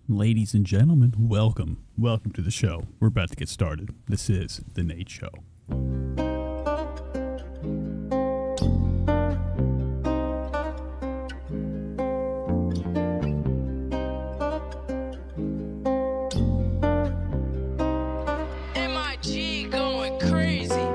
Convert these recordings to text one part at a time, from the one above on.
Ladies and gentlemen, welcome. Welcome to the show. We're about to get started. This is The Nate Show. MIG going crazy.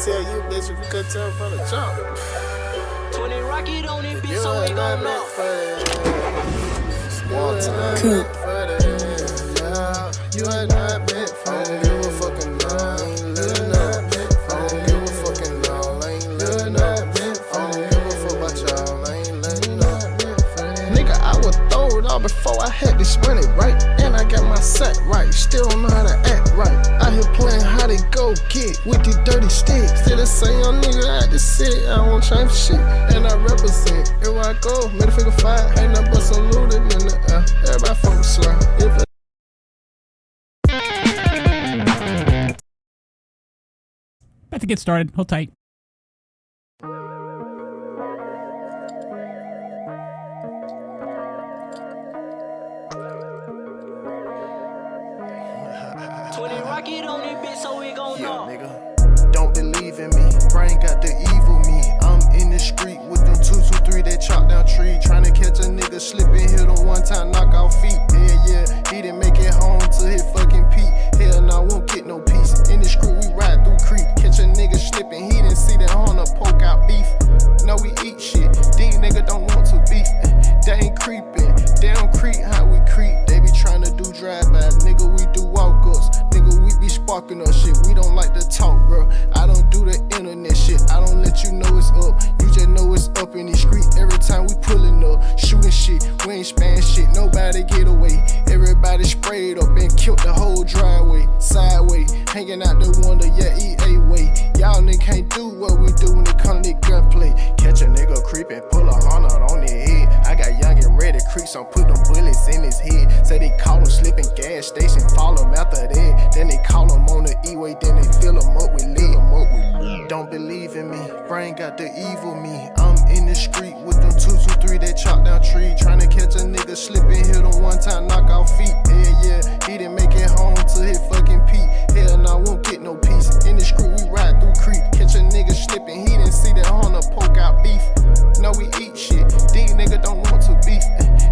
tell you, bitch, if you could tell from the jump. 20 rocket on it, bitch, so we gon' know. Cool. You ain't not meant for it. I don't give a fucking no. I ain't living up. I don't give a fucking no. I ain't living up. I don't give a fuck about y'all. I ain't living up. Nigga, I was thrown out before I had this money right. And I got my set right. Still don't know how to act right. Out here playing how they go get with these dirty sticks. Still the same young nigga I had to sit. I won't change shit. And I represent. Everywhere I go, middle finger five. Ain't nothing but some looted in the air. Everybody fucking slime. About to get started. Hold tight. Rocket on it, bitch, so we gon' know. Nigga, don't believe in me. Brain got the evil me. I'm in the street with them 223 that chop down tree. Tryna catch a nigga slipping, hit him one time, knock out feet. Yeah, he didn't make it home to his fucking peak. Hell nah, won't get no peace. In the street we ride through creek. Catch a nigga slipping, he didn't see that Honda poke out beef. No, we eat shit. These niggas don't want to beef. They ain't creeping. They don't creep how we creep. They be tryna do drive-by. Nigga, we do walk-ups. Nigga, we be sparking up shit. We don't like to talk, bro. I don't do the internet shit. I don't let you know it's up. You just know it's up in the street. Every time we pulling up, shooting shit. We ain't span shit. Nobody get away. Everybody sprayed up and killed the whole driveway. Sideways, hanging out the window, yeah, EA way. Y'all nigga can't do what we do when it come to gunplay. Catch a nigga creeping, pull a 100 on his head. I got young and ready creeps on, put them bullets in his head. Say they caught him slipping gas station, follow him after that. Then they call him on the E-way, then they fill him up with lead. Don't believe in me, brain got the evil me. I'm in the street with them 223 that chop down tree. Tryna catch a nigga slipping, hit him one time, knock out feet. Yeah, he didn't make it home to his fucking peak. Hell nah, won't get no peace. In the street we ride through creek. Catch a nigga slipping, he didn't see that Honda poke out beef. No, we eat shit. These niggas don't want to beef.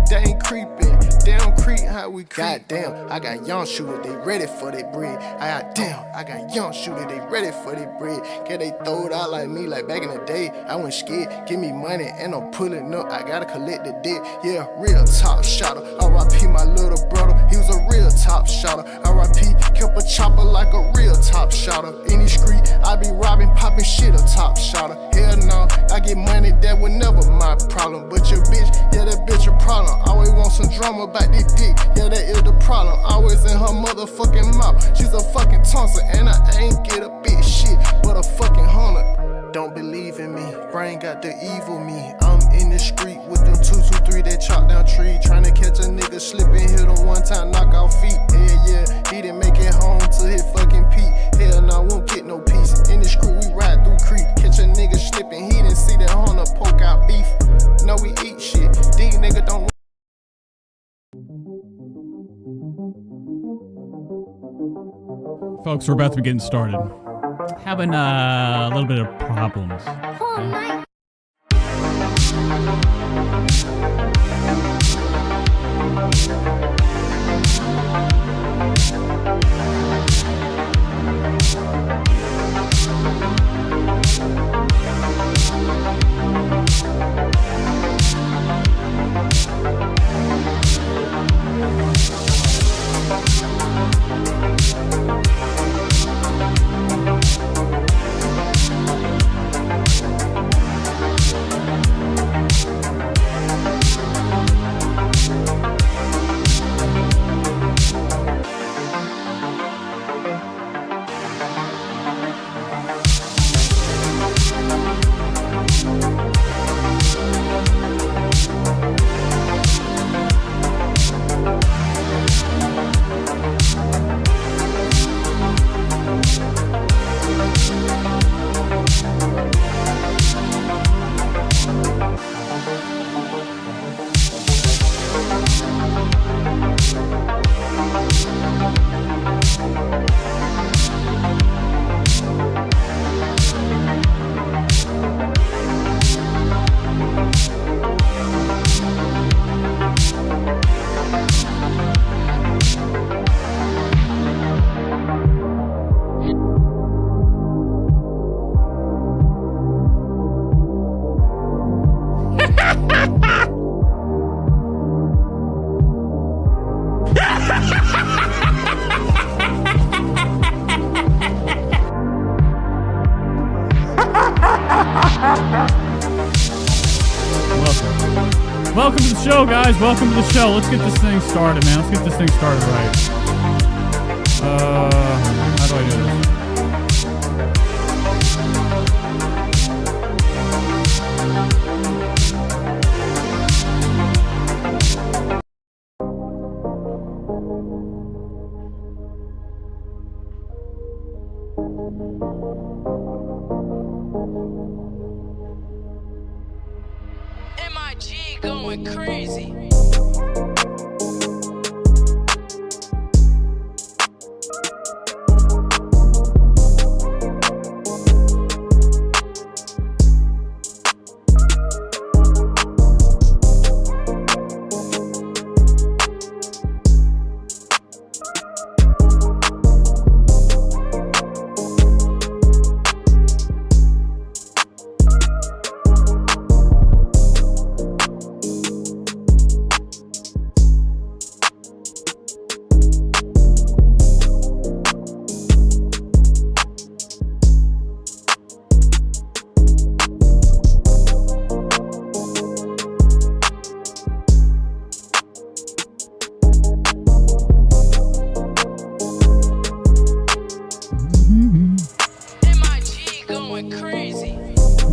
They ain't creeping. They don't creep how we creep. Goddamn, I got young shooters, they ready for that bread. I got young shooters, they ready for that bread. Can they throw it out like me, like back in the day? I went scared, give me money and I'm pulling up. I gotta collect the debt. Yeah, real top shotter. R.I.P. my little brother, he was a real top shotter. R.I.P. kept a chopper like a real top shotter. In the street, I be robbing, popping shit, a top shotter. Hell no, I get money, that was never my problem. But your bitch, yeah, that bitch a problem. Always want some drama about this dick, yeah, that is the problem. Always in her motherfucking mouth. She's a fucking tonsil, and I ain't get a bitch shit, but a fucking hunter. Don't believe in me, brain got the evil me. I'm in the street with them 223 that chop down tree. Tryna catch a nigga slipping, hit him one time, knock out feet. Yeah, he didn't make it home to his fucking peak. Hell nah, Folks, we're about to be getting started. Having a little bit of problems. Okay? Welcome to the show, guys. Welcome to the show. Let's get this thing started, man. Let's get this thing started right. How do I do this? MIG going crazy.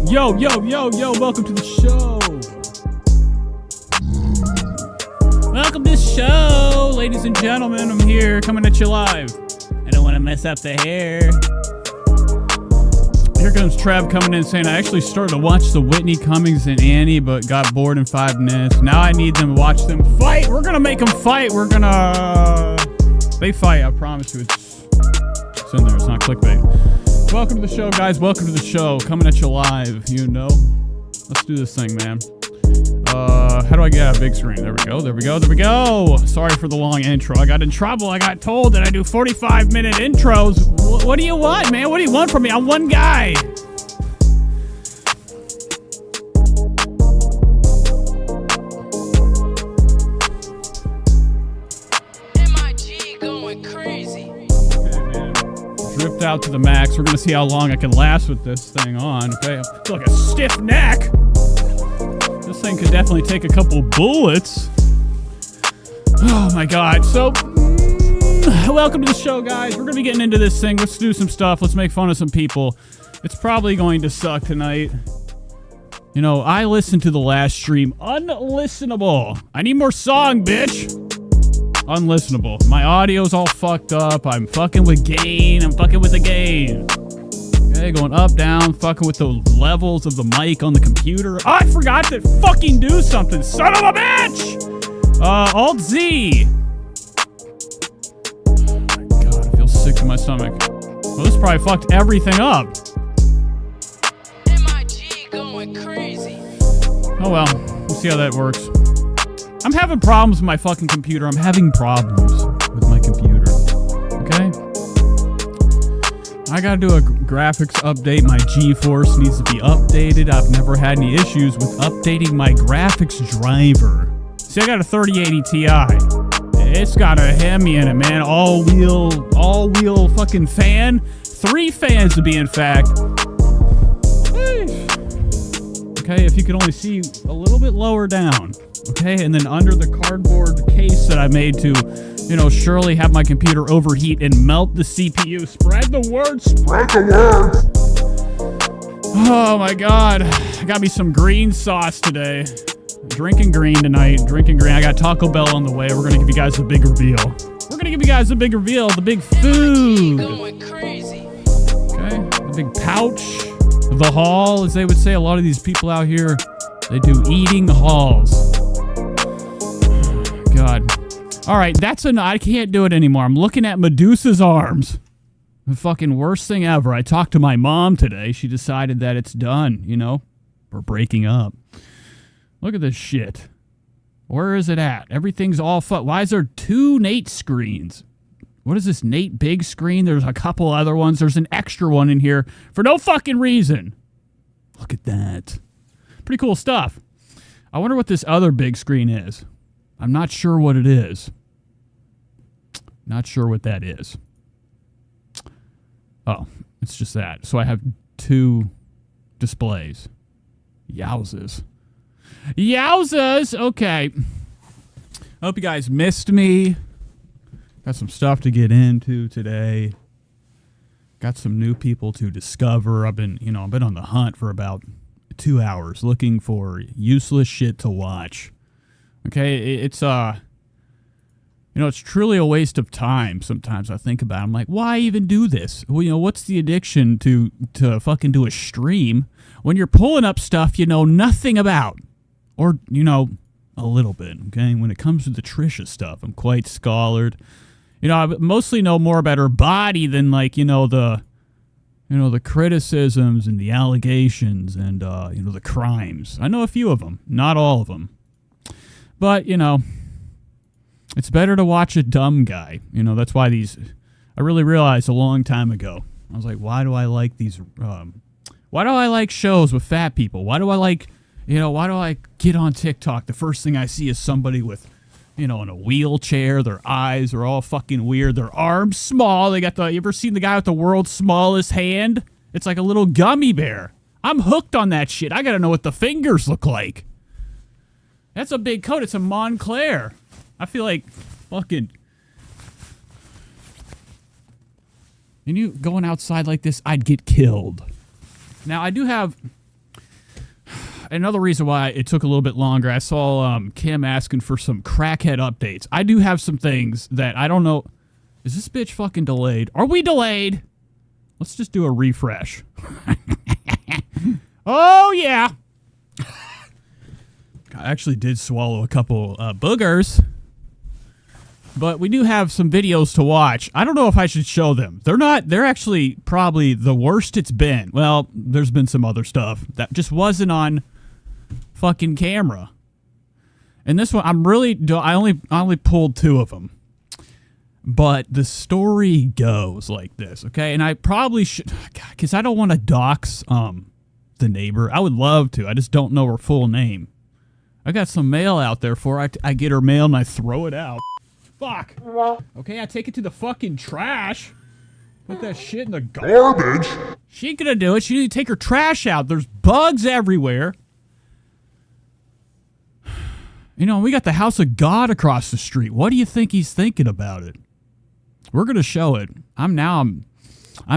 Yo, welcome to the show. Welcome to the show, ladies and gentlemen. I'm here coming at you live. I don't want to mess up the hair. Here comes Trev coming in saying, I actually started to watch the Whitney Cummings and Annie, but got bored in 5 minutes. Now I need them to watch them fight. We're going to make them fight. They fight, I promise you. It's in there. It's not clickbait. Welcome to the show, guys. Welcome to the show. Coming at you live, you know. Let's do this thing, man. How do I get a big screen? There we go. Sorry for the long intro. I got in trouble. I got told that I do 45-minute intros. What do you want, man? What do you want from me? I'm one guy. MIG going crazy. Okay, man. Dripped out to the max. We're going to see how long I can last with this thing on. Okay, I feel like a stiff neck. This thing could definitely take a couple bullets. Oh my god. So, welcome to the show, guys. We're going to be getting into this thing. Let's do some stuff. Let's make fun of some people. It's probably going to suck tonight. You know, I listened to the last stream. Unlistenable. I need more song, bitch. Unlistenable. My audio's all fucked up. I'm fucking with gain. I'm fucking with the gain. Okay, going up, down, fucking with the levels of the mic on the computer. Oh, I forgot to fucking do something. Son of a bitch! Alt-Z. Oh my god, I feel sick to my my stomach. Well, this probably fucked everything up. MIG going crazy. Oh well, we'll see how that works. I'm having problems with my fucking computer. I'm having problems with my computer. Okay? I gotta do a graphics update. My GeForce needs to be updated. I've never had any issues with updating my graphics driver. See, I got a 3080 Ti. It's got a Hemi in it, man. All wheel fucking fan. 3 fans to be in fact. Okay, if you could only see a little bit lower down. Okay, and then under the cardboard case that I made to, surely have my computer overheat and melt the CPU. Spread the word, spread the word. Oh my God, I got me some green sauce today. Drinking green tonight, drinking green. I got Taco Bell on the way. We're gonna give you guys a big reveal. The big food. Going crazy. Okay, the big pouch, the haul, as they would say. A lot of these people out here, they do eating hauls. God. All right, I can't do it anymore. I'm looking at Medusa's arms. The fucking worst thing ever. I talked to my mom today. She decided that it's done, We're breaking up. Look at this shit. Where is it at? Everything's all Why is there 2 Nate screens? What is this Nate big screen? There's a couple other ones. There's an extra one in here for no fucking reason. Look at that. Pretty cool stuff. I wonder what this other big screen is. I'm not sure what it is. Not sure what that is. Oh, it's just that. So I have 2 displays. Yowzas. Okay. I hope you guys missed me. Got some stuff to get into today. Got some new people to discover. I've been on the hunt for about 2 hours looking for useless shit to watch. Okay, it's it's truly a waste of time. Sometimes I think about it. I'm like, why even do this? Well, what's the addiction to fucking do a stream when you're pulling up stuff you know nothing about? Or, a little bit, okay? When it comes to the Trisha stuff, I'm quite scholared. I mostly know more about her body than, the criticisms and the allegations and, the crimes. I know a few of them, not all of them. But, it's better to watch a dumb guy. That's why I really realized a long time ago. I was like, why do I like why do I like shows with fat people? Why do I like, why do I get on TikTok? The first thing I see is somebody with, in a wheelchair. Their eyes are all fucking weird. Their arms small. You ever seen the guy with the world's smallest hand? It's like a little gummy bear. I'm hooked on that shit. I gotta know what the fingers look like. That's a big coat. It's a Montclair. I feel like fucking... going outside like this, I'd get killed. Now, I do have... Another reason why it took a little bit longer, I saw Kim asking for some crackhead updates. I do have some things that I don't know... Is this bitch fucking delayed? Are we delayed? Let's just do a refresh. Oh, yeah. I actually did swallow a couple boogers. But we do have some videos to watch. I don't know if I should show them. They're actually probably the worst it's been. Well, there's been some other stuff that just wasn't on fucking camera. And this one, I only pulled 2 of them. But the story goes like this, okay? And I probably should, because I don't want to dox the neighbor. I would love to. I just don't know her full name. I got some mail out there for her. I get her mail and I throw it out. Fuck. Okay, I take it to the fucking trash. Put that shit in the garbage. She ain't gonna do it. She need to take her trash out. There's bugs everywhere. We got the house of God across the street. What do you think he's thinking about it? We're gonna show it. I'm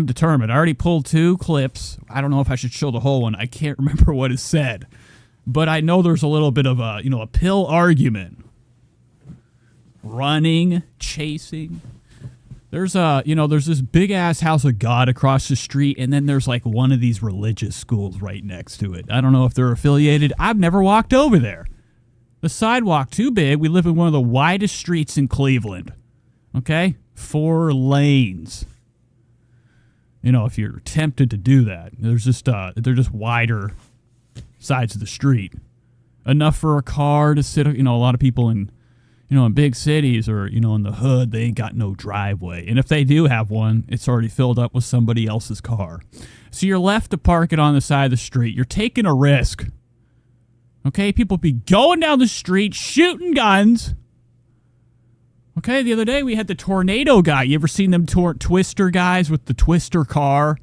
determined. I already pulled 2 clips. I don't know if I should show the whole one. I can't remember what it said. But I know there's a little bit of a pill argument. Running, chasing. There's this big ass house of God across the street, and then there's like one of these religious schools right next to it. I don't know if they're affiliated. I've never walked over there. The sidewalk too big. We live in one of the widest streets in Cleveland. Okay? 4 lanes. You know, if you're tempted to do that, there's just they're just wider sides of the street, enough for a car to sit. You know, a lot of people in, you know, in big cities or, you know, in the hood, they ain't got no driveway, and if they do have one, it's already filled up with somebody else's car. So you're left to park it on the side of the street. You're taking a risk. Okay, people be going down the street shooting guns. Okay, the other day we had the tornado guy. You ever seen them twister guys with the twister car?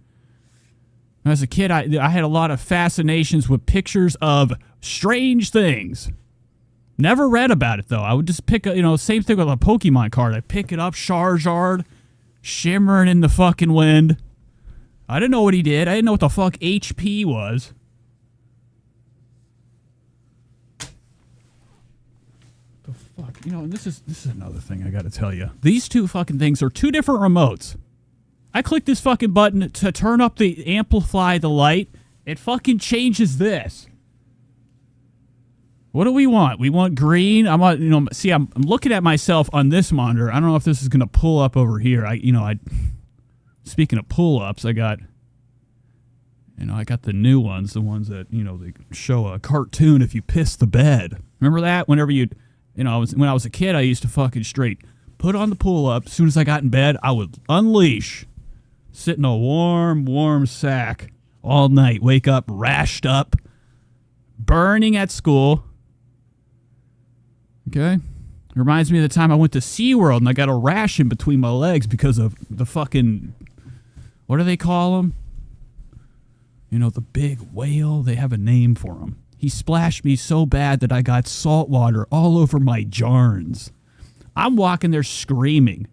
As a kid, I had a lot of fascinations with pictures of strange things. Never read about it, though. I would just pick a, you know, same thing with a Pokemon card. I'd pick it up, Charizard, shimmering in the fucking wind. I didn't know what he did. I didn't know what the fuck HP was. Fuck, you know, and this is another thing I gotta tell you. These two fucking things are two different remotes. I click this fucking button to turn up the amplify the light. It fucking changes this. What do we want? We want green. I'm on, you know, see, I'm looking at myself on this monitor. I don't know if this is gonna pull up over here. Speaking of pull-ups, I got the new ones, the ones that, you know, they show a cartoon if you piss the bed. Remember that? Whenever you'd, you know, when I was a kid, I used to fucking straight put on the pull-up. As soon as I got in bed, I would unleash. Sit in a warm sack all night. Wake up, rashed up, burning at school. Okay? Reminds me of the time I went to SeaWorld and I got a rash in between my legs because of the fucking, what do they call them? You know, the big whale. They have a name for them. He splashed me so bad that I got salt water all over my jarns. I'm walking there screaming.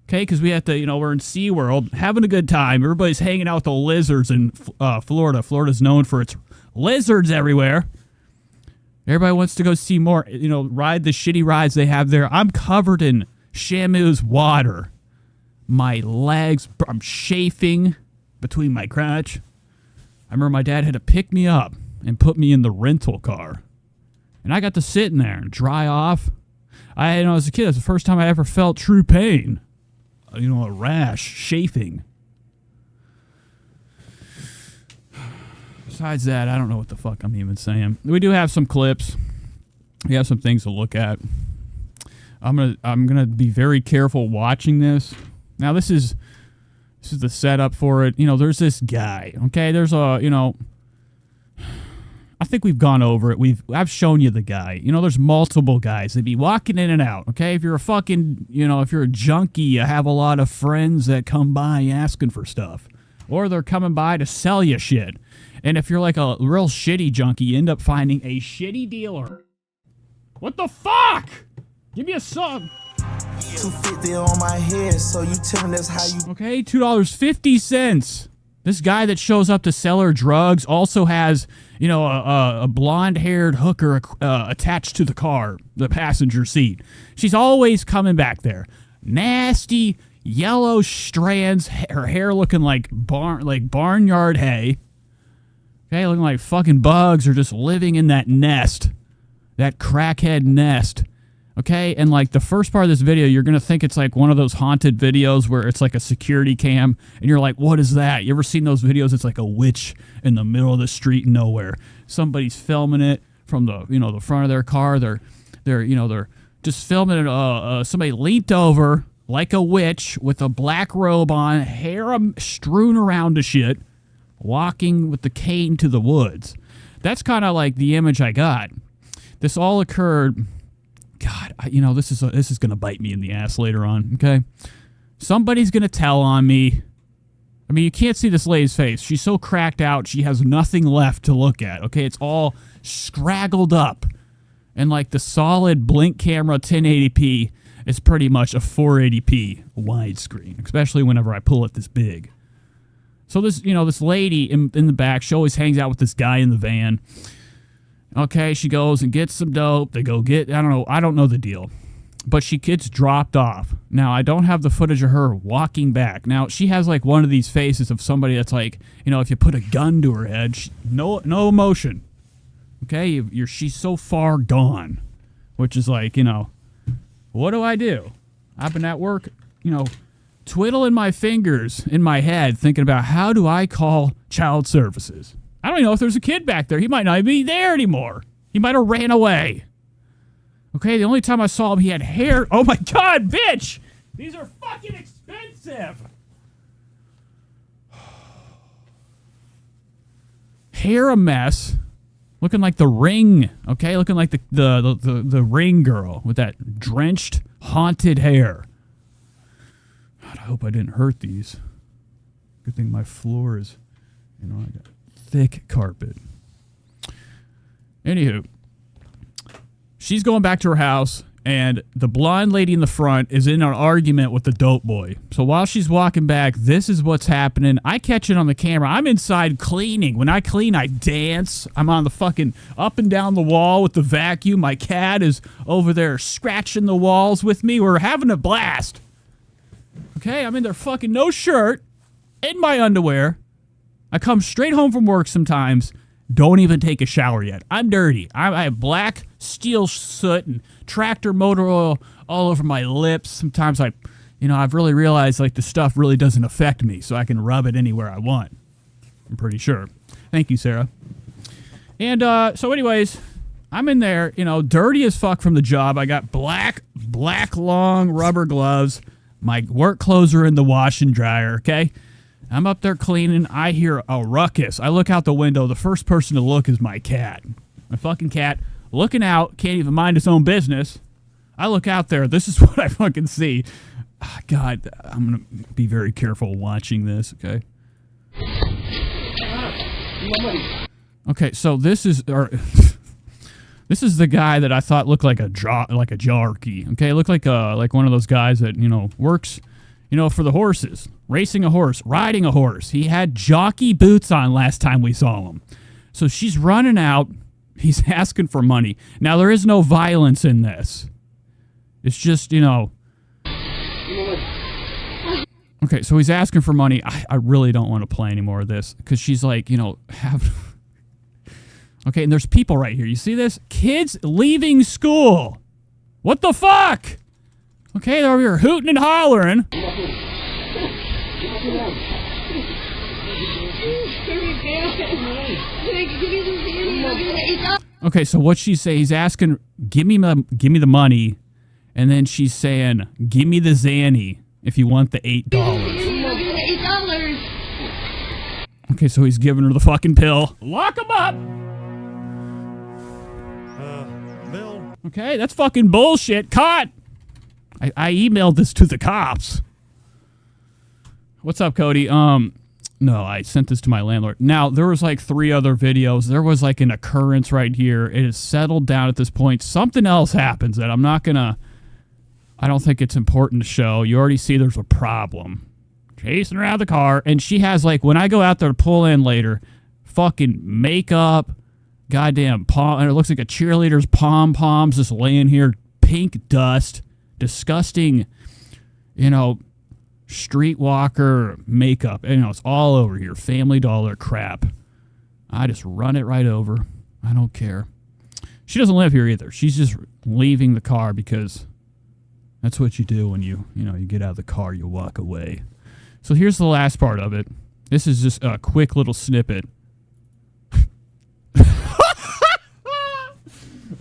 Okay, because we have to, you know, we're in SeaWorld, having a good time. Everybody's hanging out with the lizards in Florida. Florida's known for its lizards everywhere. Everybody wants to go see more, you know, ride the shitty rides they have there. I'm covered in Shamu's water. My legs, I'm chafing between my crotch. I remember my dad had to pick me up and put me in the rental car. And I got to sit in there and dry off. You know, as a kid, that's the first time I ever felt true pain. You know, a rash, chafing. Besides that, I don't know what the fuck I'm even saying. We do have some clips. We have some things to look at. I'm gonna be very careful watching this. Now, this is the setup for it. You know, there's this guy. Okay, there's a, you know, I think we've gone over it. I've shown you the guy. You know, there's multiple guys. They'd be walking in and out. Okay, if you're a fucking, you know, if you're a junkie, you have a lot of friends that come by asking for stuff, or they're coming by to sell you shit. And if you're like a real shitty junkie, you end up finding a shitty dealer. What the fuck? Give me a sub. $2.50 on my head, so you tell me that's how you. Okay, $2.50. This guy that shows up to sell her drugs also has, you know, a blonde-haired hooker attached to the car, the passenger seat. She's always coming back there. Nasty yellow strands, her hair looking like barnyard hay. Okay, looking like fucking bugs are just living in that nest, that crackhead nest. Okay, and like the first part of this video, you're going to think it's like one of those haunted videos where it's like a security cam, and you're like, what is that? You ever seen those videos? It's like a witch in the middle of the street nowhere. Somebody's filming it from the, you know, the front of their car. They're just filming it. Somebody leaned over like a witch with a black robe on, hair strewn around to shit, walking with the cane to the woods. That's kind of like the image I got. This all occurred. God, you know, this is going to bite me in the ass later on, okay? Somebody's going to tell on me. I mean, you can't see this lady's face. She's so cracked out, she has nothing left to look at, okay? It's all scraggled up. And like the solid blink camera 1080p is pretty much a 480p widescreen, especially whenever I pull it this big. So this, you know, this lady in the back, she always hangs out with this guy in the van. Okay, she goes and gets some dope. They go get, I don't know the deal. But she gets dropped off. Now, I don't have the footage of her walking back. Now, she has like one of these faces of somebody that's like, you know, if you put a gun to her head, no emotion. Okay, she's so far gone. Which is like, you know, what do? I've been at work, you know, twiddling my fingers in my head thinking about how do I call child services. I don't even know if there's a kid back there. He might not be there anymore. He might have ran away. Okay, the only time I saw him, he had hair. Oh my God, bitch! These are fucking expensive! Hair a mess. Looking like the Ring, okay? Looking like the Ring girl with that drenched, haunted hair. God, I hope I didn't hurt these. Good thing my floor is, I got thick carpet. Anywho, she's going back to her house, and the blonde lady in the front is in an argument with the dope boy. So while she's walking back, this is what's happening. I catch it on the camera. I'm inside cleaning. When I clean, I dance. I'm on the fucking up and down the wall with the vacuum. My cat is over there scratching the walls with me. We're having a blast. Okay, I'm in there fucking no shirt, in my underwear. I come straight home from work sometimes. Don't even take a shower yet. I'm dirty. I have black steel soot and tractor motor oil all over my lips. Sometimes I've really realized like the stuff really doesn't affect me, so I can rub it anywhere I want. I'm pretty sure. Thank you, Sarah. And so anyways, I'm in there, dirty as fuck from the job. I got black long rubber gloves. My work clothes are in the wash and dryer, okay? I'm up there cleaning. I hear a ruckus. I look out the window. The first person to look is my cat. My fucking cat looking out, can't even mind his own business. I look out there. This is what I fucking see. Oh, God, I'm going to be very careful watching this, okay? Okay, so this is this is the guy that I thought looked like a jockey, okay? Looked like one of those guys that, works, for the horses. Racing a horse, riding a horse. He had jockey boots on last time we saw him. So she's running out. He's asking for money. Now, there is no violence in this. It's just, Okay, so he's asking for money. I really don't want to play any more of this because she's like, Okay, and there's people right here. You see this? Kids leaving school. What the fuck? Okay, they're over here hooting and hollering. Okay, so what she's saying, he's asking, give me the money, and then she's saying, give me the Zanny if you want the $8. Okay, so he's giving her the fucking pill. Lock him up! Bill. Okay, that's fucking bullshit. Caught! I emailed this to the cops. What's up, Cody? No, I sent this to my landlord. Now, there was like 3 other videos. There was like an occurrence right here. It is settled down at this point. Something else happens that I don't think it's important to show. You already see there's a problem. Chasing her out of the car. And she has like, when I go out there to pull in later, fucking makeup, goddamn palm. And it looks like a cheerleader's pom-poms just laying here. Pink dust. Disgusting, streetwalker makeup. It's all over here. Family Dollar crap. I just run it right over. I don't care. She doesn't live here either. She's just leaving the car because that's what you do when you get out of the car, you walk away. So here's the last part of it. This is just a quick little snippet.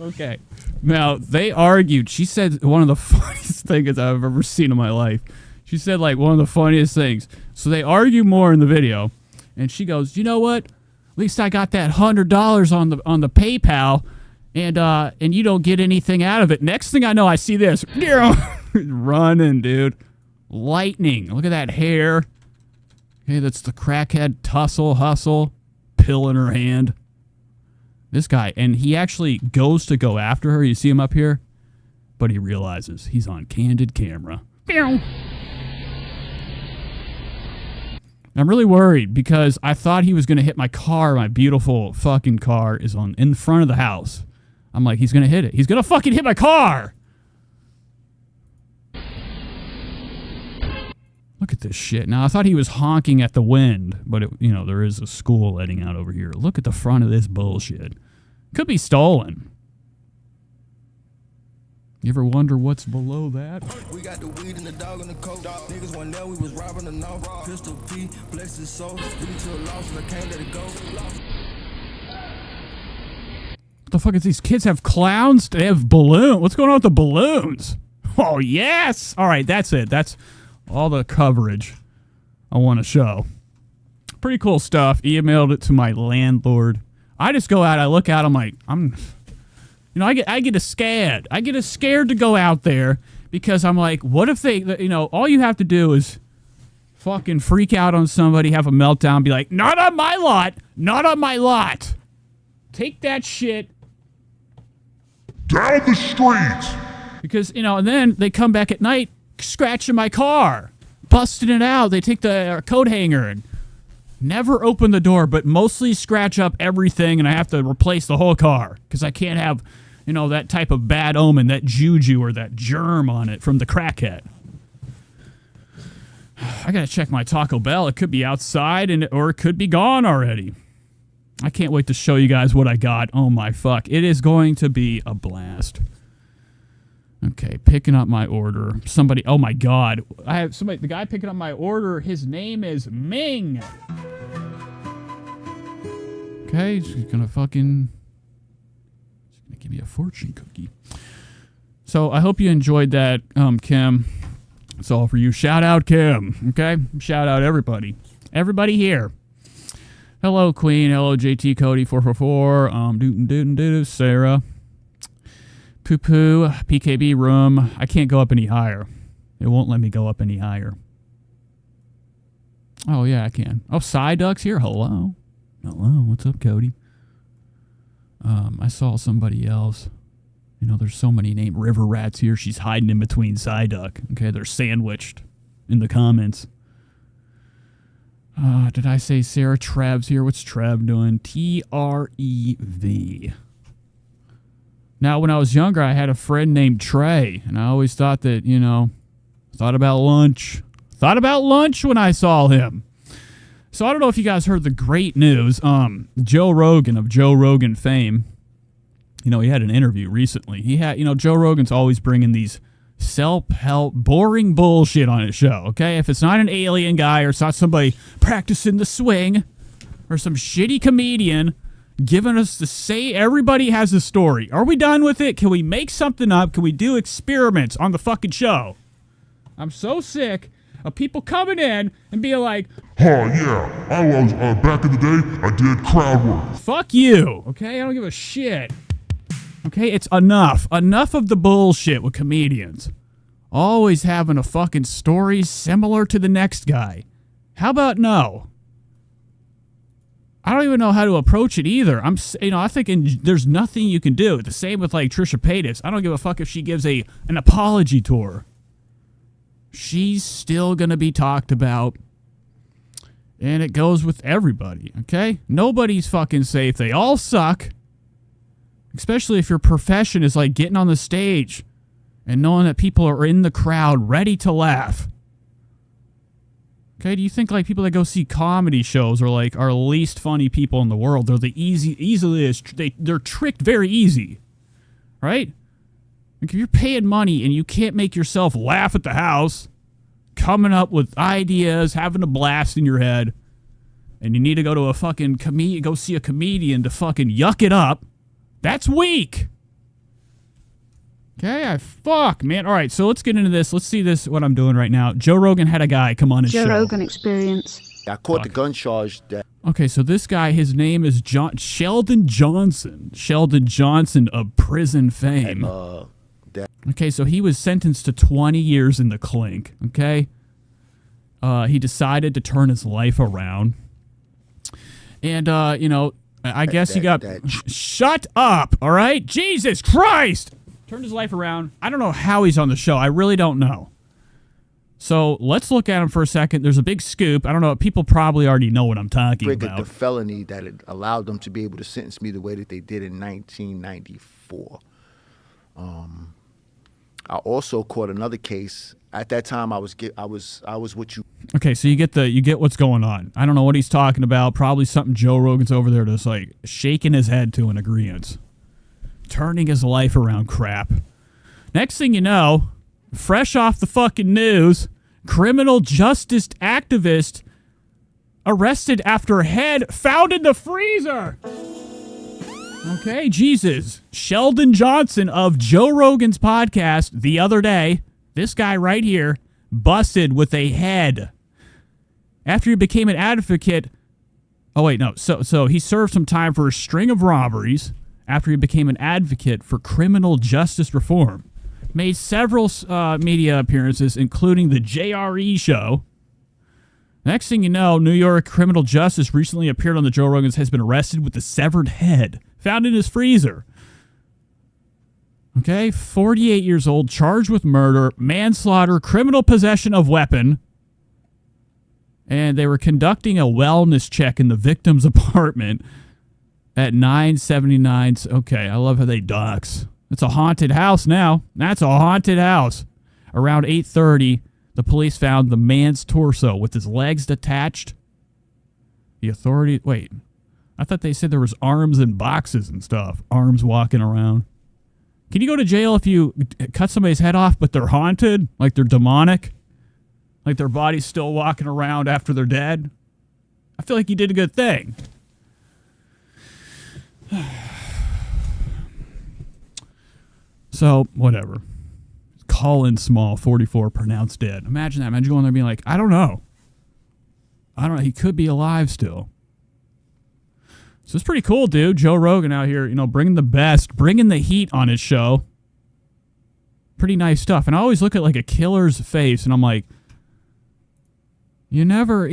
Okay. Now, they argued. She said one of the funniest things I've ever seen in my life. She said, like, one of the funniest things. So they argue more in the video. And she goes, you know what? At least I got that $100 on the PayPal. And you don't get anything out of it. Next thing I know, I see this. Running, dude. Lightning. Look at that hair. Okay, that's the crackhead hustle. Pill in her hand. This guy, and he actually goes to go after her. You see him up here? But he realizes he's on candid camera. I'm really worried because I thought he was going to hit my car. My beautiful fucking car is in front of the house. I'm like, he's going to hit it. He's going to fucking hit my car. Look at this shit. Now, I thought he was honking at the wind, but, there is a school letting out over here. Look at the front of this bullshit. Could be stolen. You ever wonder what's below that? We got the weed and the dog and the coke. Niggas went there, we was robbing the no. Pistol P, flex his soul. Speak to a loss, and I can't let it go. What the fuck is these kids have clowns? They have balloons. What's going on with the balloons? Oh, yes. All right, that's it. That's all the coverage I want to show. Pretty cool stuff. Emailed it to my landlord. I just go out, I look out, I'm like, I get scared. I get scared to go out there because I'm like, what if they, all you have to do is fucking freak out on somebody, have a meltdown, be like, not on my lot, not on my lot. Take that shit down the street. Because, and then they come back at night, scratching my car, busting it out. They take the coat hanger and never open the door, but mostly scratch up everything, and I have to replace the whole car because I can't have, that type of bad omen, that juju or that germ on it from the crackhead. I gotta check my Taco Bell. It could be outside or it could be gone already. I can't wait to show you guys what I got. Oh my fuck. It is going to be a blast. Okay, picking up my order. Somebody, oh my god. I have somebody, the guy picking up my order, his name is Ming. Okay, he's gonna give me a fortune cookie. So I hope you enjoyed that, Kim. It's all for you. Shout out Kim, okay? Shout out everybody. Everybody here. Hello, Queen. Hello, JT Cody 444. Dootin' Sarah. Poo poo. PKB room. I can't go up any higher. It won't let me go up any higher. Oh yeah, I can. Oh, Psyduck's here. Hello. Hello. What's up, Cody? I saw somebody else. There's so many named River Rats here. She's hiding in between Psyduck. Okay, they're sandwiched in the comments. Did I say Sarah? Trev's here. What's Trev doing? Trev. Now, when I was younger, I had a friend named Trey, and I always thought that, thought about lunch. Thought about lunch when I saw him. So I don't know if you guys heard the great news. Joe Rogan of Joe Rogan fame, he had an interview recently. He had, Joe Rogan's always bringing these self-help, boring bullshit on his show, okay? If it's not an alien guy or it's not somebody practicing the swing or some shitty comedian giving us to say everybody has a story. Are we done with it? Can we make something up? Can we do experiments on the fucking show? I'm so sick of people coming in and being like, oh yeah, I was, back in the day, I did crowd work. Fuck you, okay? I don't give a shit. Okay, it's enough. Enough of the bullshit with comedians. Always having a fucking story similar to the next guy. How about no? I don't even know how to approach it either. I think there's nothing you can do. The same with like Trisha Paytas. I don't give a fuck if she gives an apology tour. She's still gonna be talked about. And it goes with everybody, okay? Nobody's fucking safe. They all suck. Especially if your profession is like getting on the stage and knowing that people are in the crowd ready to laugh. Okay, do you think like people that go see comedy shows are like our least funny people in the world? They're they're tricked very easy, right? Like if you're paying money and you can't make yourself laugh at the house, coming up with ideas, having a blast in your head, and you need to go to a fucking go see a comedian to fucking yuck it up. That's weak. Okay, fuck, man. All right, so let's get into this. Let's see what I'm doing right now. Joe Rogan had a guy come on his show. Joe Rogan Experience. I caught the gun charge. Okay, so this guy, his name is Sheldon Johnson. Sheldon Johnson of prison fame. Okay, so he was sentenced to 20 years in the clink, okay? He decided to turn his life around. And, I guess he got... Shut up, all right? Jesus Christ! Turned his life around. I don't know how he's on the show. I really don't know. So let's look at him for a second. There's a big scoop. I don't know. People probably already know what I'm talking about. The felony that it allowed them to be able to sentence me the way that they did in 1994. I also caught another case. At that time, I was with you. Okay, so you get what's going on. I don't know what he's talking about. Probably something Joe Rogan's over there just like shaking his head to an agreement. Turning his life around crap. Next thing you know, fresh off the fucking news, criminal justice activist arrested after head found in the freezer. Okay, Jesus. Sheldon Johnson of Joe Rogan's podcast the other day, this guy right here, busted with a head. After he became an advocate, so he served some time for a string of robberies after he became an advocate for criminal justice reform. Made several media appearances, including the JRE show. Next thing you know, New York criminal justice recently appeared on the Joe Rogan's, has been arrested with a severed head found in his freezer. Okay, 48 years old, charged with murder, manslaughter, criminal possession of weapon. And they were conducting a wellness check in the victim's apartment at 979. Okay, I love how they dox. It's a haunted house now. That's a haunted house. Around 8:30, the police found the man's torso with his legs detached. The authorities... Wait. I thought they said there was arms in boxes and stuff. Arms walking around. Can you go to jail if you cut somebody's head off, but they're haunted? Like they're demonic? Like their body's still walking around after they're dead? I feel like you did a good thing. So, whatever. Colin Small, 44, pronounced dead. Imagine that. Imagine going there being like, I don't know. He could be alive still. So it's pretty cool, dude. Joe Rogan out here, bringing the best, bringing the heat on his show. Pretty nice stuff. And I always look at like a killer's face and I'm like, you never,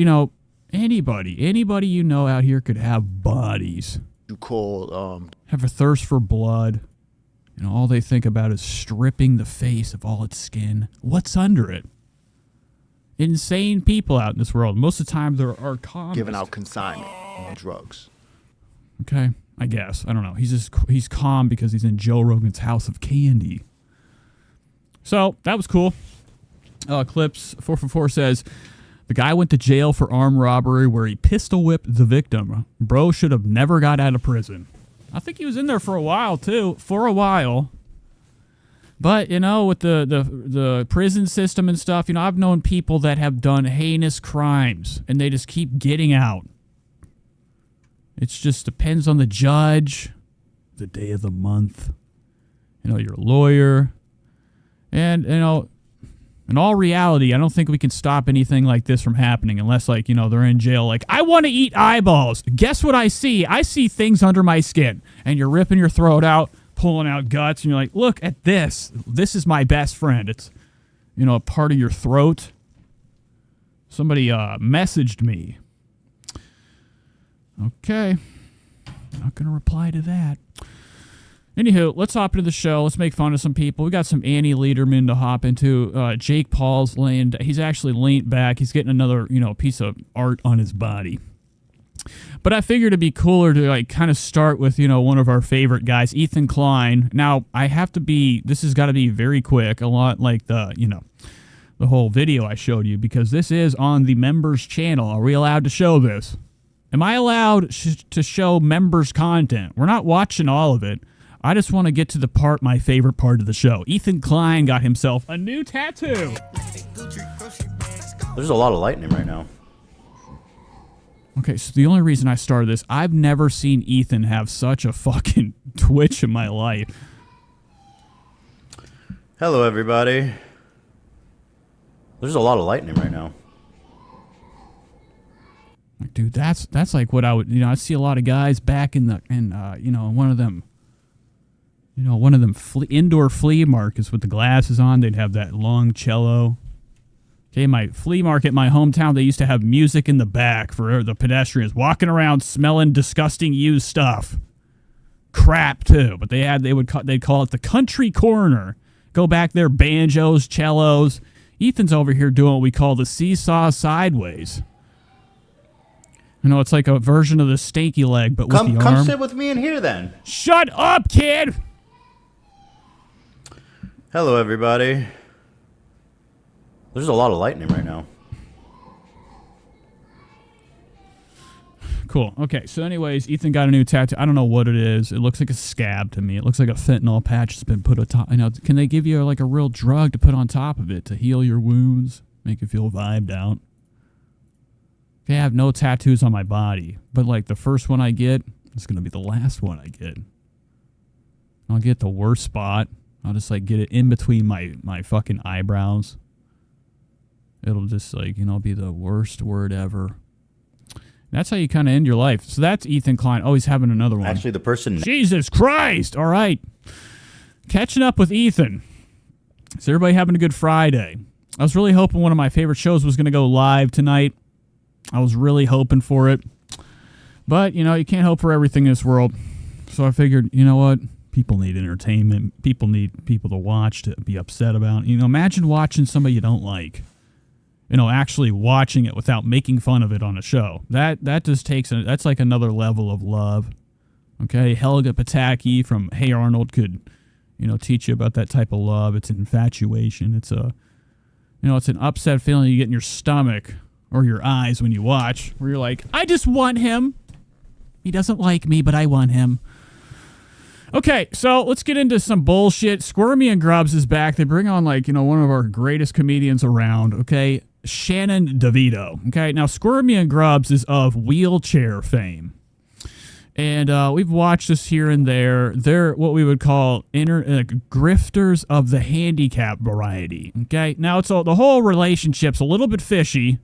anybody out here could have bodies. You call, have a thirst for blood. All they think about is stripping the face of all its skin. What's under it? Insane people out in this world. Most of the time, there are calm. giving out consignment drugs. Okay, I guess. I don't know. He's calm because he's in Joe Rogan's house of candy. So, that was cool. Clips 444 says, the guy went to jail for armed robbery where he pistol whipped the victim. Bro should have never got out of prison. I think he was in there for a while, too. For a while. But, with the prison system and stuff, I've known people that have done heinous crimes, and they just keep getting out. It just depends on the judge, the day of the month, your lawyer. And, in all reality, I don't think we can stop anything like this from happening unless, they're in jail. Like, I want to eat eyeballs. Guess what I see? I see things under my skin. And you're ripping your throat out, pulling out guts, and you're like, look at this. This is my best friend. It's, a part of your throat. Somebody messaged me. Okay. Not going to reply to that. Anywho, let's hop into the show. Let's make fun of some people. We got some Annie Lederman to hop into. Jake Paul's he's actually leaned back. He's getting another, piece of art on his body. But I figured it'd be cooler to kind of start with, one of our favorite guys, Ethan Klein. Now, this has got to be very quick, a lot like the whole video I showed you, because this is on the members channel. Are we allowed to show this? Am I allowed to show members content? We're not watching all of it. I just want to get to my favorite part of the show. Ethan Klein got himself a new tattoo. There's a lot of lightning right now. Okay, so the only reason I started this, I've never seen Ethan have such a fucking twitch in my life. Hello, everybody. There's a lot of lightning right now. Dude, that's like what I would, I see a lot of guys back in one of them indoor flea markets with the glasses on. They'd have that long cello. Okay, my flea market in my hometown, they used to have music in the back for the pedestrians walking around smelling disgusting used stuff. Crap too, but they'd call it the country corner. Go back there, banjos, cellos. Ethan's over here doing what we call the seesaw sideways. It's like a version of the stanky leg, but with the arm. Come sit with me in here then. Shut up, kid! Hello, everybody. There's a lot of lightning right now. Cool. Okay, so anyways, Ethan got a new tattoo. I don't know what it is. It looks like a scab to me. It looks like a fentanyl patch that's been put on top. Can they give you like a real drug to put on top of it to heal your wounds, make you feel vibed out? Okay, I have no tattoos on my body, but like the first one I get, it's going to be the last one I get. I'll get the worst spot. I'll just like get it in between my fucking eyebrows. It'll just like, be the worst word ever. That's how you kind of end your life. So that's Ethan Klein. Oh, he's having another one. Actually, the person... Jesus Christ! All right. Catching up with Ethan. Is everybody having a good Friday? I was really hoping one of my favorite shows was going to go live tonight. I was really hoping for it. But, you can't hope for everything in this world. So I figured, you know what? People need entertainment. People need people to watch, to be upset about. Imagine watching somebody you don't like. Actually watching it without making fun of it on a show. That just takes, that's like another level of love. Okay, Helga Pataki from Hey Arnold could, teach you about that type of love. It's an infatuation. It's it's an upset feeling you get in your stomach or your eyes when you watch, where you're like, I just want him. He doesn't like me, but I want him. Okay, so let's get into some bullshit. Squirmy and Grubs is back. They bring on one of our greatest comedians around, okay? Shannon DeVito. Okay, now Squirmy and Grubs is of wheelchair fame. And we've watched this here and there. They're what we would call grifters of the handicap variety. Okay, now the whole relationship's a little bit fishy.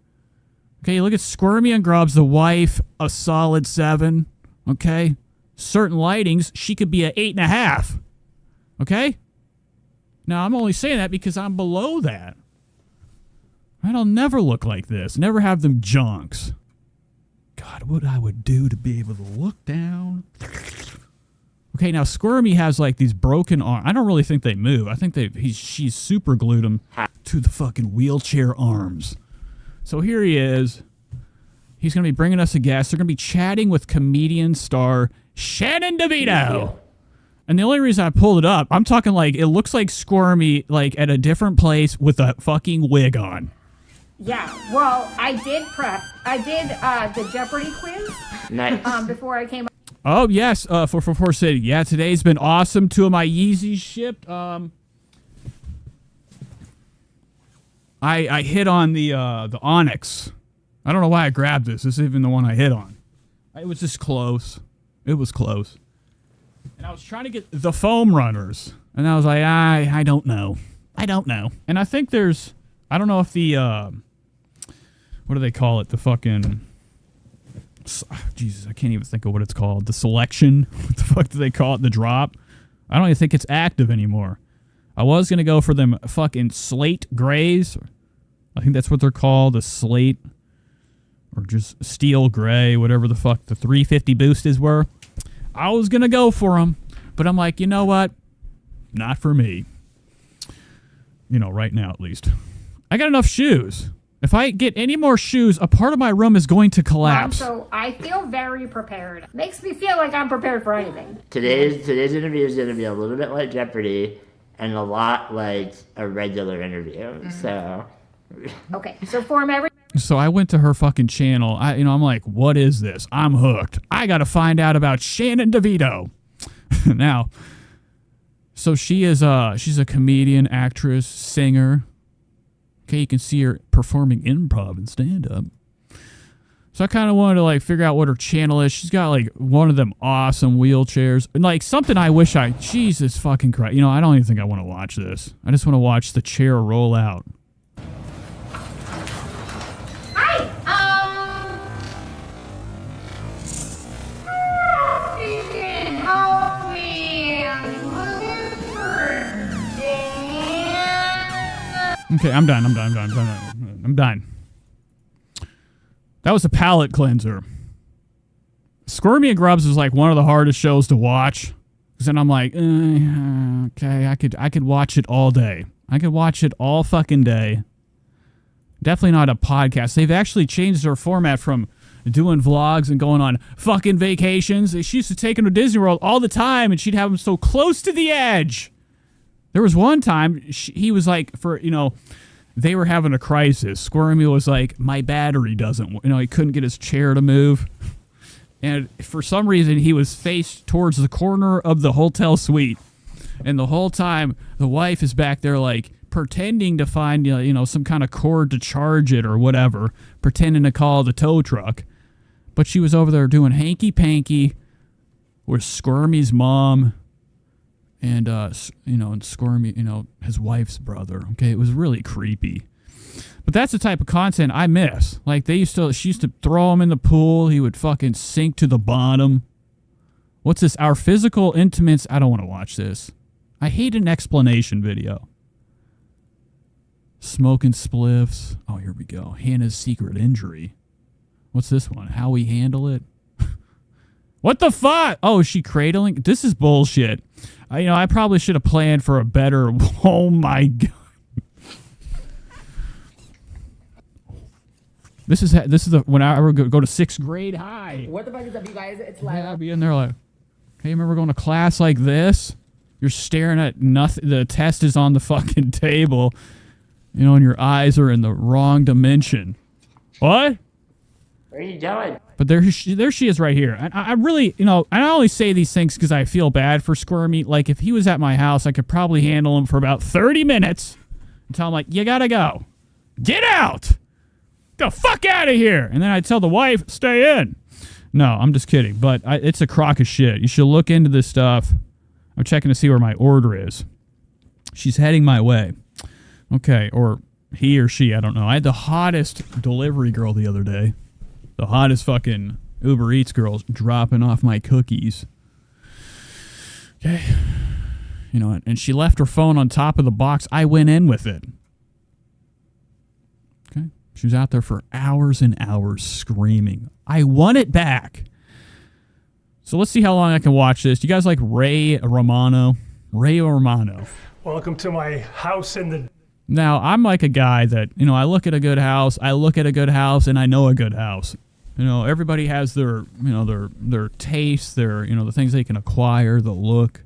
Okay, look at Squirmy and Grubs, the wife, a solid 7. Okay, certain lightings, she could be a 8.5. Okay, now I'm only saying that because I'm below that. I'll never look like this. Never have them junks. God, what I would do to be able to look down. Okay, now Squirmy has like these broken arms. I don't really think they move. I think she's super glued them to the fucking wheelchair arms. So here he is. He's going to be bringing us a guest. They're going to be chatting with comedian star Shannon DeVito. And the only reason I pulled it up, I'm talking like it looks like Squirmy like at a different place with a fucking wig on. Yeah, well, I did prep. I did the Jeopardy quiz. Nice. Before I came. Oh yes, for City. Yeah, today's been awesome. 2 of my Yeezys shipped. I hit on the Onyx. I don't know why I grabbed this. This is even the one I hit on. It was just close. It was close. And I was trying to get the foam runners, and I was like, I don't know. I don't know. And I think there's, I don't know if the what do they call it? The fucking, Jesus, I can't even think of what it's called. The selection. What the fuck do they call it? The drop. I don't even think it's active anymore. I was going to go for them fucking slate grays. I think that's what they're called. The slate or just steel gray, whatever the fuck the 350 boosters were. I was going to go for them, but I'm like, you know what? Not for me. Right now at least. I got enough shoes. If I get any more shoes, a part of my room is going to collapse. So I feel very prepared. Makes me feel like I'm prepared for anything. Today's interview is going to be a little bit like Jeopardy and a lot like a regular interview. Mm-hmm. So. Okay, so form every. So I went to her fucking channel. I'm like, what is this? I'm hooked. I got to find out about Shannon DeVito. Now, so she's a comedian, actress, singer. Okay, you can see her performing improv and stand-up. So I kind of wanted to, like, figure out what her channel is. She's got, like, one of them awesome wheelchairs. And, like, something I wish Jesus fucking Christ. I don't even think I want to watch this. I just want to watch the chair roll out. Okay, I'm done. I'm done. That was a palate cleanser. Squirmy and Grubs was like one of the hardest shows to watch. Because then I'm like, okay, I could watch it all day. I could watch it all fucking day. Definitely not a podcast. They've actually changed their format from doing vlogs and going on fucking vacations. She used to take him to Disney World all the time, and she'd have him so close to the edge. There was one time he was like, they were having a crisis. Squirmy was like, my battery doesn't, he couldn't get his chair to move. And for some reason, he was faced towards the corner of the hotel suite. And the whole time, the wife is back there, like, pretending to find, you know, some kind of cord to charge it or whatever, pretending to call the tow truck. But she was over there doing hanky-panky with Squirmy's mom and, you know, and Squirmy, you know, his wife's brother. Okay, it was really creepy. But that's the type of content I miss. Like, she used to throw him in the pool. He would fucking sink to the bottom. What's this? Our physical intimates. I don't want to watch this. I hate an explanation video. Smoking spliffs. Oh, here we go. Hannah's secret injury. What's this one? How we handle it? What the fuck? Oh, is she cradling? This is bullshit. I probably should have planned for a better... Oh, my God. This is when I would go to 6th grade. Hi. What the fuck is up, you guys? It's live. Yeah, I'd be in there like, hey, remember going to class like this? You're staring at nothing. The test is on the fucking table. You know, and your eyes are in the wrong dimension. What? Where are you going? But there she is right here. I really, you know, I only say these things because I feel bad for Squirmy. Like, if he was at my house, I could probably handle him for about 30 minutes and tell him, like, you gotta go. Get out! The fuck out of here! And then I'd tell the wife, stay in. No, I'm just kidding. But it's a crock of shit. You should look into this stuff. I'm checking to see where my order is. She's heading my way. Okay, or he or she, I don't know. I had the hottest delivery girl the other day. The hottest fucking Uber Eats girl dropping off my cookies. Okay. You know, and she left her phone on top of the box. I went in with it. Okay. She was out there for hours and hours screaming. I want it back. So let's see how long I can watch this. You guys like Ray Romano? Ray Romano. Welcome to my house in the... Now, I'm like a guy that, you know, I look at a good house, and I know a good house. You know, everybody has their, you know, their tastes, their, you know, the things they can acquire, the look.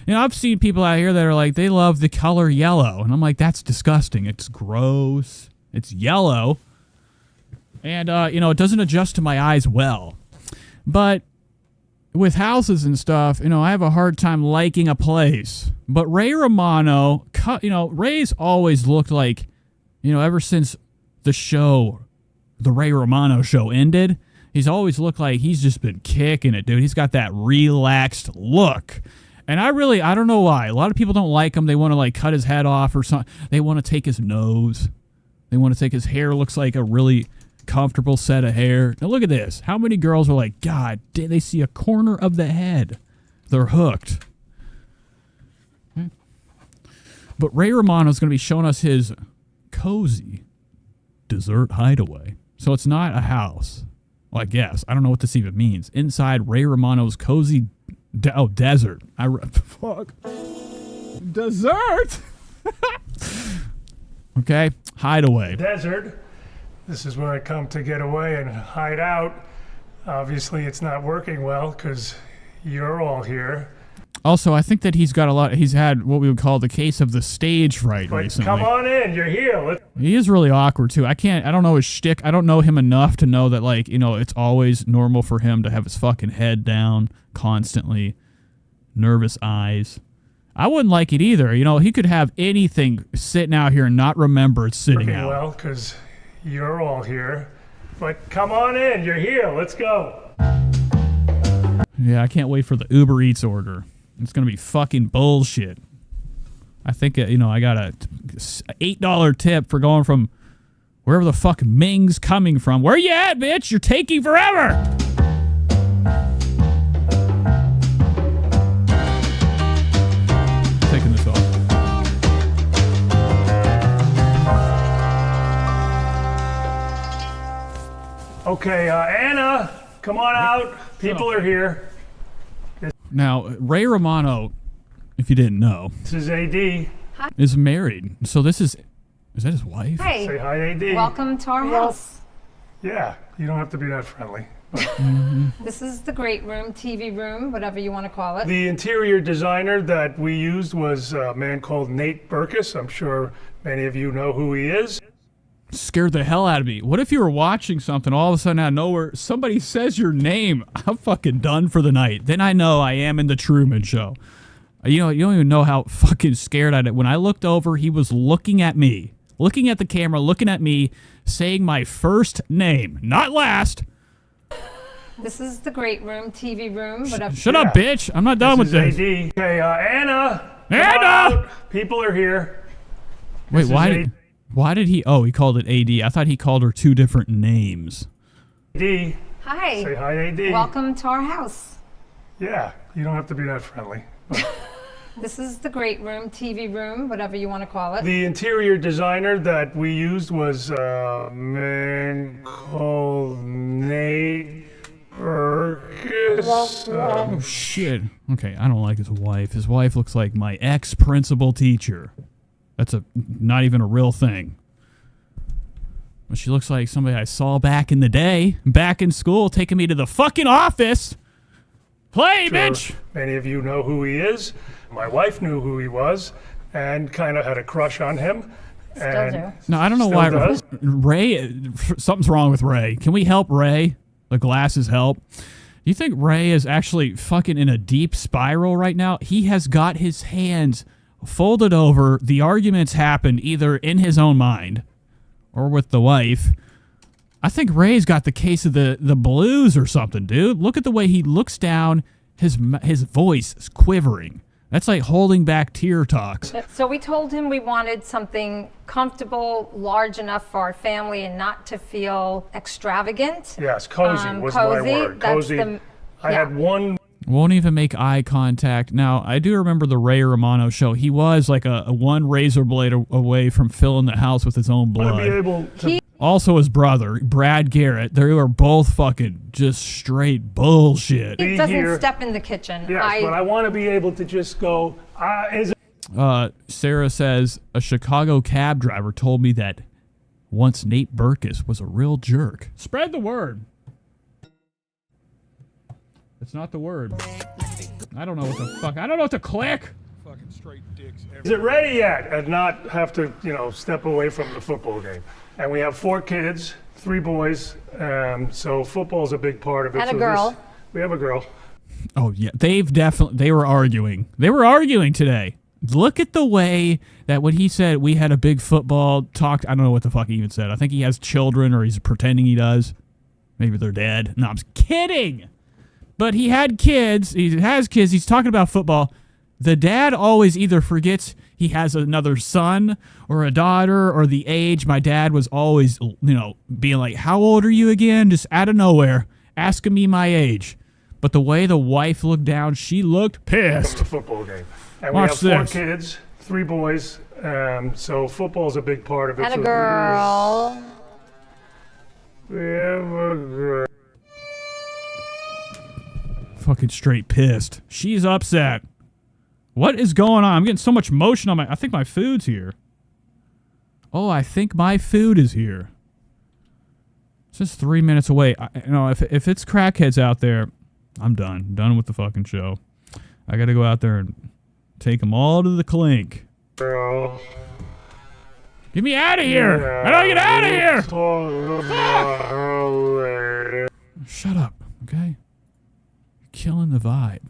You know, I've seen people out here that are like, they love the color yellow. And I'm like, that's disgusting. It's gross. It's yellow. And, you know, it doesn't adjust to my eyes well. But with houses and stuff, you know, I have a hard time liking a place. But Ray Romano, you know, Ray's always looked like, you know, ever since the show, the Ray Romano show ended, he's always looked like he's just been kicking it, dude. He's got that relaxed look. And I don't know why. A lot of people don't like him. They want to, like, cut his head off or something. They want to take his nose. They want to take his hair. Looks like a really comfortable set of hair. Now look at this. How many girls are like, God, did they see a corner of the head? They're hooked. Okay. But Ray Romano's going to be showing us his cozy dessert hideaway. So it's not a house. Well, I guess. I don't know what this even means. Inside Ray Romano's cozy desert. Fuck. Dessert? Okay. Hideaway. Desert. This is where I come to get away and hide out. Obviously, it's not working well because you're all here. Also, I think that he's had what we would call the case of the stage fright recently. Come on in, you're here. He is really awkward too. I don't know his shtick. I don't know him enough to know that, like, you know, it's always normal for him to have his fucking head down constantly, nervous eyes. I wouldn't like it either. You know, he could have anything sitting out here and not remember it's sitting out. Well, because you're all here. But come on in, you're here. Let's go. Yeah, I can't wait for the Uber Eats order. It's going to be fucking bullshit. I think, you know, I got a $8 tip for going from wherever the fuck Ming's coming from. Where you at, bitch? You're taking forever. Taking this off. Okay, Anna, come on out. People are here. Now, Ray Romano, if you didn't know, This is AD. is married. So this is that his wife? Hey, Say hi, AD. welcome to our house. Yeah, you don't have to be that friendly. This is the great room, TV room, whatever you want to call it. The interior designer that we used was a man called Nate Burkus. I'm sure many of you know who he is. Scared the hell out of me. What if you were watching something, all of a sudden out of nowhere, somebody says your name? I'm fucking done for the night. Then I know I am in the Truman Show. You know, you don't even know how fucking scared I did. When I looked over, he was looking at me. Looking at the camera, looking at me, saying my first name. Not last. This is the great room, TV room. But Shut up, bitch. I'm not done with this. AD. Hey, Anna! Anna! People are here. Wait, why did he... Oh, he called it AD. I thought he called her two different names. AD. Hi. Say hi, AD. Welcome to our house. Yeah, you don't have to be that friendly. This is the great room, TV room, whatever you want to call it. The interior designer that we used was a man called Nate Burgess. Oh, shit. Okay, I don't like his wife. His wife looks like my ex-principal teacher. That's not even a real thing. But she looks like somebody I saw back in the day, back in school, taking me to the fucking office. Play, bitch! Many of you know who he is. My wife knew who he was and kind of had a crush on him. Still do. No, I don't know why. Ray, something's wrong with Ray. Can we help Ray? The glasses help. Do you think Ray is actually fucking in a deep spiral right now? He has got his hands folded over. The arguments happened either in his own mind or with the wife. I think Ray's got the case of the blues or something, dude. Look at the way he looks down. His voice is quivering. That's like holding back tear talks. So we told him we wanted something comfortable, large enough for our family and not to feel extravagant. Yes, cozy was my word. Cozy. I had one... Won't even make eye contact. Now, I do remember the Ray Romano show. He was like a one razor blade away from filling the house with his own blood. Be able to... Also his brother, Brad Garrett. They were both fucking just straight bullshit. He doesn't step in the kitchen. Yes, but I want to be able to just go, Sarah says, a Chicago cab driver told me that once Nate Burgess was a real jerk. Spread the word. It's not the word. I don't know what the fuck. I don't know what to click. Fucking straight dicks. Is it ready yet? And not have to, step away from the football game. And we have 4 kids, 3 boys. So football's a big part of it. And a girl. We have a girl. Oh yeah, they were arguing. They were arguing today. Look at the way that when he said we had a big football talk, I don't know what the fuck he even said. I think he has children or he's pretending he does. Maybe they're dead. No, I'm just kidding. But he had kids. He has kids. He's talking about football. The dad always either forgets he has another son or a daughter or the age. My dad was always, being like, how old are you again? Just out of nowhere, asking me my age. But the way the wife looked down, she looked pissed. The football game. And Watch we have this. 4 kids, 3 boys. So football's a big part of it. And a girl. We have a girl. Fucking straight pissed. She's upset. What is going on? I'm getting so much motion on I think my food's here. Oh, I think my food is here. It's just 3 minutes away. If it's crackheads out there, I'm done. Done with the fucking show. I gotta go out there and take them all to the clink. Girl. Get me out of here! Yeah, I don't get out of here! Shut up, okay? You're killing the vibe.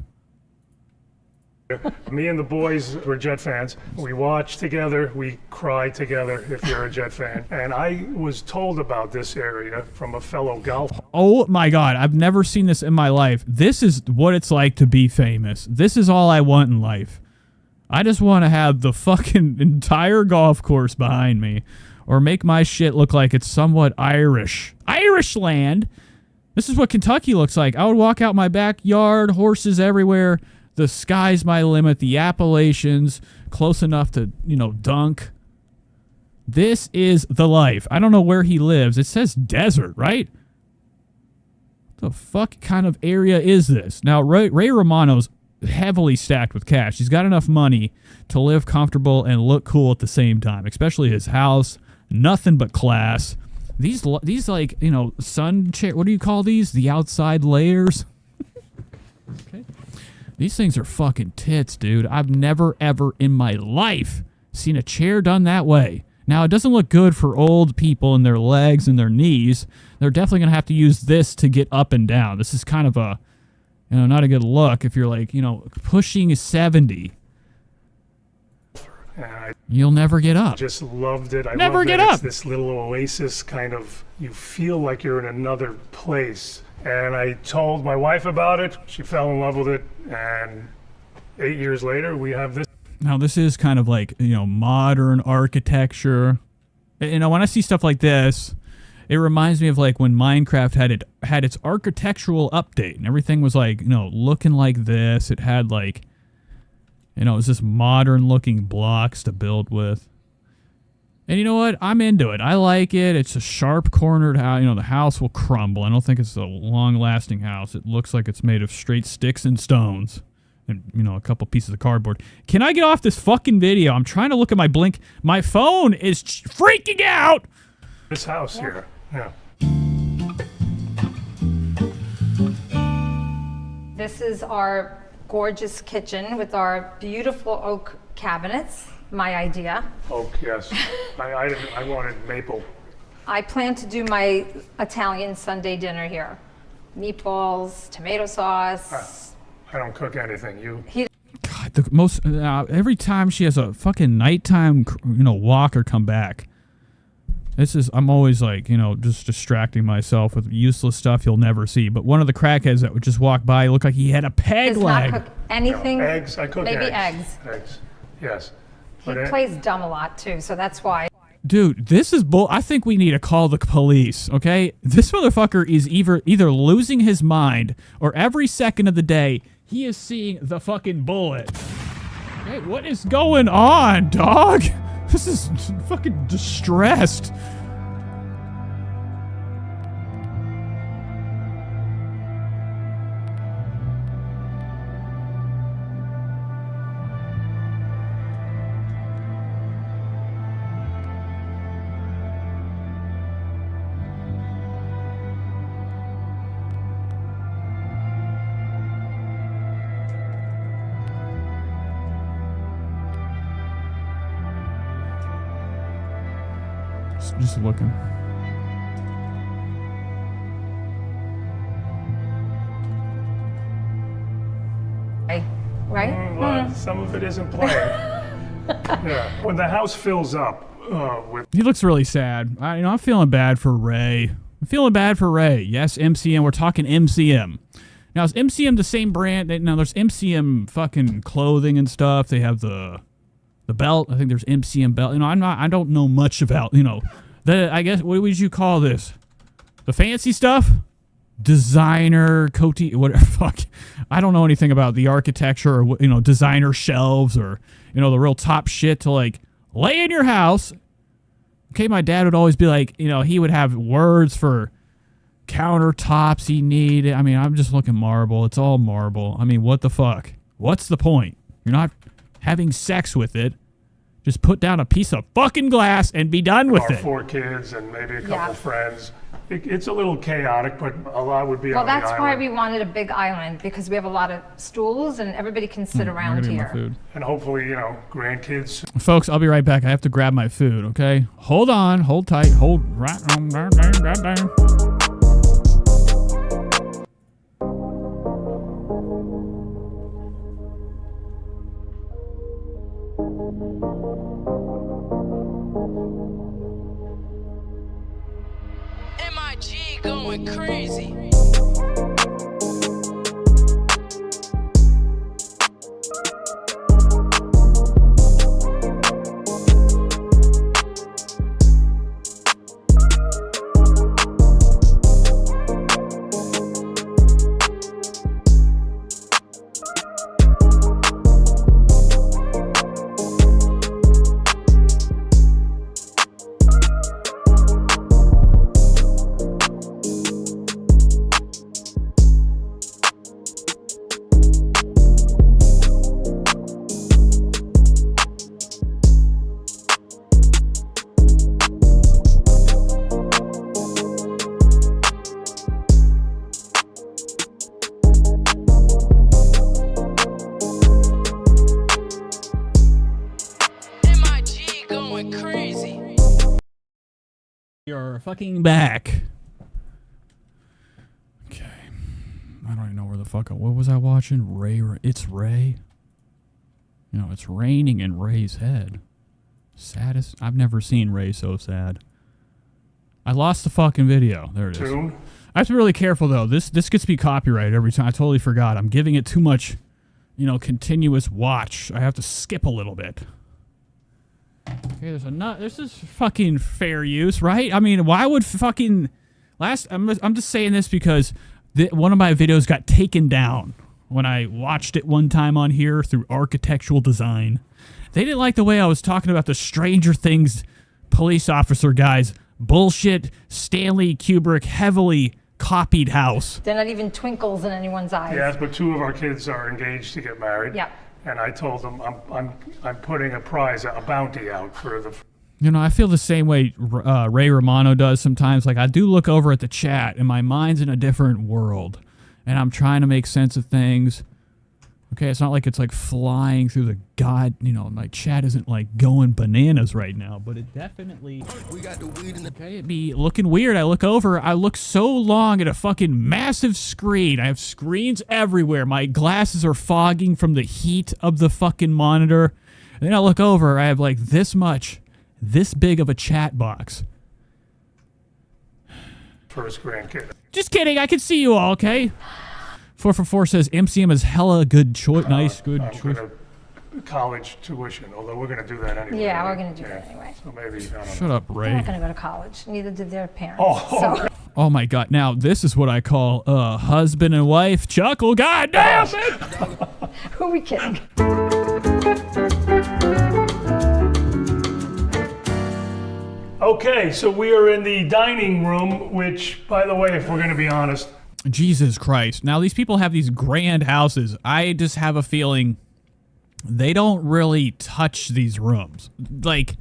Me and the boys were Jet fans. We watch together, we cry together if you're a Jet fan. And I was told about this area from a fellow golfer. Oh my God, I've never seen this in my life. This is what it's like to be famous. This is all I want in life. I just want to have the fucking entire golf course behind me or make my shit look like it's somewhat Irish. Irish land. This is what Kentucky looks like. I would walk out my backyard, horses everywhere. The sky's my limit. The Appalachians, close enough to, dunk. This is the life. I don't know where he lives. It says desert, right? What the fuck kind of area is this? Now, Ray Romano's heavily stacked with cash. He's got enough money to live comfortable and look cool at the same time, especially his house. Nothing but class. These like, sun chair, what do you call these? The outside layers? Okay. These things are fucking tits, dude. I've never, ever in my life seen a chair done that way. Now, it doesn't look good for old people and their legs and their knees. They're definitely going to have to use this to get up and down. This is kind of a, not a good look if you're like, pushing 70. You'll never get up. Just loved it. I Never love get that up. It's this little oasis kind of, you feel like you're in another place. And I told my wife about it. She fell in love with it. And 8 years later, we have this. Now, this is kind of like, modern architecture. When I see stuff like this, it reminds me of like when Minecraft had its architectural update and everything was like, looking like this. It had like, it was just modern looking blocks to build with. And you know what? I'm into it. I like it. It's a sharp cornered house. The house will crumble. I don't think it's a long lasting house. It looks like it's made of straight sticks and stones. And, a couple pieces of cardboard. Can I get off this fucking video? I'm trying to look at my blink. My phone is freaking out. This house here. Yeah. This is our gorgeous kitchen with our beautiful oak cabinets. My idea. Oak, yes. I wanted maple. I plan to do my Italian Sunday dinner here. Meatballs, tomato sauce. I don't cook anything. God, the most every time she has a fucking nighttime, walk or come back. I'm always like, just distracting myself with useless stuff you'll never see. But one of the crackheads that would just walk by looked like he had a peg leg. Does not cook anything. No, eggs. I cook maybe eggs. Eggs. Yes. He plays dumb a lot too, so that's why. Dude, this is bull. I think we need to call the police, okay? This motherfucker is either losing his mind or every second of the day he is seeing the fucking bullet. Hey, what is going on, dog? This is fucking distressed. Just looking. Right? Well, some of it isn't playing. Yeah. When the house fills up with... He looks really sad. I'm feeling bad for Ray. I'm feeling bad for Ray. Yes, MCM. We're talking MCM. Now, is MCM the same brand? Now, there's MCM fucking clothing and stuff. They have the belt. I think there's MCM belt. I don't know much about, I guess, what would you call this? The fancy stuff? Designer, Coty, whatever, fuck. I don't know anything about the architecture or, designer shelves or, the real top shit to, like, lay in your house. Okay, my dad would always be like, he would have words for countertops he needed. I'm just looking marble. It's all marble. what the fuck? What's the point? You're not having sex with it. Just put down a piece of fucking glass and be done with it. 4 kids and maybe a couple friends. It's a little chaotic, but a lot would be on the island. Well, that's why we wanted a big island, because we have a lot of stools and everybody can sit around here. Food. And hopefully, grandkids. Folks, I'll be right back. I have to grab my food, okay? Hold on. Hold tight. Hold right on. Right down. MIG going crazy. are fucking back. Okay. I don't even know where the fuck. What was I watching? Ray. It's Ray. No, it's raining in Ray's head. Saddest. I've never seen Ray so sad. I lost the fucking video. There it is. I have to be really careful though. This gets me copyrighted every time. I totally forgot. I'm giving it too much, continuous watch. I have to skip a little bit. Okay, this is fucking fair use, right? I mean, why would fucking I'm just saying this because one of my videos got taken down when I watched it one time on here through architectural design. They didn't like the way I was talking about the Stranger Things police officer guy's bullshit Stanley Kubrick heavily copied house. They're not even twinkles in anyone's eyes. Yes, but 2 of our kids are engaged to get married. Yeah. And I told them I'm putting a prize, a bounty out for the. I feel the same way Ray Romano does sometimes. Like, I do look over at the chat, and my mind's in a different world, and I'm trying to make sense of things. Okay, it's not like it's like flying through the my chat isn't like going bananas right now, but it definitely. Okay, it'd be looking weird. I look over, I look so long at a fucking massive screen. I have screens everywhere. My glasses are fogging from the heat of the fucking monitor. And then I look over, I have like this big of a chat box. First grandkid. Just kidding, I can see you all, okay? 444 says MCM is hella good choice. Nice, good choice. College tuition, although we're going to do that anyway. Yeah, we're going to do that anyway. So maybe, I don't know. Shut up, Ray. They're not going to go to college. Neither did their parents. Oh my God. Now, this is what I call husband and wife chuckle. God damn it! Who are we kidding? Okay, so we are in the dining room, which, by the way, if we're going to be honest. Jesus Christ. Now, these people have these grand houses. I just have a feeling they don't really touch these rooms. Like,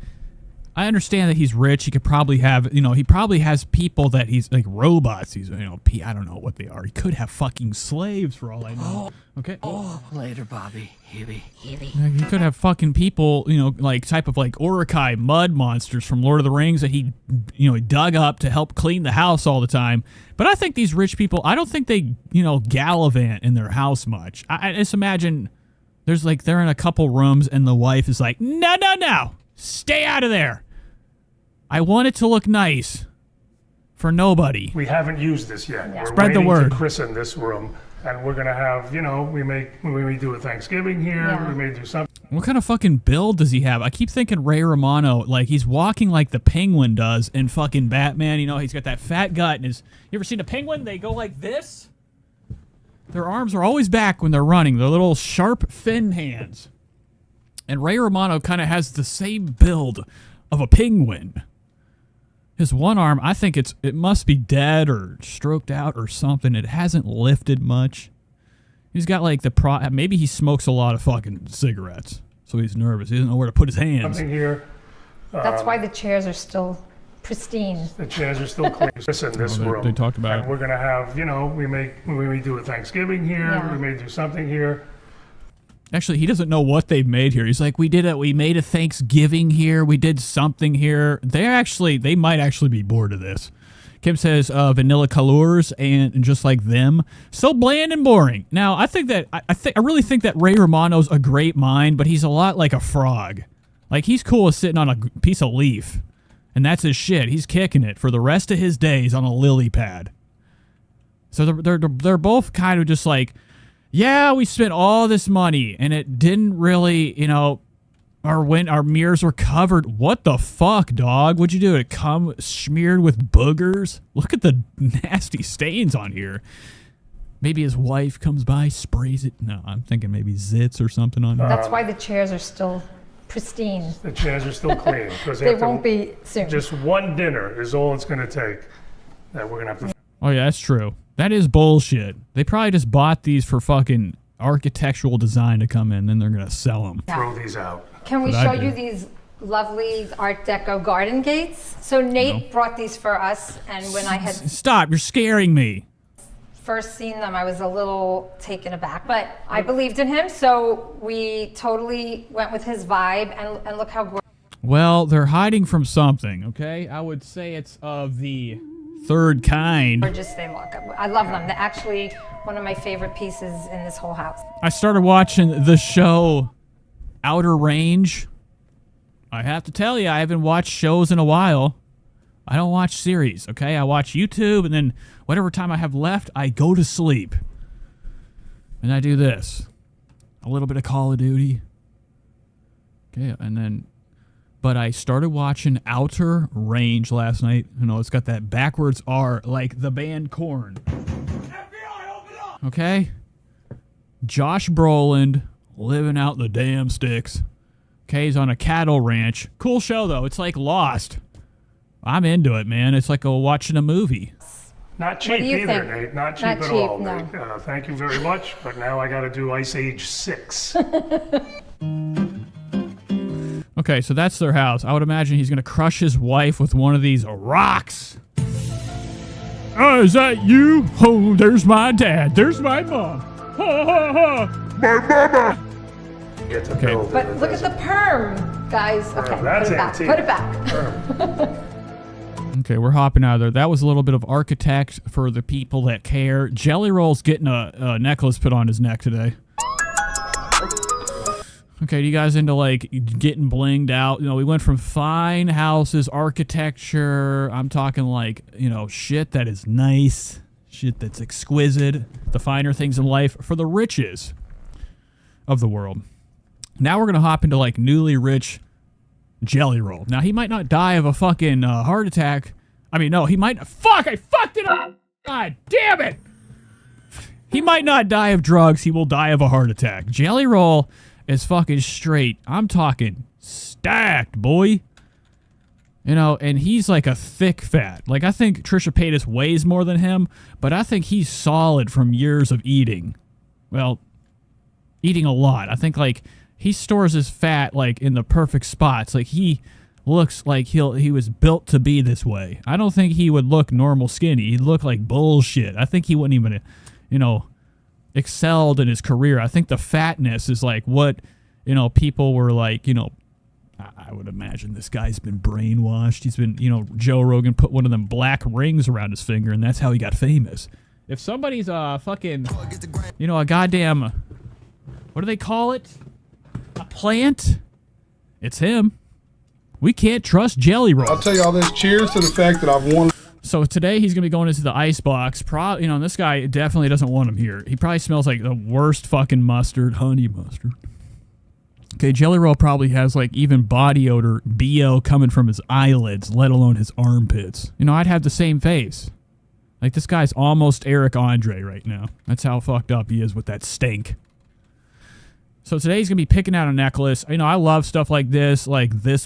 I understand that he's rich. He could probably have, he probably has people that he's like robots. He's, I don't know what they are. He could have fucking slaves for all I know. Okay. Oh, later, Bobby. He could have fucking people, like type of like Urukai mud monsters from Lord of the Rings that he dug up to help clean the house all the time. But I think these rich people, I don't think they, gallivant in their house much. I just imagine there's like, they're in a couple rooms and the wife is like, no. Stay out of there. I want it to look nice for nobody. We haven't used this yet. Yeah. We're Spread the word. To christen this room, and we're gonna have, we may do a Thanksgiving here. Yeah. We may do something. What kind of fucking build does he have? I keep thinking Ray Romano, like he's walking like the Penguin does in fucking Batman. He's got that fat gut and his. You ever seen a penguin? They go like this. Their arms are always back when they're running. Their little sharp fin hands. And Ray Romano kind of has the same build of a penguin. His one arm, I think it must be dead or stroked out or something. It hasn't lifted much. He's got like maybe he smokes a lot of fucking cigarettes, so he's nervous. He doesn't know where to put his hands. Something here. That's why the chairs are still pristine. The chairs are still clean. Listen, this room. They talked about and we're gonna have, we may do a Thanksgiving here. Yeah. We may do something here. Actually, he doesn't know what they've made here. He's like, we made a Thanksgiving here. We did something here. They might actually be bored of this. Kim says, vanilla colors and just like them. So bland and boring. Now, I really think that Ray Romano's a great mind, but he's a lot like a frog. Like, he's cool as sitting on a piece of leaf. And that's his shit. He's kicking it for the rest of his days on a lily pad. So they're both kind of just like, yeah, we spent all this money, and it didn't really, our mirrors were covered. What the fuck, dog? What'd you do? It come smeared with boogers? Look at the nasty stains on here. Maybe his wife comes by, sprays it. No, I'm thinking maybe zits or something on here. That's why the chairs are still pristine. The chairs are still clean. Because They won't be soon. Just one dinner is all it's going to take that we're going to have to... Oh, yeah, that's true. That is bullshit. They probably just bought these for fucking architectural design to come in, then they're going to sell them. Throw these out. Can we show you these lovely Art Deco garden gates? So Nate brought these for us, and when I had Stop, you're scaring me. first seen them, I was a little taken aback, but I believed in him, so we totally went with his vibe, and look how gorgeous. Well, they're hiding from something, okay? I would say it's of the third kind. Or just they look. I love them. They're actually one of my favorite pieces in this whole house. I started watching the show Outer Range. I have to tell you, I haven't watched shows in a while. I don't watch series, okay? I watch YouTube, and then whatever time I have left, I go to sleep. And I do this. A little bit of Call of Duty. Okay, and then... But I started watching Outer Range last night. You know, it's got that backwards R, like the band Korn. FBI, open up! Okay? Josh Brolin living out in the damn sticks. Okay, he's on a cattle ranch. Cool show, though. It's like Lost. I'm into it, man. It's like watching a movie. Not cheap either, Nate. Not cheap at all, no. Nate. Thank you very much, but now I got to do Ice Age 6. Okay, so that's their house. I would imagine he's going to crush his wife with one of these rocks. Oh, is that you? Oh, there's my dad. There's my mom. Ha, ha, ha. My mama. Okay. But look at the perm, guys. Okay, that's put it back. antique. Put it back. Okay, we're hopping out of there. That was a little bit of Architect for the people that care. Jelly Roll's getting a necklace put on his neck today. Okay, do you guys into, like, getting blinged out? You know, we went from fine houses, architecture. I'm talking, like, you know, shit that is nice, shit that's exquisite, the finer things in life for the riches of the world. Now we're going to hop into, like, newly rich Jelly Roll. Now, he might not die of a fucking heart attack. I mean, no, he might... Fuck, I fucked it up! God damn it! He might not die of drugs. He will die of a heart attack. Jelly Roll... is fucking straight. I'm talking stacked, boy. You know, and he's like a thick fat. Like, I think Trisha Paytas weighs more than him, but I think he's solid from years of eating. Well, eating a lot. I think, like, he stores his fat, like, in the perfect spots. Like, he looks like he was built to be this way. I don't think he would look normal skinny. He'd look like bullshit. I think he wouldn't even, you know... excelled in his career. I think the fatness is like what, you know, people were like, you know, I would imagine this guy's been brainwashed. He's been, you know, Joe Rogan put one of them black rings around his finger and that's how he got famous. If somebody's fucking, you know, a goddamn, what do they call it? A plant? It's him. We can't trust Jelly Roll. I'll tell you all this. Cheers to the fact that I've won. So today he's going to be going into the ice box. You know, this guy definitely doesn't want him here. He probably smells like the worst fucking mustard, honey mustard. Okay, Jelly Roll probably has like even body odor, BO coming from his eyelids, let alone his armpits. You know, I'd have the same face. Like this guy's almost Eric Andre right now. That's how fucked up he is with that stink. So today he's going to be picking out a necklace. You know, I love stuff like this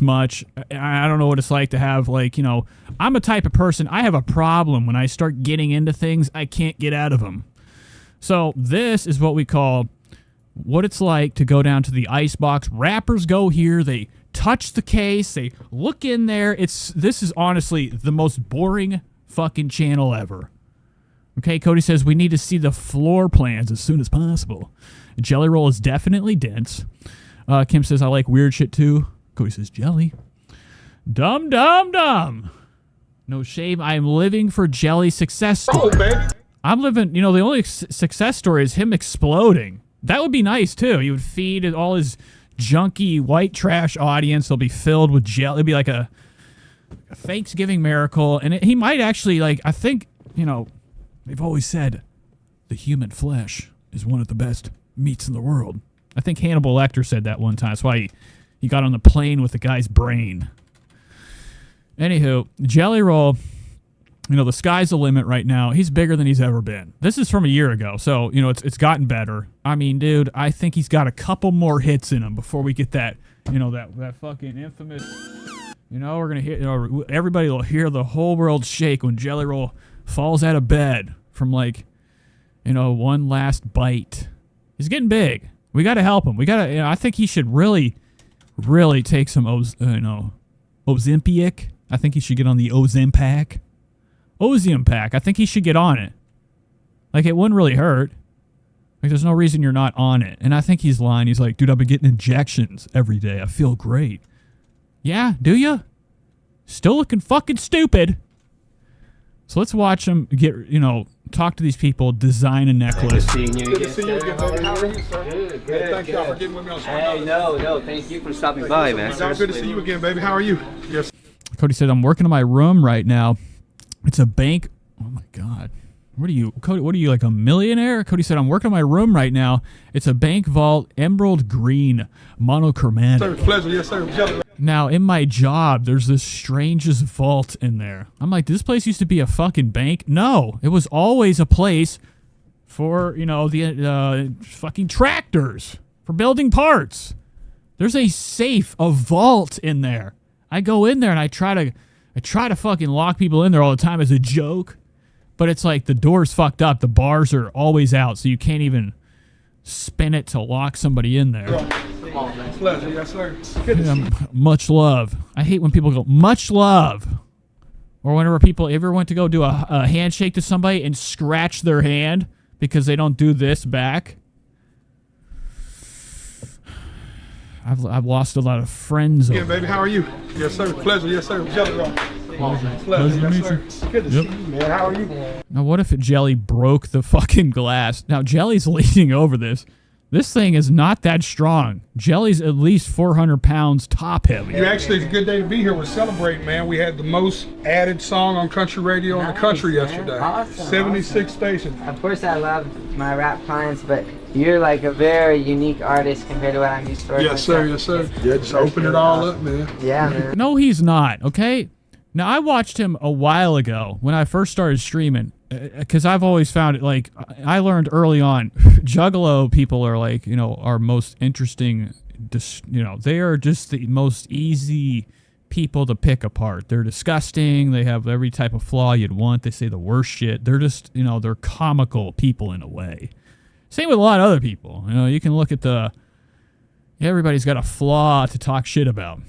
much. I don't know what it's like to have, like, you know, I'm a type of person, I have a problem when I start getting into things, I can't get out of them. So this is what we call what it's like to go down to the ice box. Rappers go here, they touch the case, they look in there. This is honestly the most boring fucking channel ever. Okay, Cody says we need to see the floor plans as soon as possible. Jelly Roll is definitely dense. Kim says, I like weird shit too. Cody says, jelly. Dumb, dumb, dumb. No shame. I'm living for Jelly success story. Oh, baby. I'm living, you know, the only success story is him exploding. That would be nice too. He would feed all his junky white trash audience. They'll be filled with jelly. It'd be like a Thanksgiving miracle. And he might actually, like, I think, you know, they've always said the human flesh is one of the best meats in the world. I think Hannibal Lecter said that one time. That's why he got on the plane with the guy's brain. Anywho, Jelly Roll, you know, the sky's the limit right now. He's bigger than he's ever been. This is from a year ago, so, you know, it's gotten better. I mean, dude, I think he's got a couple more hits in him before we get that, you know, that fucking infamous, you know, we're going to hear, you know, everybody will hear the whole world shake when Jelly Roll falls out of bed from, like, you know, one last bite. He's getting big. We got to help him. We got to, you know, I think he should really take some, Ozempic. I think he should get on the Ozempic. I think he should get on it. Like, it wouldn't really hurt. Like, there's no reason you're not on it. And I think he's lying. He's like, dude, I've been getting injections every day. I feel great. Yeah, do you? Still looking fucking stupid. So let's watch him get, talk to these people, design a necklace. Good to see you again, baby. How are you, sir? Good. Thank y'all for getting with me on Hey, no, thank you for stopping by, man. Good to see you again, baby. How are you? Yes. Cody said, I'm working in my room right now. It's a bank. Oh my God. What are you, Cody? What are you, like a millionaire? Cody said, I'm working in my room right now. It's a bank vault, emerald green, monochromatic. Sir, pleasure. Yes, sir. Now, in my job, there's this strangest vault in there. I'm like, this place used to be a fucking bank? No, it was always a place for, the fucking tractors, for building parts. There's a safe, a vault in there. I go in there and I try to fucking lock people in there all the time as a joke. But it's like the door's fucked up. The bars are always out, so you can't even spin it to lock somebody in there. Pleasure, yes, sir. Much love. I hate when people go, much love. Or whenever people ever went to go do a handshake to somebody and scratch their hand because they don't do this back. I've lost a lot of friends. Yeah, baby, how are you? Yes, sir. Pleasure, yes, sir. Pleasure, yes, sir. Good to see you, man. How are you? Now, what if Jelly broke the fucking glass? Now, Jelly's leaning over this. This thing is not that strong. Jelly's at least 400 pounds top heavy. Actually, it's a good day to be here. We're celebrating, man. We had the most added song on country radio in the country yesterday. Awesome, 76 stations. Of course, I love my rap clients, but you're like a very unique artist compared to what I'm used to. Yes, sir. Yes, sir. Yeah, just open it all up, man. Yeah, man. No, he's not, okay? Now, I watched him a while ago when I first started streaming, because I've always found it, like, I learned early on, Juggalo people are like, our most interesting, they are just the most easy people to pick apart. They're disgusting. They have every type of flaw you'd want. They say the worst shit. They're just, they're comical people in a way. Same with a lot of other people. You can look at everybody's got a flaw to talk shit about.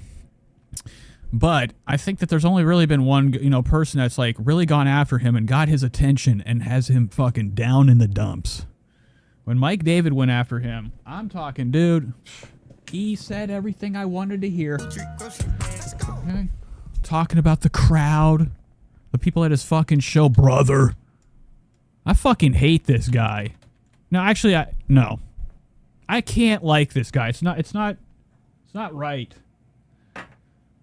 But I think that there's only really been one, person that's like really gone after him and got his attention and has him fucking down in the dumps. When Mike David went after him, I'm talking, dude, he said everything I wanted to hear. Okay. Talking about the crowd, the people at his fucking show, brother. I fucking hate this guy. No, actually, I can't like this guy. It's not right.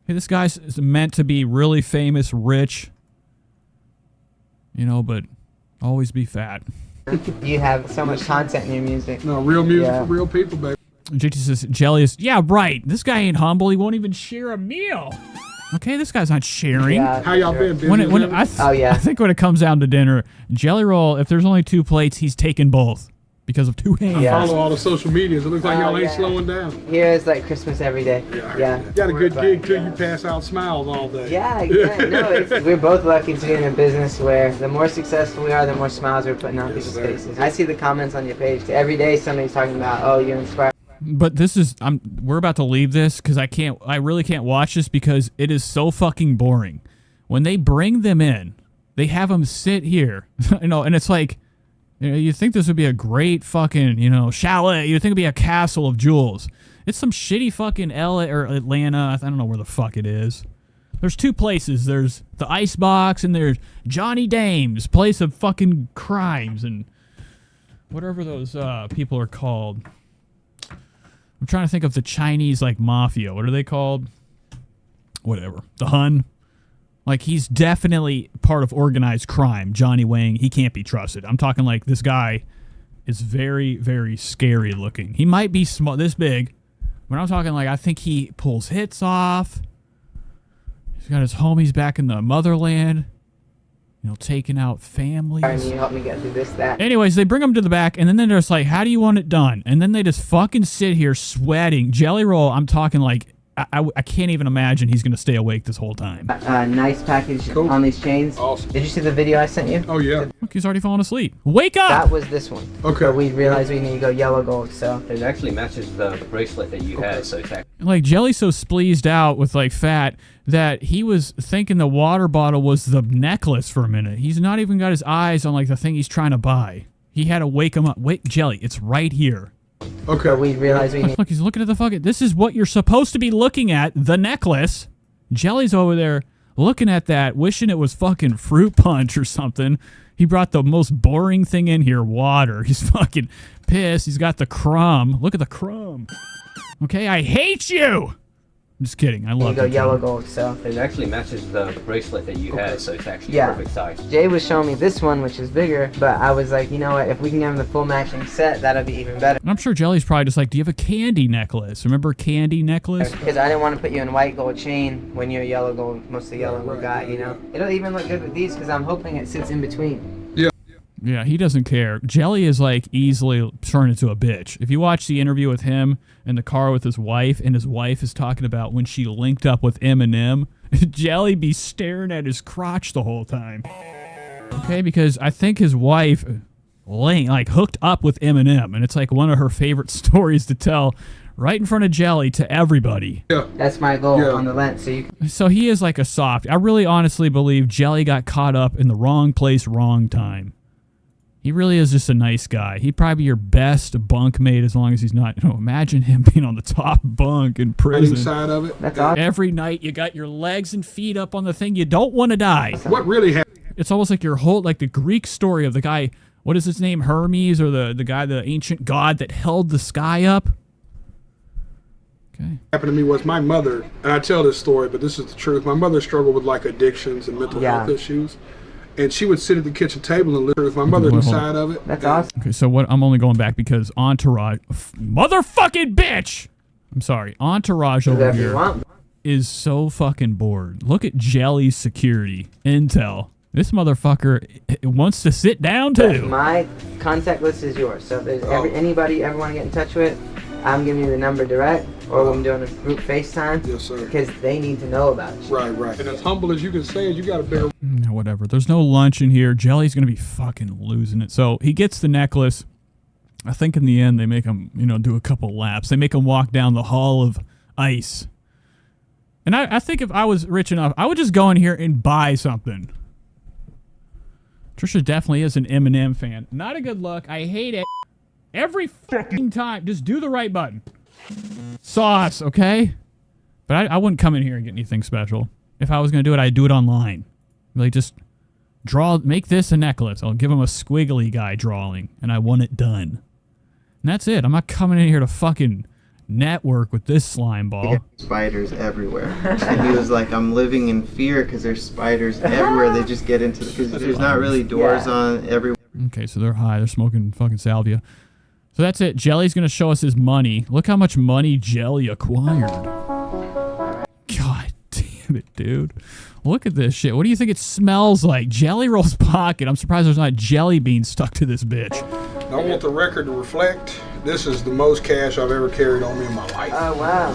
Hey, this guy's meant to be really famous, rich, but always be fat. You have so much content in your music. No, real music for real people, baby. JT says, Jelly is, yeah, right. This guy ain't humble. He won't even share a meal. Okay, this guy's not sharing. Yeah, how y'all been? I think when it comes down to dinner, Jelly Roll, if there's only 2 plates, he's taking both. Because of 2 hands. I follow all the social medias. It looks like y'all ain't slowing down. Here it's like Christmas every day. Yeah. You got a good gig too. You pass out smiles all day. Yeah. No, we're both lucky to be in a business where the more successful we are, the more smiles we're putting on people's faces. I see the comments on your page. Every day somebody's talking about, oh, you're inspired. But we're about to leave this because I really can't watch this because it is so fucking boring. When they bring them in, they have them sit here, and it's like, you think this would be a great fucking, chalet. You'd think it'd be a castle of jewels. It's some shitty fucking LA or Atlanta. I don't know where the fuck it is. There's 2 places. There's the Icebox and there's Johnny Dame's place of fucking crimes and whatever those people are called. I'm trying to think of the Chinese mafia. What are they called? Whatever. The Hun. Like, he's definitely part of organized crime. Johnny Wang, he can't be trusted. I'm talking like this guy is very, very scary looking. He might be small, this big, but I'm talking like I think he pulls hits off. He's got his homies back in the motherland, taking out families. And you help me get through this, that. Anyways, they bring him to the back, and then they're just like, how do you want it done? And then they just fucking sit here sweating. Jelly Roll, I'm talking like, I can't even imagine he's going to stay awake this whole time. Nice package on these chains. Awesome. Did you see the video I sent you? Oh, yeah. Look, he's already falling asleep. Wake up! That was this one. Okay. So we realized we need to go yellow gold, so. It actually matches the bracelet that you had, so it's actually. Like, Jelly's so spleezed out with, fat that he was thinking the water bottle was the necklace for a minute. He's not even got his eyes on, the thing he's trying to buy. He had to wake him up. Wait, Jelly, it's right here. Okay. But we realized we need. Look, he's looking at the fucking. This is what you're supposed to be looking at. The necklace. Jelly's over there looking at that, wishing it was fucking fruit punch or something. He brought the most boring thing in here, water. He's fucking pissed. He's got the crumb. Look at the crumb. Okay, I hate you. I'm just kidding. I love Go you. yellow gold. So It actually matches the bracelet that you had, so it's actually Yeah. perfect size. Jay was showing me this one, which is bigger, but I was like, you know what? If we can get him the full matching set, that'll be even better. And I'm sure Jelly's probably just like, do you have a candy necklace? Remember candy necklace? Because I didn't want to put you in white gold chain when you're a yellow gold, mostly yellow gold guy, you know? It'll even look good with these because I'm hoping it sits in between. Yeah, he doesn't care. Jelly is like easily turned into a bitch. If you watch the interview with him in the car with his wife, and his wife is talking about when she linked up with Eminem, Jelly be staring at his crotch the whole time. Okay, because I think his wife hooked up with Eminem, and it's like one of her favorite stories to tell right in front of Jelly to everybody. Yeah. That's my goal on the lens. So he is like a soft. I really honestly believe Jelly got caught up in the wrong place, wrong time. He really is just a nice guy. He'd probably be your best bunkmate as long as he's not. Imagine him being on the top bunk in prison. Side of it. That's awesome. Every night you got your legs and feet up on the thing. You don't want to die. What really happened? It's almost like your whole, like the Greek story of the guy. What is his name? Hermes, or the guy, the ancient god that held the sky up. Okay. Happened to me was my mother, and I tell this story, but this is the truth. My mother struggled with like addictions and mental health issues. And she would sit at the kitchen table and live with my mother inside of it. That's awesome. Okay, so what? I'm only going back because Entourage, motherfucking bitch. I'm sorry, Entourage over here is so fucking bored. Look at Jelly's security intel. This motherfucker wants to sit down too. My contact list is yours. So if there's anybody ever want to get in touch with, I'm giving you the number direct, or I'm doing a group FaceTime. Yes, sir. Because they need to know about you. Right. And as humble as you can say it, you got a bigger. Whatever. There's no lunch in here. Jelly's gonna be fucking losing it. So he gets the necklace. I think in the end they make him, do a couple laps. They make him walk down the hall of ice. And I think if I was rich enough, I would just go in here and buy something. Trisha definitely is an Eminem fan. Not a good look. I hate it. Every fucking time. Just do the right button. Sauce, okay? But I wouldn't come in here and get anything special. If I was going to do it, I'd do it online. Like, just make this a necklace. I'll give him a squiggly guy drawing, and I want it done. And that's it. I'm not coming in here to fucking network with this slime ball. Spiders everywhere. And he was like, I'm living in fear because there's spiders everywhere. They just get into because there's not really doors on everywhere. Okay, so they're high. They're smoking fucking salvia. So that's it. Jelly's going to show us his money. Look how much money Jelly acquired. God damn it, dude. Look at this shit. What do you think it smells like? Jelly Roll's pocket. I'm surprised there's not jelly beans stuck to this bitch. I want the record to reflect, this is the most cash I've ever carried on me in my life. Oh, wow.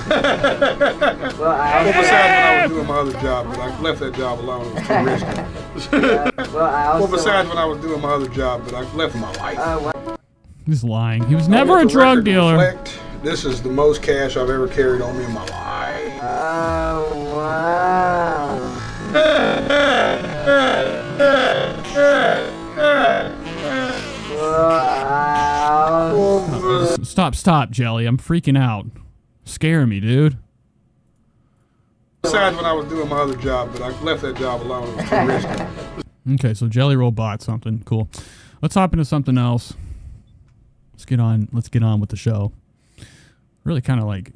Well, besides when I was doing my other job, but I left that job alone. It was too risky. Well, besides when I was doing my other job, but I left my life. Wow. He's lying. He was never a drug dealer. Reflect, this is the most cash I've ever carried on me in my life. Oh, wow. Stop, Jelly. I'm freaking out. Scaring me, dude. Besides when I was doing my other job, but I left that job alone. It was too risky. Okay, so Jelly Roll bought something. Cool. Let's hop into something else. Let's get on with the show. Really kind of like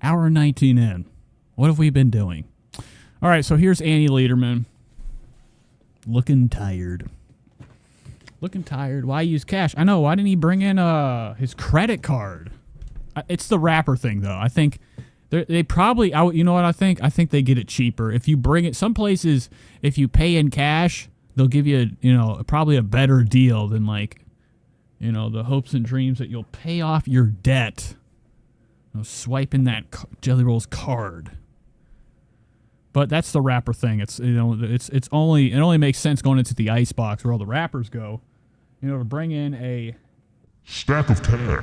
hour 19 in. What have we been doing? All right, so here's Annie Lederman. Looking tired. Looking tired. Why use cash? I know. Why didn't he bring in his credit card? It's the rapper thing, though. I think they probably, you know what I think? I think they get it cheaper. If you bring it, some places, if you pay in cash, they'll give you, probably a better deal than like, the hopes and dreams that you'll pay off your debt. Swiping that Jelly Roll's card. But that's the rapper thing. It only makes sense going into the ice box where all the rappers go, to bring in a stack of cash.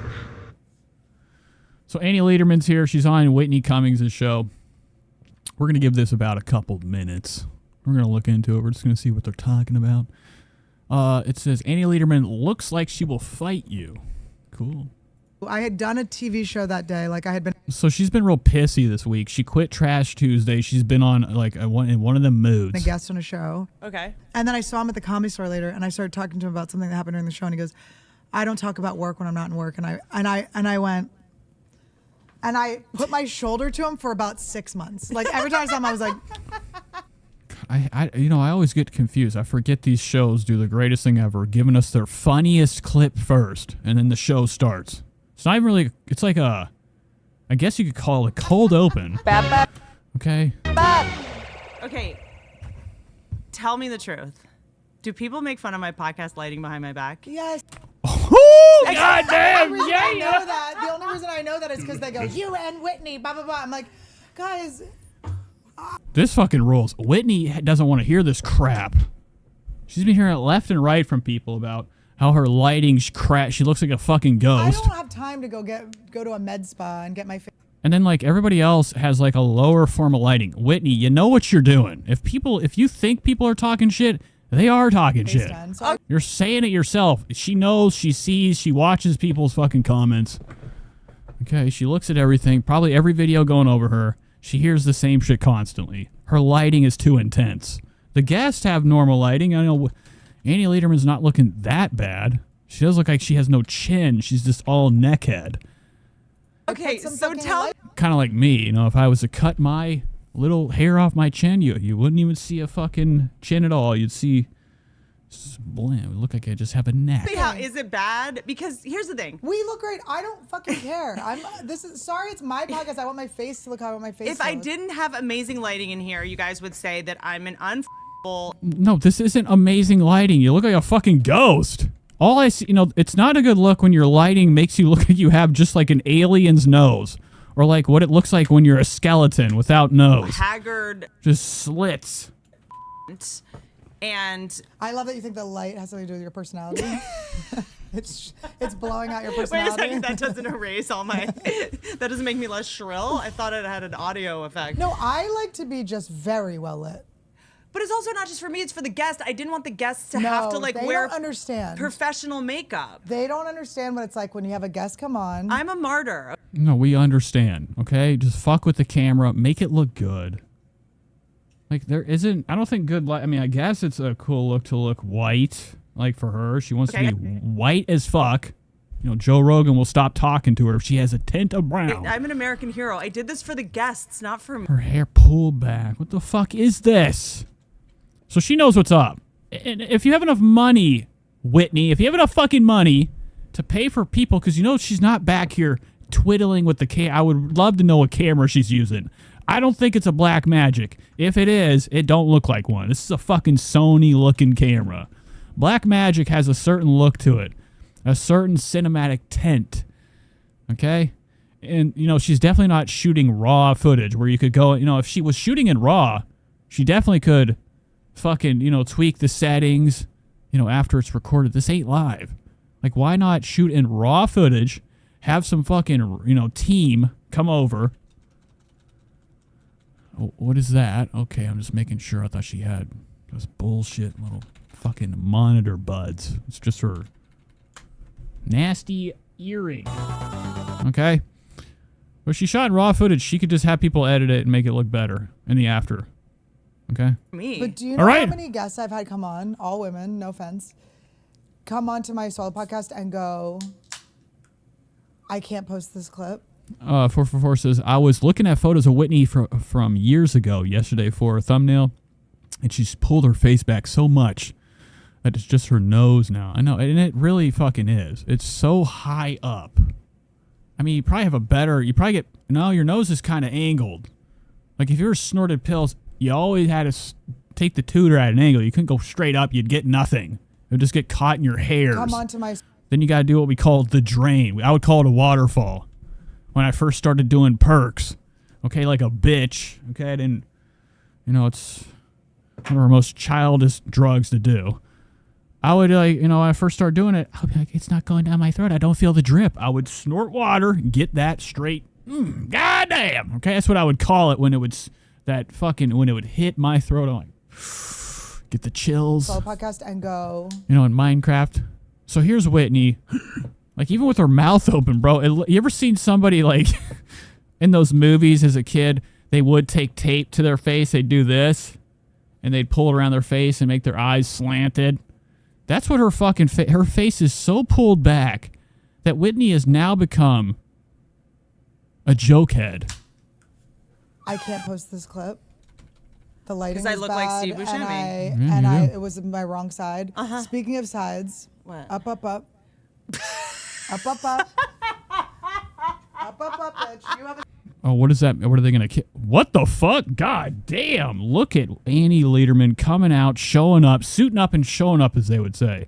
So Annie Lederman's here. She's on Whitney Cummings' show. We're going to give this about a couple minutes. We're going to look into it. We're just going to see what they're talking about. It says, Annie Lederman looks like she will fight you. Cool. I had done a TV show that day. Like I had been. So she's been real pissy this week. She quit Trash Tuesday. She's been on like in one of them moods. A guest on a show. Okay. And then I saw him at the Comedy Store later, and I started talking to him about something that happened during the show, and he goes, "I don't talk about work when I'm not in work." And I went, and I put my shoulder to him for about 6 months. Like every time I saw him, I was like. I always get confused. I forget these shows do the greatest thing ever, giving us their funniest clip first, and then the show starts. It's not even really. It's like I guess you could call it a cold open. Okay. Okay. Tell me the truth. Do people make fun of my podcast lighting behind my back? Yes. Oh, goddamn! The only reason I know that is because they go, "You and Whitney, blah blah blah." I'm like, guys. This fucking rules. Whitney doesn't want to hear this crap. She's been hearing it left and right from people about how her lighting's crap. She looks like a fucking ghost. I don't have time to go to a med spa and get my face. And then like everybody else has like a lower form of lighting. Whitney, you know what you're doing. If you think people are talking shit, they are talking shit. You're saying it yourself. She knows, she sees, she watches people's fucking comments. Okay, she looks at everything, probably every video going over her. She hears the same shit constantly. Her lighting is too intense. The guests have normal lighting. I know Annie Lederman's not looking that bad. She does look like she has no chin. She's just all neckhead. Okay, so tell... Kind of like me, if I was to cut my little hair off my chin, you wouldn't even see a fucking chin at all. You'd see... It would look like I just have a neck. Is it bad? Because here's the thing. We look great. I don't fucking care. Sorry, it's my podcast. I want my face to look how I want my face If to I look. didn't have amazing lighting in here, you guys would say that I'm an unfuckable... No, this isn't amazing lighting. You look like a fucking ghost. All I see, it's not a good look when your lighting makes you look like you have just like an alien's nose. Or like what it looks like when you're a skeleton without nose. Haggard. Just slits. And I love that you think the light has something to do with your personality. it's blowing out your personality. Wait a second, that doesn't erase all my... that doesn't make me less shrill? I thought it had an audio effect. No, I like to be just very well lit. But it's also not just for me, it's for the guest. I didn't want the guests to have to they wear don't understand. Professional makeup. They don't understand what it's like when you have a guest come on. I'm a martyr. No, we understand, okay? Just fuck with the camera. Make it look good. Like, there isn't... I don't think good... I mean, I guess it's a cool look to look white. Like, for her. She wants to be white as fuck. Joe Rogan will stop talking to her if she has a tint of brown. I'm an American hero. I did this for the guests, not for me. Her hair pulled back. What the fuck is this? So she knows what's up. And if you have enough money, Whitney, if you have enough fucking money to pay for people, because she's not back here twiddling with the camera. I would love to know what camera she's using. I don't think it's a Black Magic. If it is, it don't look like one. This is a fucking Sony-looking camera. Black Magic has a certain look to it. A certain cinematic tint. Okay? And, she's definitely not shooting raw footage where you could go, if she was shooting in raw, she definitely could fucking, tweak the settings, after it's recorded. This ain't live. Like, why not shoot in raw footage, have some fucking, team come over. Oh, what is that? Okay, I'm just making sure. I thought she had those bullshit little fucking monitor buds. It's just her nasty earring. Okay? But she shot in raw footage. She could just have people edit it and make it look better in the after. Okay? Me. But do you know how many guests I've had come on, all women, no offense, come on to my solo podcast and go, I can't post this clip? 444 says, I was looking at photos of Whitney from years ago yesterday for a thumbnail, and she's pulled her face back so much that it's just her nose now. I know, and it really fucking is. It's so high up. I mean, you probably have your nose is kind of angled. Like if you were snorted pills, you always had to take the tutor at an angle. You couldn't go straight up. You'd get nothing. It would just get caught in your hairs. Come on to my... Then you got to do what we call the drain. I would call it a waterfall. When I first started doing perks, okay, like a bitch, okay, I didn't, it's one of our most childish drugs to do. I would, when I first started doing it, I'd be like, it's not going down my throat. I don't feel the drip. I would snort water, get that straight. Goddamn. Okay, that's what I would call it when it would, when it would hit my throat. I'm like, get the chills. Solo podcast and go. In Minecraft. So here's Whitney. Like, even with her mouth open, bro. You ever seen somebody, like, in those movies as a kid, they would take tape to their face, they'd do this, and they'd pull it around their face and make their eyes slanted. That's what her fucking her face is so pulled back that Whitney has now become a joke head. I can't post this clip. The lighting 'Cause I was look bad, like Steve Buscemi. it was my wrong side. Speaking of sides, what? Up. Up, up, up, bitch. You have a Oh, what is that? What are they going to... What the fuck? God damn. Look at Annie Lederman coming out, showing up, suiting up and showing up, as they would say.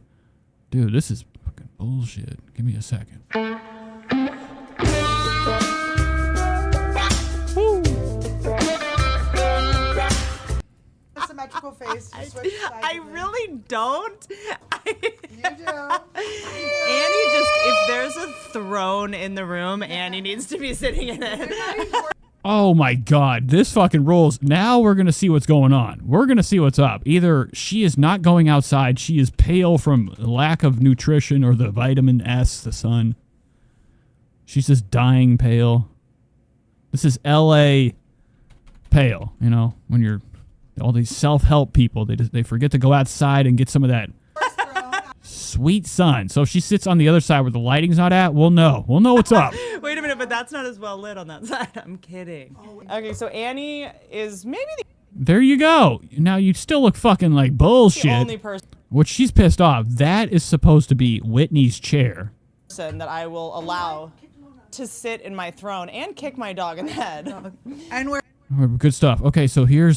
Dude, this is fucking bullshit. Give me a second. symmetrical face. I really don't. You do. Annie just, if there's a throne in the room, Annie needs to be sitting in it. Oh my God, this fucking rules. Now we're going to see what's going on. We're going to see what's up. Either she is not going outside, she is pale from lack of nutrition or the vitamin S, the sun. She's just dying pale. This is LA pale, you know, when you're all these self-help people, they forget to go outside and get some of that sweet sun. So if she sits on the other side where the lighting's not at, we'll know what's up. Wait a minute, but that's not as well lit on that side. I'm kidding. Okay, so Annie is maybe the There you go. Now you still look fucking like bullshit. only person Which she's pissed off. That is supposed to be Whitney's chair. that I will allow to sit in my throne and kick my dog in the head. And we're Good stuff. Okay, so here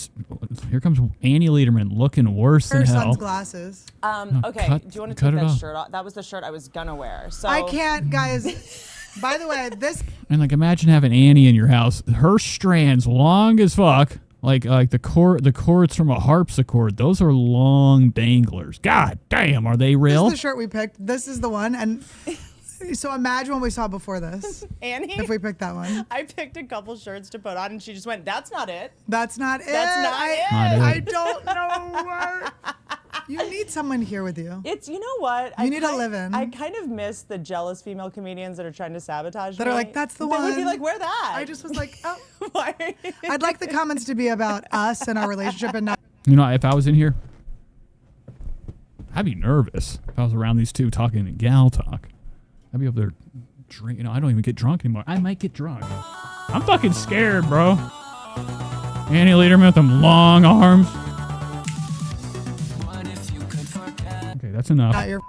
comes Annie Lederman looking worse than her hell. son's glasses. Okay, do you want to cut take it that off. shirt off? That was the shirt I was gonna wear. So I can't, guys. By the way, this And like, imagine having Annie in your house. Her strands long as fuck, like the cords from a harpsichord. Those are long danglers. God damn, are they real? This is the shirt we picked. This is the one, and so imagine what we saw before this. Annie, if we picked that one. I picked a couple shirts to put on, and she just went, "That's not it. That's not it. That's not it. Not it. I don't know where. You need someone here with you. It's, you know what? You need to live in. I kind of miss the jealous female comedians that are trying to sabotage That me. are like, that's the That one. would be like, where that? I just was like, oh. Why? I'd like the comments to be about us and our relationship and not. You know, if I was in here, I'd be nervous if I was around these two talking gal talk. I'd be up there drinking. You know, I don't even get drunk anymore. I might get drunk. I'm fucking scared, bro. Annie Lederman with them long arms. Okay, that's enough. Not your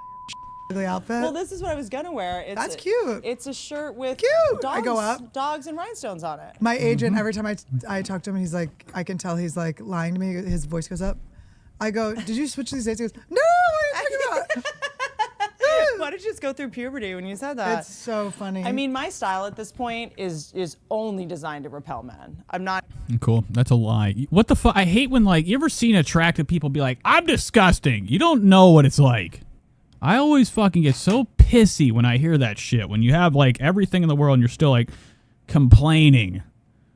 ugly outfit. Well, this is what I was gonna wear. That's cute. It's a shirt with Cute. dogs, I go up. dogs and rhinestones on it. My agent, every time I talk to him, he's like, I can tell he's like lying to me. His voice goes up. I go, did you switch these dates? He goes, no, what are you talking about? Why did you just go through puberty when you said that? It's so funny. I mean, my style at this point is only designed to repel men. I'm not. Cool. That's a lie. What the fuck? I hate when, like, you ever seen attractive people be like, I'm disgusting. You don't know what it's like. I always fucking get so pissy when I hear that shit. When you have, like, everything in the world and you're still, like, complaining.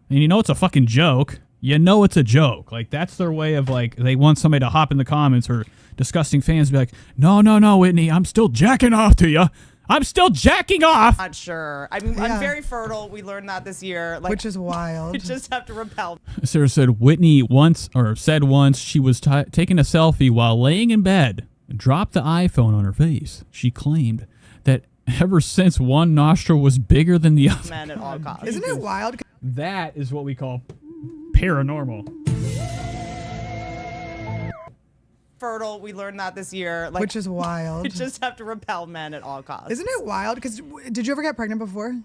And you know it's a fucking joke. You know it's a joke. Like, that's their way of, like, they want somebody to hop in the comments or disgusting fans to be like, no, Whitney, I'm still jacking off to you. I'm still jacking off. Not sure. I'm very fertile. We learned that this year. Like, which is wild. You just have to repel. Sarah said Whitney said once she was taking a selfie while laying in bed, dropped the iPhone on her face. She claimed that ever since one nostril was bigger than the other. Men at all costs. Isn't it wild? That is what we call paranormal. Fertile. We learned that this year. Like, which is wild. You just have to repel men at all costs. Isn't it wild? Because did you ever get pregnant before?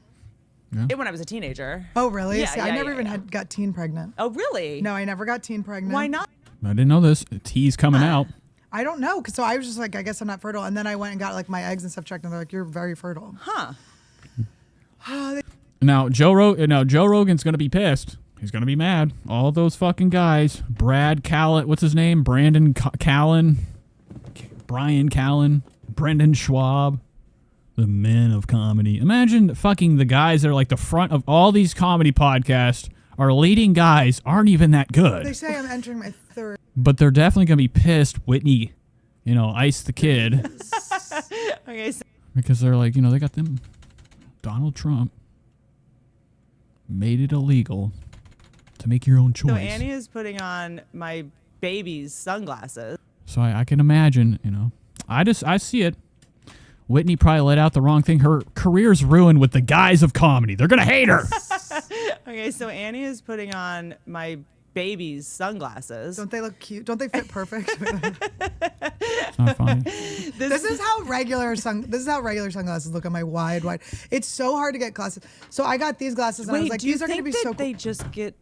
Yeah. When I was a teenager. Oh, really? Yeah, See, yeah, I never yeah, even got teen pregnant. Oh, really? No, I never got teen pregnant. Why not? I didn't know this. Tea's coming out. I don't know. So I was just like, I guess I'm not fertile. And then I went and got like my eggs and stuff checked, and they're like, you're very fertile. Huh. Now Joe Rogan's gonna be pissed. He's gonna be mad. All those fucking guys. Brad Callen. What's his name? Brandon Callen. Brian Callen. Brendan Schwab. The men of comedy. Imagine fucking the guys that are like the front of all these comedy podcasts. Our leading guys aren't even that good. They say I'm entering my third. But they're definitely gonna be pissed. Whitney, Ice the Kid. Okay. So Because they're like, they got them. Donald Trump made it illegal to make your own choice. So Annie is putting on my baby's sunglasses. So I can imagine, I see it. Whitney probably let out the wrong thing. Her career's ruined with the guise of comedy. They're going to hate her. Okay, so Annie is putting on my baby's sunglasses. Don't they look cute? Don't they fit perfect? It's not funny. This is how regular sunglasses look on my wide. It's so hard to get glasses. So I got these glasses and I was like, these are going to be so cool. They just get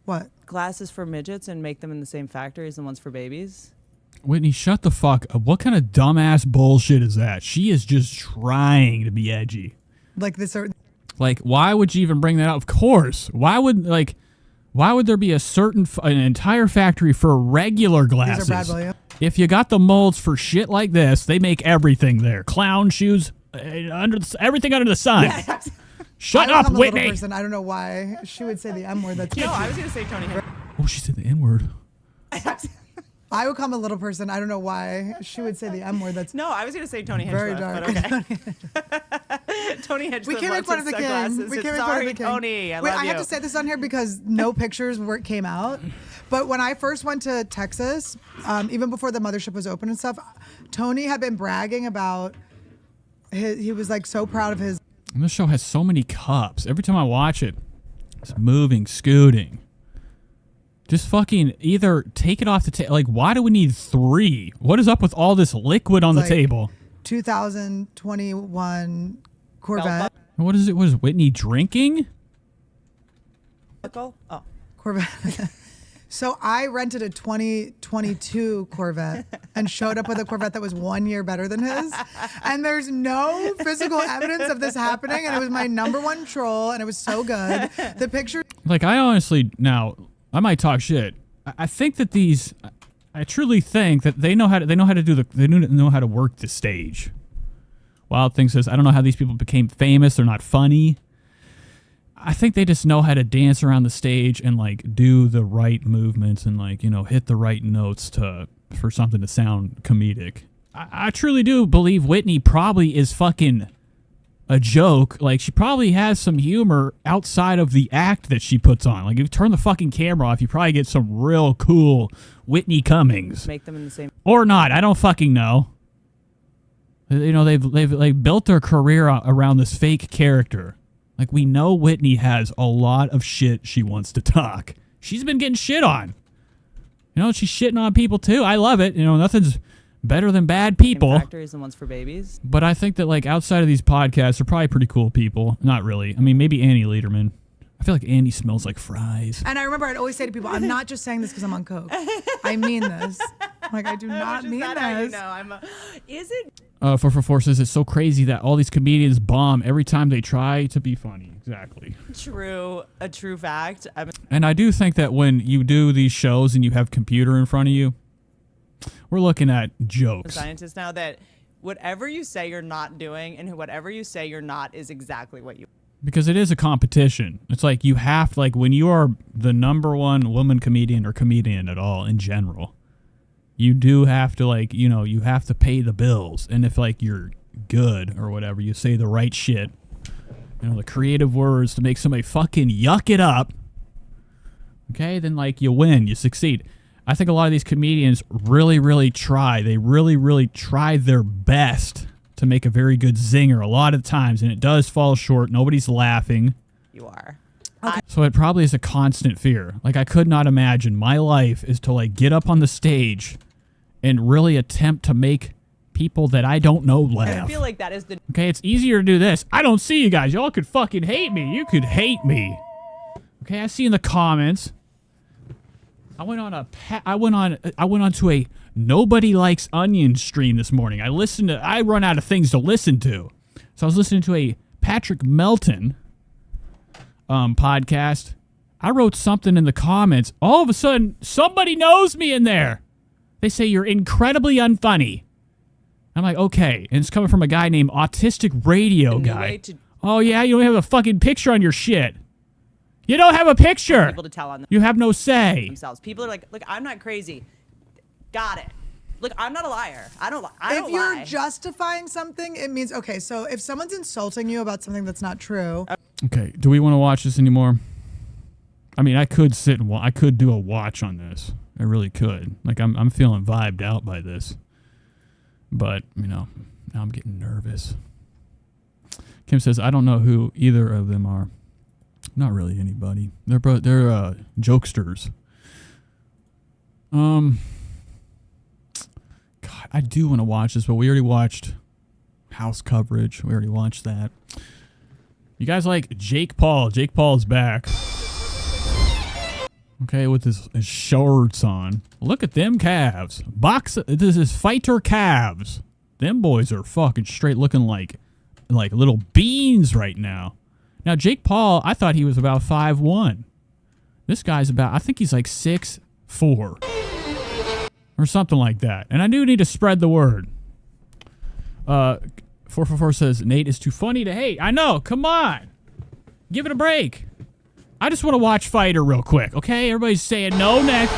what? Glasses for midgets and make them in the same factory as the ones for babies? Whitney, shut the fuck up. What kind of dumbass bullshit is that? She is just trying to be edgy. Like this are Like, why would you even bring that up? Of course. Why would there be an entire factory for regular glasses? These are Brad Williams. If you got the molds for shit like this, they make everything there. Clown shoes, everything under the sun. Yeah. Shut up, Whitney. Person. I don't know why she would say the M word. That's no, I was going to say Tony Hedges. Oh, she said the N word. I would call him a little person. I don't know why she would say the M word. That's no, I was going to say Tony Hedges. Very dark. But okay. Tony Hedges. We can't make fun of the king. We can't make fun of the king. Tony, I have to say this on here because no pictures came out. But when I first went to Texas, even before the mothership was open and stuff, Tony had been bragging about he was like so proud of his. And this show has so many cups. Every time I watch it, it's moving, scooting. Just fucking either take it off the table. Like, why do we need 3? What is up with all this liquid on the table? 2021 Corvette. What is it? What is Whitney drinking? Oh. Corvette. So I rented a 2022 Corvette and showed up with a Corvette that was 1 year better than his. And there's no physical evidence of this happening. And it was my #1 troll. And it was so good. The picture. Like, I honestly, now, I might talk shit. I think that I truly think that they know how to work the stage. Wild Thing says, I don't know how these people became famous. They're not funny. I think they just know how to dance around the stage and like do the right movements and like, hit the right notes for something to sound comedic. I truly do believe Whitney probably is fucking a joke. Like, she probably has some humor outside of the act that she puts on. Like, if you turn the fucking camera off, you probably get some real cool Whitney Cummings. Make them in the same. Or not. I don't fucking know. They've like built their career around this fake character. Like, we know Whitney has a lot of shit she wants to talk. She's been getting shit on. She's shitting on people too. I love it. Nothing's better than bad people. Factories and ones for babies. But I think that, like, outside of these podcasts, they're probably pretty cool people. Not really. I mean, maybe Annie Lederman. I feel like Annie smells like fries. And I remember I'd always say to people, I'm not just saying this because I'm on coke. I mean this. Like, I do not mean this. Is it? 444 says it's so crazy that all these comedians bomb every time they try to be funny. Exactly. A true fact. And I do think that when you do these shows and you have computer in front of you, we're looking at jokes. Scientists now that whatever you say you're not doing and whatever you say you're not is exactly what you. Because it is a competition. It's like you have to, like, when you are the #1 woman comedian or comedian at all in general, you do have to, like, you have to pay the bills. And if, like, you're good or whatever, you say the right shit, the creative words to make somebody fucking yuck it up, okay, then, like, you win, you succeed. I think a lot of these comedians really, really try. They really, really try their best to make a very good zinger a lot of times, and it does fall short. Nobody's laughing. You are. Okay. So it probably is a constant fear. Like, I could not imagine my life is to, like, get up on the stage and really attempt to make people that I don't know laugh. I feel like that is the. Okay, it's easier to do this. I don't see you guys. Y'all could fucking hate me. You could hate me. Okay, I see in the comments. I went on to a Nobody Likes Onions stream this morning. I run out of things to listen to. So I was listening to a Patrick Melton podcast. I wrote something in the comments. All of a sudden, somebody knows me in there. They say you're incredibly unfunny. I'm like, okay. And it's coming from a guy named Autistic Radio Guy. Oh, yeah? You don't have a fucking picture on your shit. You don't have a picture. People to tell on them. You have no say. Themselves. People are like, look, I'm not crazy. Got it. Look, I'm not a liar. I don't If you're lie. justifying something, it means okay. So if someone's insulting you about something that's not true, Okay, do we want to watch this anymore? I mean, I could sit and I could do a watch on this. I really could. Like, I'm feeling vibed out by this. But, you know, now I'm getting nervous. Kim says, I don't know who either of them are. Not really anybody. They're jokesters. God, I do want to watch this, but we already watched House Coverage. We already watched that. You guys like Jake Paul? Jake Paul's back. Okay, with his shorts on. Look at them calves. This is fighter calves. Them boys are fucking straight looking like little beans right now. Now, Jake Paul, I thought he was about 5'1". This guy's about, I think he's like 6'4". Or something like that. And I do need to spread the word. 444 says, Nate is too funny to hate. I know, come on. Give it a break. I just want to watch Fighter real quick, okay? Everybody's saying no next.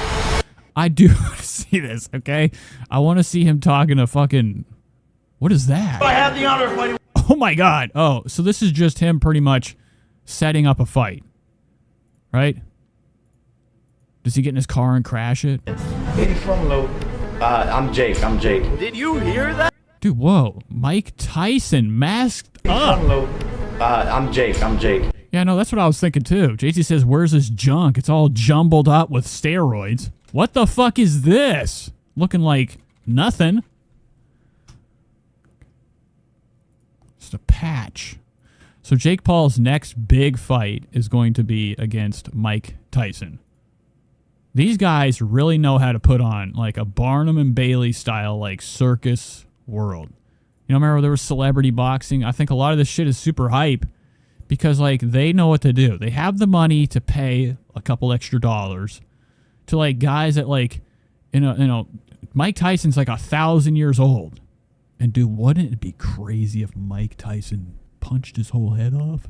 I do want to see this, okay? I want to see him talking to fucking... What is that? I have the honor of fighting. Oh my god. Oh, so this is just him pretty much setting up a fight. Right? Does he get in his car and crash it? Where you from, Lo? I'm Jake. Did you hear that? Dude, whoa. Mike Tyson masked up. I'm Jake. Yeah, no, that's what I was thinking too. JT says, where's this junk? It's all jumbled up with steroids. What the fuck is this? Looking like nothing. Just a patch. So Jake Paul's next big fight is going to be against Mike Tyson. These guys really know how to put on like a Barnum and Bailey style like circus world. You know, remember there was celebrity boxing? I think a lot of this shit is super hype because like they know what to do. They have the money to pay a couple extra dollars to like guys that like, you know, Mike Tyson's like 1,000 years old. And dude, wouldn't it be crazy if Mike Tyson punched his whole head off?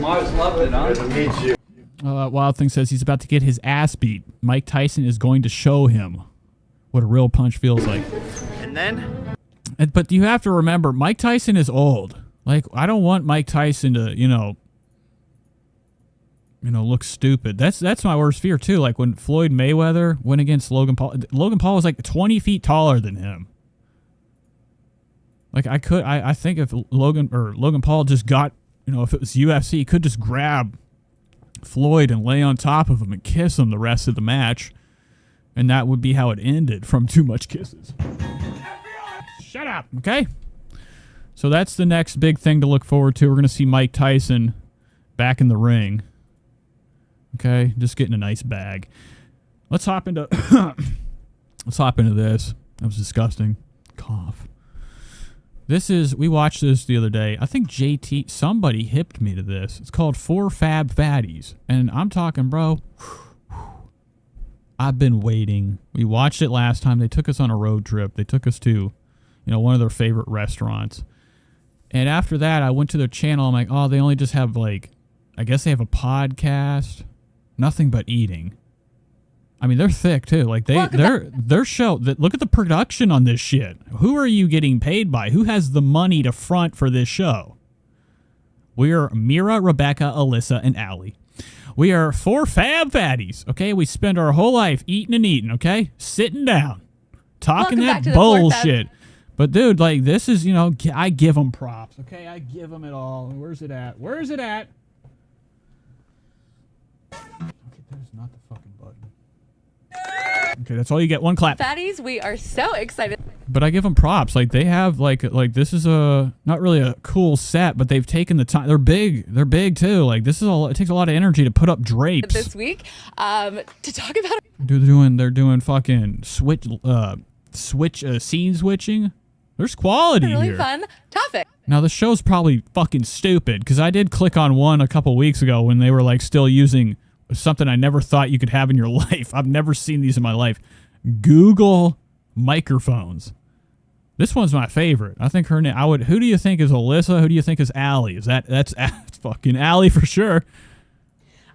Mars loved it, huh? Good to meet you. Wild Thing says he's about to get his ass beat. Mike Tyson is going to show him what a real punch feels like. And then? But you have to remember, Mike Tyson is old. Like, I don't want Mike Tyson to, you know, look stupid. That's my worst fear, too. Like, when Floyd Mayweather went against Logan Paul was like 20 feet taller than him. Like, I think if Logan Paul just got, you know, if it was UFC, he could just grab Floyd and lay on top of him and kiss him the rest of the match. And that would be how it ended from too much kisses. Shut up, okay? So that's the next big thing to look forward to. We're going to see Mike Tyson back in the ring. Okay, just getting a nice bag. Let's hop into this. That was disgusting. Cough. We watched this the other day. I think somebody hipped me to this. It's called 4 Fab Fatties. And I'm talking, bro, I've been waiting. We watched it last time. They took us on a road trip. They took us to, you know, one of their favorite restaurants. And after that, I went to their channel. I'm like, oh, they only just have like, I guess they have a podcast. Nothing but eating. I mean, they're thick too. Like their show. Look at the production on this shit. Who are you getting paid by? Who has the money to front for this show? We are Mira, Rebecca, Alyssa, and Allie. We are 4 Fab Fatties. Okay, we spend our whole life eating and eating. Okay, sitting down, talking that bullshit. But dude, like this is, you know, I give them props. Okay, I give them it all. Where's it at? Where's it at? Okay, there's not the fucking button. Okay, that's all you get. One clap. Fatties, we are so excited. But I give them props. Like they have like this is not really a cool set, but they've taken the time. They're big. They're big too. Like this is it takes a lot of energy to put up drapes. This week, to talk about. They're doing fucking scene switching. There's quality really here. Fun topic. Now the show's probably fucking stupid because I did click on one a couple weeks ago when they were like still using something I never thought you could have in your life. I've never seen these in my life. Google microphones. This one's my favorite. I think her name. Who do you think is Alyssa? Who do you think is Allie? That's fucking Allie for sure.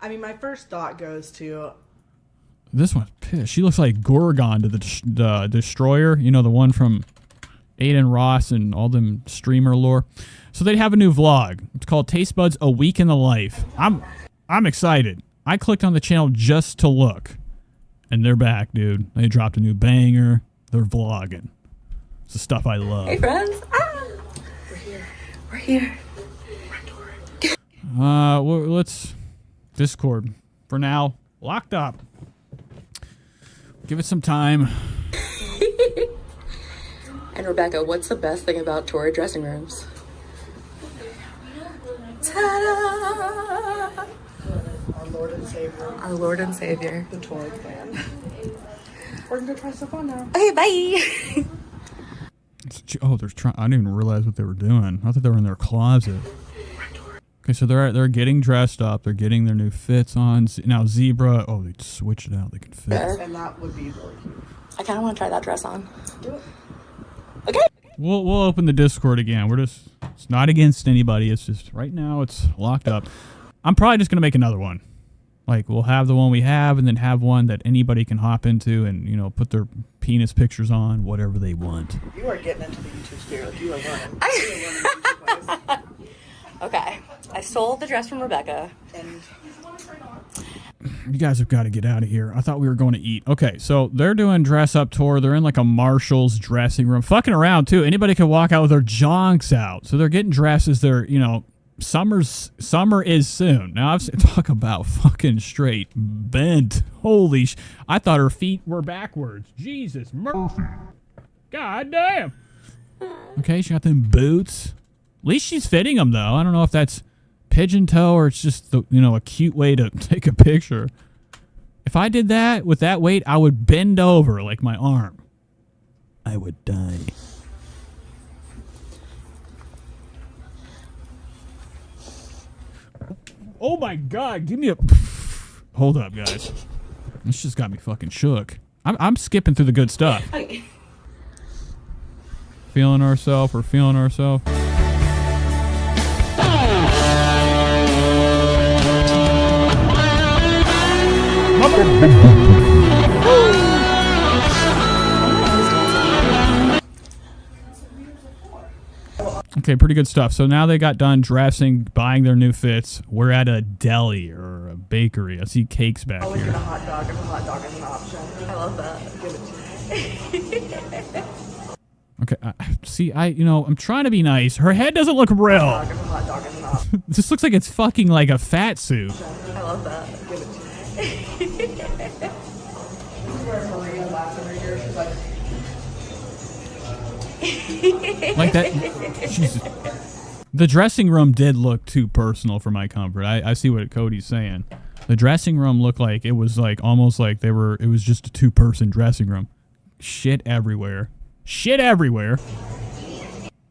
I mean, my first thought goes to This one's pissed. She looks like Gorgon to the Destroyer. You know, the one from Aiden Ross and all them streamer lore. So they have a new vlog. It's called Taste Buds: A Week in the Life. I'm excited. I clicked on the channel just to look. And they're back, dude. They dropped a new banger. They're vlogging. It's the stuff I love. Hey, friends. We're here. We're here. Let's Discord for now. Locked up. Give it some time. And Rebecca, what's the best thing about tour dressing rooms? Ta-da! Our Lord and Savior. Our Lord and Savior. The tour fan. We're gonna go try stuff on now. Okay, bye. Oh, they're trying. I didn't even realize what they were doing. I thought they were in their closet. Okay, so they're getting dressed up. They're getting their new fits on. Now Zebra. Oh, they switched it out. They can fit. And that would be really cute. I kind of want to try that dress on. Do it. Okay. We'll open the Discord again. It's not against anybody. It's just right now it's locked up. I'm probably just gonna make another one. Like we'll have the one we have, and then have one that anybody can hop into and put their penis pictures on, whatever they want. You are getting into the YouTube spirit. You are learning. Okay. I stole the dress from Rebecca. And You guys have got to get out of here. I thought we were going to eat. Okay, so they're doing dress up tour. They're in like a Marshall's dressing room, fucking around too. Anybody can walk out with their jonks out. So they're getting dresses. They're summer is soon. Now I've talk about fucking straight bent. Holy I thought her feet were backwards. Jesus Murphy. God damn. Okay, she got them boots. At least she's fitting them though. I don't know if that's pigeon toe or it's just a cute way to take a picture. If I did that with that weight, I would bend over like my arm. I would die. Oh my God, give me a... Hold up, guys. This just got me fucking shook. I'm skipping through the good stuff. Okay. Feeling ourselves, we're feeling ourselves. Okay, pretty good stuff. So now they got done dressing, buying their new fits. We're at a deli or a bakery. I see cakes back always here. get a hot dog if a hot dog is an option. I love that. Give it to me. Okay, I'm trying to be nice. Her head doesn't look real. Hot dog if a hot dog is an option. This looks like it's fucking like a fat suit. I love that. Give it to me. Where Maria laughs in her ear, she's Like that. Jesus. The dressing room did look too personal for my comfort. I see what Cody's saying. The dressing room looked like it was like almost like it was just a 2-person dressing room. Shit everywhere. Shit everywhere.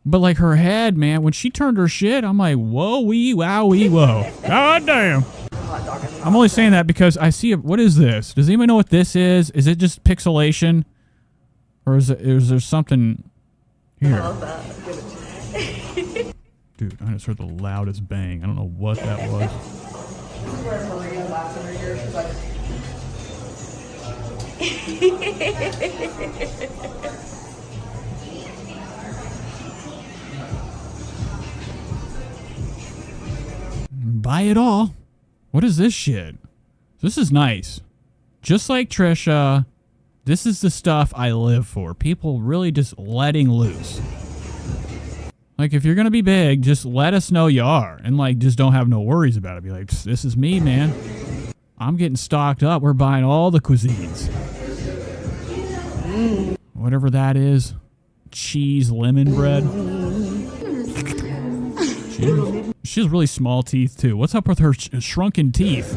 But like her head, man, when she turned her shit, I'm like, whoa, wee, wow, wee, whoa. God damn. I'm only saying that because I see what is this? Does anybody know what this is? Is it just pixelation? Or is there something here? I love that. Give it to me. Dude, I just heard the loudest bang. I don't know what that was. where Maria laughs in her ear, she's like Buy it all. What is this shit? This is nice. Just like Trisha, this is the stuff I live for. People really just letting loose. Like, if you're going to be big, just let us know you are. And, like, just don't have no worries about it. Be like, this is me, man. I'm getting stocked up. We're buying all the cuisines. Whatever that is. Cheese, lemon bread. She has really small teeth, too. What's up with her shrunken teeth?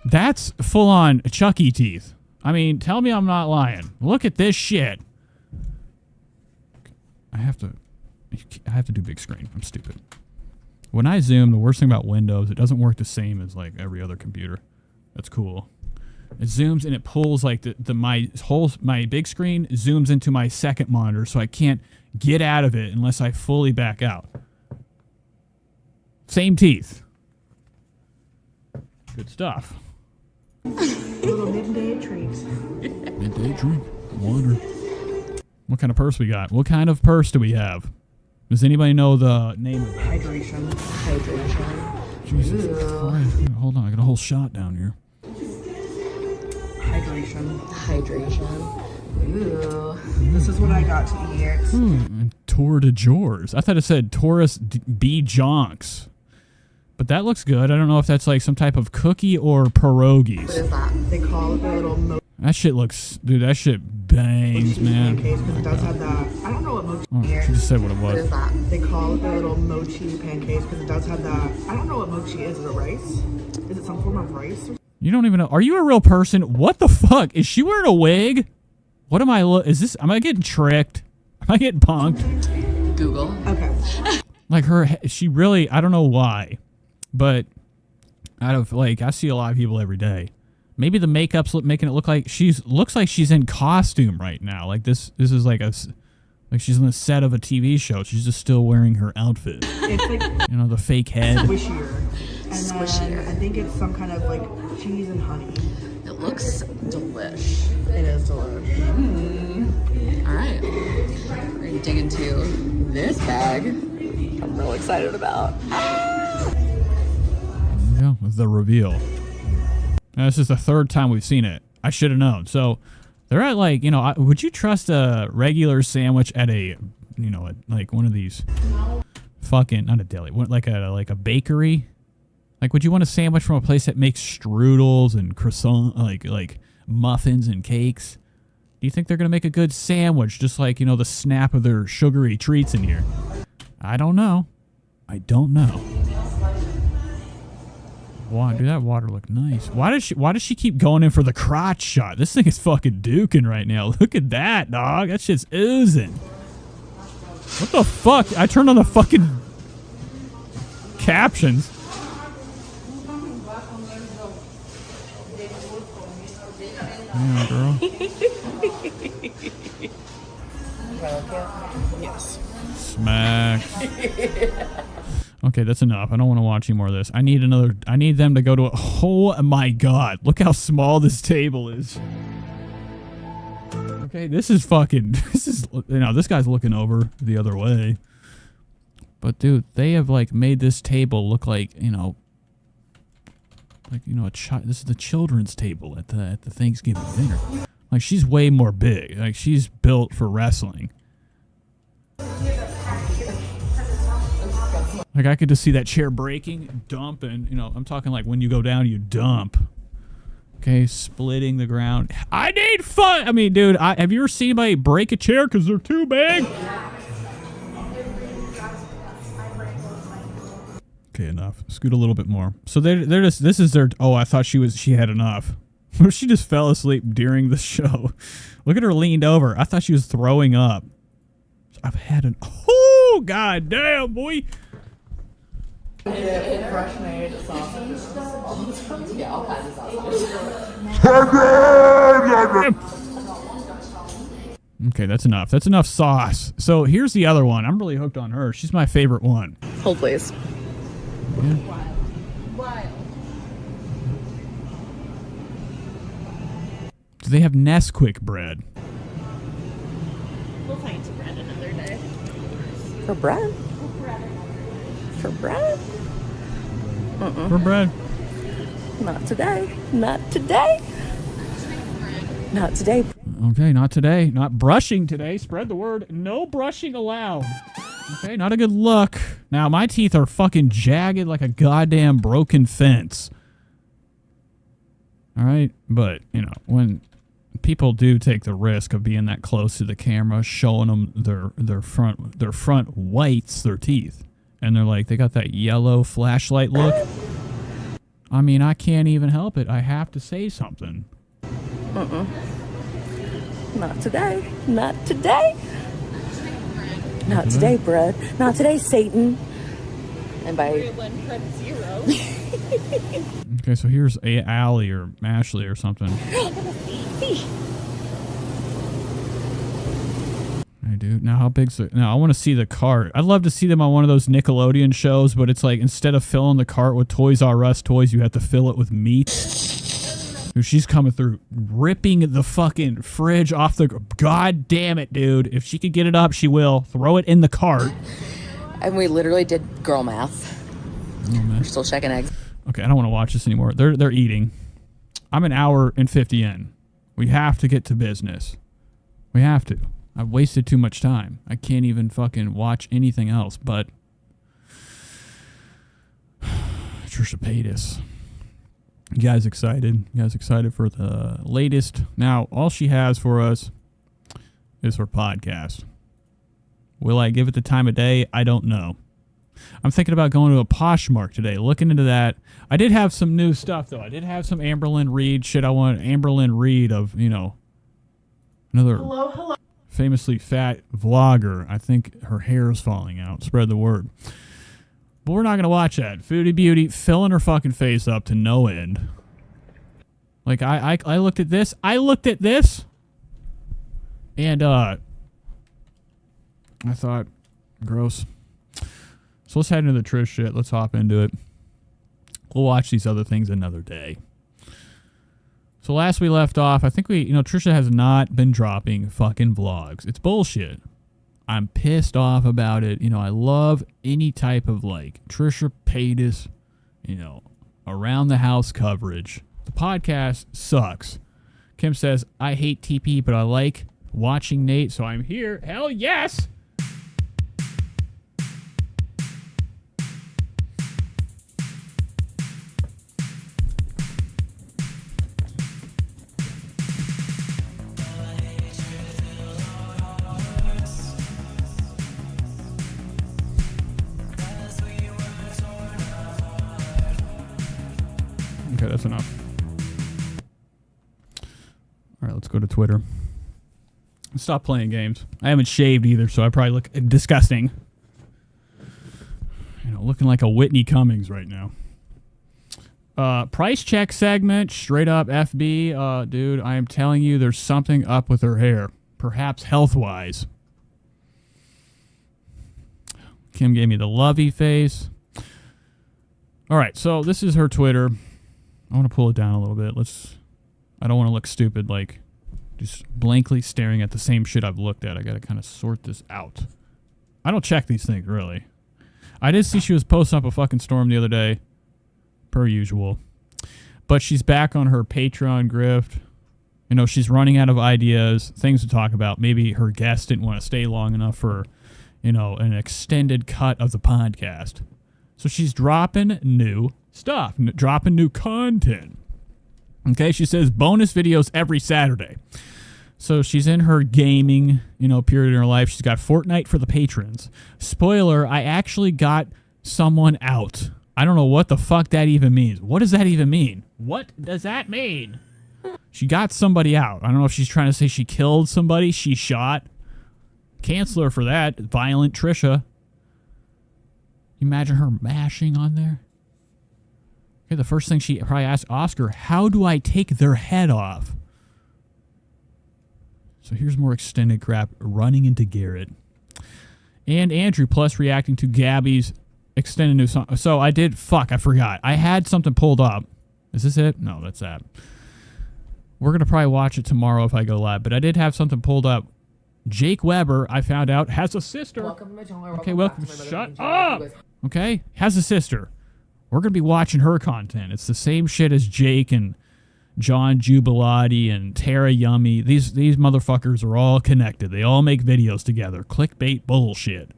That's full-on Chucky teeth. I mean, tell me I'm not lying. Look at this shit. I have to do big screen. I'm stupid. When I zoom, the worst thing about Windows, it doesn't work the same as like every other computer. That's cool. It zooms and it pulls like my big screen zooms into my second monitor, so I can't get out of it unless I fully back out. Same teeth. Good stuff. Little midday treats. Midday drink. Water. What kind of purse we got? What kind of purse do we have? Does anybody know the name of it? Hydration. Jesus Christ. Hold on, I got a whole shot down here. Hydration. Ooh. This is what I got to eat. And Tour de Jours. I thought it said Taurus B. Jonks. But that looks good. I don't know if that's like some type of cookie or pierogies. What is that? They call it the little That shit looks... Dude, that shit bangs, man. pancakes, but it does have that. I don't know what mochi is. She just said what it was. What is that? They call it the little mochi pancakes because it does have that. I don't know what mochi is. Is it rice? Is it some form of rice? You don't even know. Are you a real person? What the fuck? Is she wearing a wig? What am I... Is this... Am I getting tricked? Am I getting punked? Google. Okay. Like her... She really... I don't know why. But... Out of... Like, I see a lot of people every day. Maybe the makeup's making it look like looks like she's in costume right now. Like this is like like she's on the set of a TV show. She's just still wearing her outfit. It's like you know, the fake head. Squishier. And then I think it's some kind of like cheese and honey. It looks delish. It is delish. All right. We're going to dig into this bag I'm real excited about. Yeah, the reveal. Now, this is the third time we've seen it. I should have known. So they're at like, you know, would you trust a regular sandwich at a, you know, like one of these fucking, not a deli, like a bakery? Like, would you want a sandwich from a place that makes strudels and croissant, like muffins and cakes? Do you think they're going to make a good sandwich just like, you know, the snap of their sugary treats in here? I don't know. I don't know. Wow, dude, that water looked nice. Why does she keep going in for the crotch shot? This thing is fucking duking right now. Look at that, dog. That shit's oozing. What the fuck? I turned on the fucking captions. Yeah, girl. Yes. Smack. Okay, that's enough. I don't want to watch any more of this. I need them to go to oh my god. Look how small this table is. Okay, this is, you know, this guy's looking over the other way. But dude, they have like made this table look like, you know, this is the children's table at the Thanksgiving dinner. Like, she's way more big. Like, she's built for wrestling. Like, I could just see that chair breaking, dump, and, you know, I'm talking like when you go down, you dump. Okay, splitting the ground. I need fun. I mean, dude, have you ever seen anybody break a chair because they're too big? Okay, enough. Scoot a little bit more. So they're just, this is their, oh, I thought she had enough. What if she just fell asleep during the show? Look at her leaned over. I thought she was throwing up. I've had an, oh, god damn, boy. Fresh made sausages. Yeah, all kinds of sausages. Okay, that's enough. That's enough sauce. So here's the other one. I'm really hooked on her. She's my favorite one. Hold, please. Yeah. Do they have Nesquik bread? We'll find some bread another day. For bread? For bread? For bread? Not today. Not today. Not today. Okay, not today. Not brushing today. Spread the word. No brushing allowed. Okay, not a good look. Now, my teeth are fucking jagged like a goddamn broken fence. All right? But, you know, when people do take the risk of being that close to the camera, showing them their front whites, their teeth, and they're like, they got that yellow flashlight look. I mean, I can't even help it. I have to say something. Not today. Not today. Not today, bread. Not today, Satan. And by Okay, so here's Allie or Ashley or something. dude. Now, how big's the... Now, I want to see the cart. I'd love to see them on one of those Nickelodeon shows, but it's like, instead of filling the cart with Toys R Us toys, you have to fill it with meat. Dude, she's coming through, ripping the fucking fridge off the... God damn it, dude. If she could get it up, she will. Throw it in the cart. And we literally did girl math. We're still checking eggs. Okay, I don't want to watch this anymore. They're eating. I'm an hour and 50 in. We have to get to business. We have to. I've wasted too much time. I can't even fucking watch anything else but Trisha Paytas. You guys excited? You guys excited for the latest? Now, all she has for us is her podcast. Will I give it the time of day? I don't know. I'm thinking about going to a Poshmark today, looking into that. I did have some new stuff, though. I did have some Amberlynn Reid shit. I want Amberlynn Reid of, you know, another... Hello. Famously fat vlogger. I think her hair is falling out. Spread the word. But we're not going to watch that. Foodie Beauty filling her fucking face up to no end. Like, I looked at this. And, I thought, gross. So let's head into the Trish shit. Let's hop into it. We'll watch these other things another day. So last we left off, I think Trisha has not been dropping fucking vlogs. It's bullshit. I'm pissed off about it. I love any type of like Trisha Paytas, around the house coverage. The podcast sucks. Kim says, I hate TP, but I like watching Nate, so I'm here. Hell yes! Okay, that's enough. All right, let's go to Twitter. Stop playing games. I haven't shaved either, so I probably look disgusting. Looking like a Whitney Cummings right now. Price check segment, straight up FB. Dude, I am telling you, there's something up with her hair. Perhaps health-wise. Kim gave me the lovey face. All right, so this is her Twitter. I want to pull it down a little bit. I don't want to look stupid, like just blankly staring at the same shit I've looked at. I got to kind of sort this out. I don't check these things, really. I did see she was posting up a fucking storm the other day, per usual. But she's back on her Patreon grift. She's running out of ideas, things to talk about. Maybe her guest didn't want to stay long enough for, an extended cut of the podcast. So she's dropping new stuff, dropping new content. Okay, she says bonus videos every Saturday. So she's in her gaming, period in her life. She's got Fortnite for the patrons. Spoiler, I actually got someone out. I don't know what the fuck that even means. What does that even mean? What does that mean? She got somebody out. I don't know if she's trying to say she killed somebody. She shot. Cancel her for that. Violent Trisha. Imagine her mashing on there. Okay, the first thing she probably asked Oscar, how do I take their head off? So here's more extended crap running into Garrett. And Andrew Plus reacting to Gabby's extended new song. So I forgot. I had something pulled up. Is this it? No, that's that. We're going to probably watch it tomorrow if I go live. But I did have something pulled up. Jake Weber, I found out, has a sister. Welcome to my channel. Okay, welcome. Shut up! Okay, has a sister. We're going to be watching her content. It's the same shit as Jake and John Jubilati and Tara Yummy. These motherfuckers are all connected. They all make videos together. Clickbait bullshit.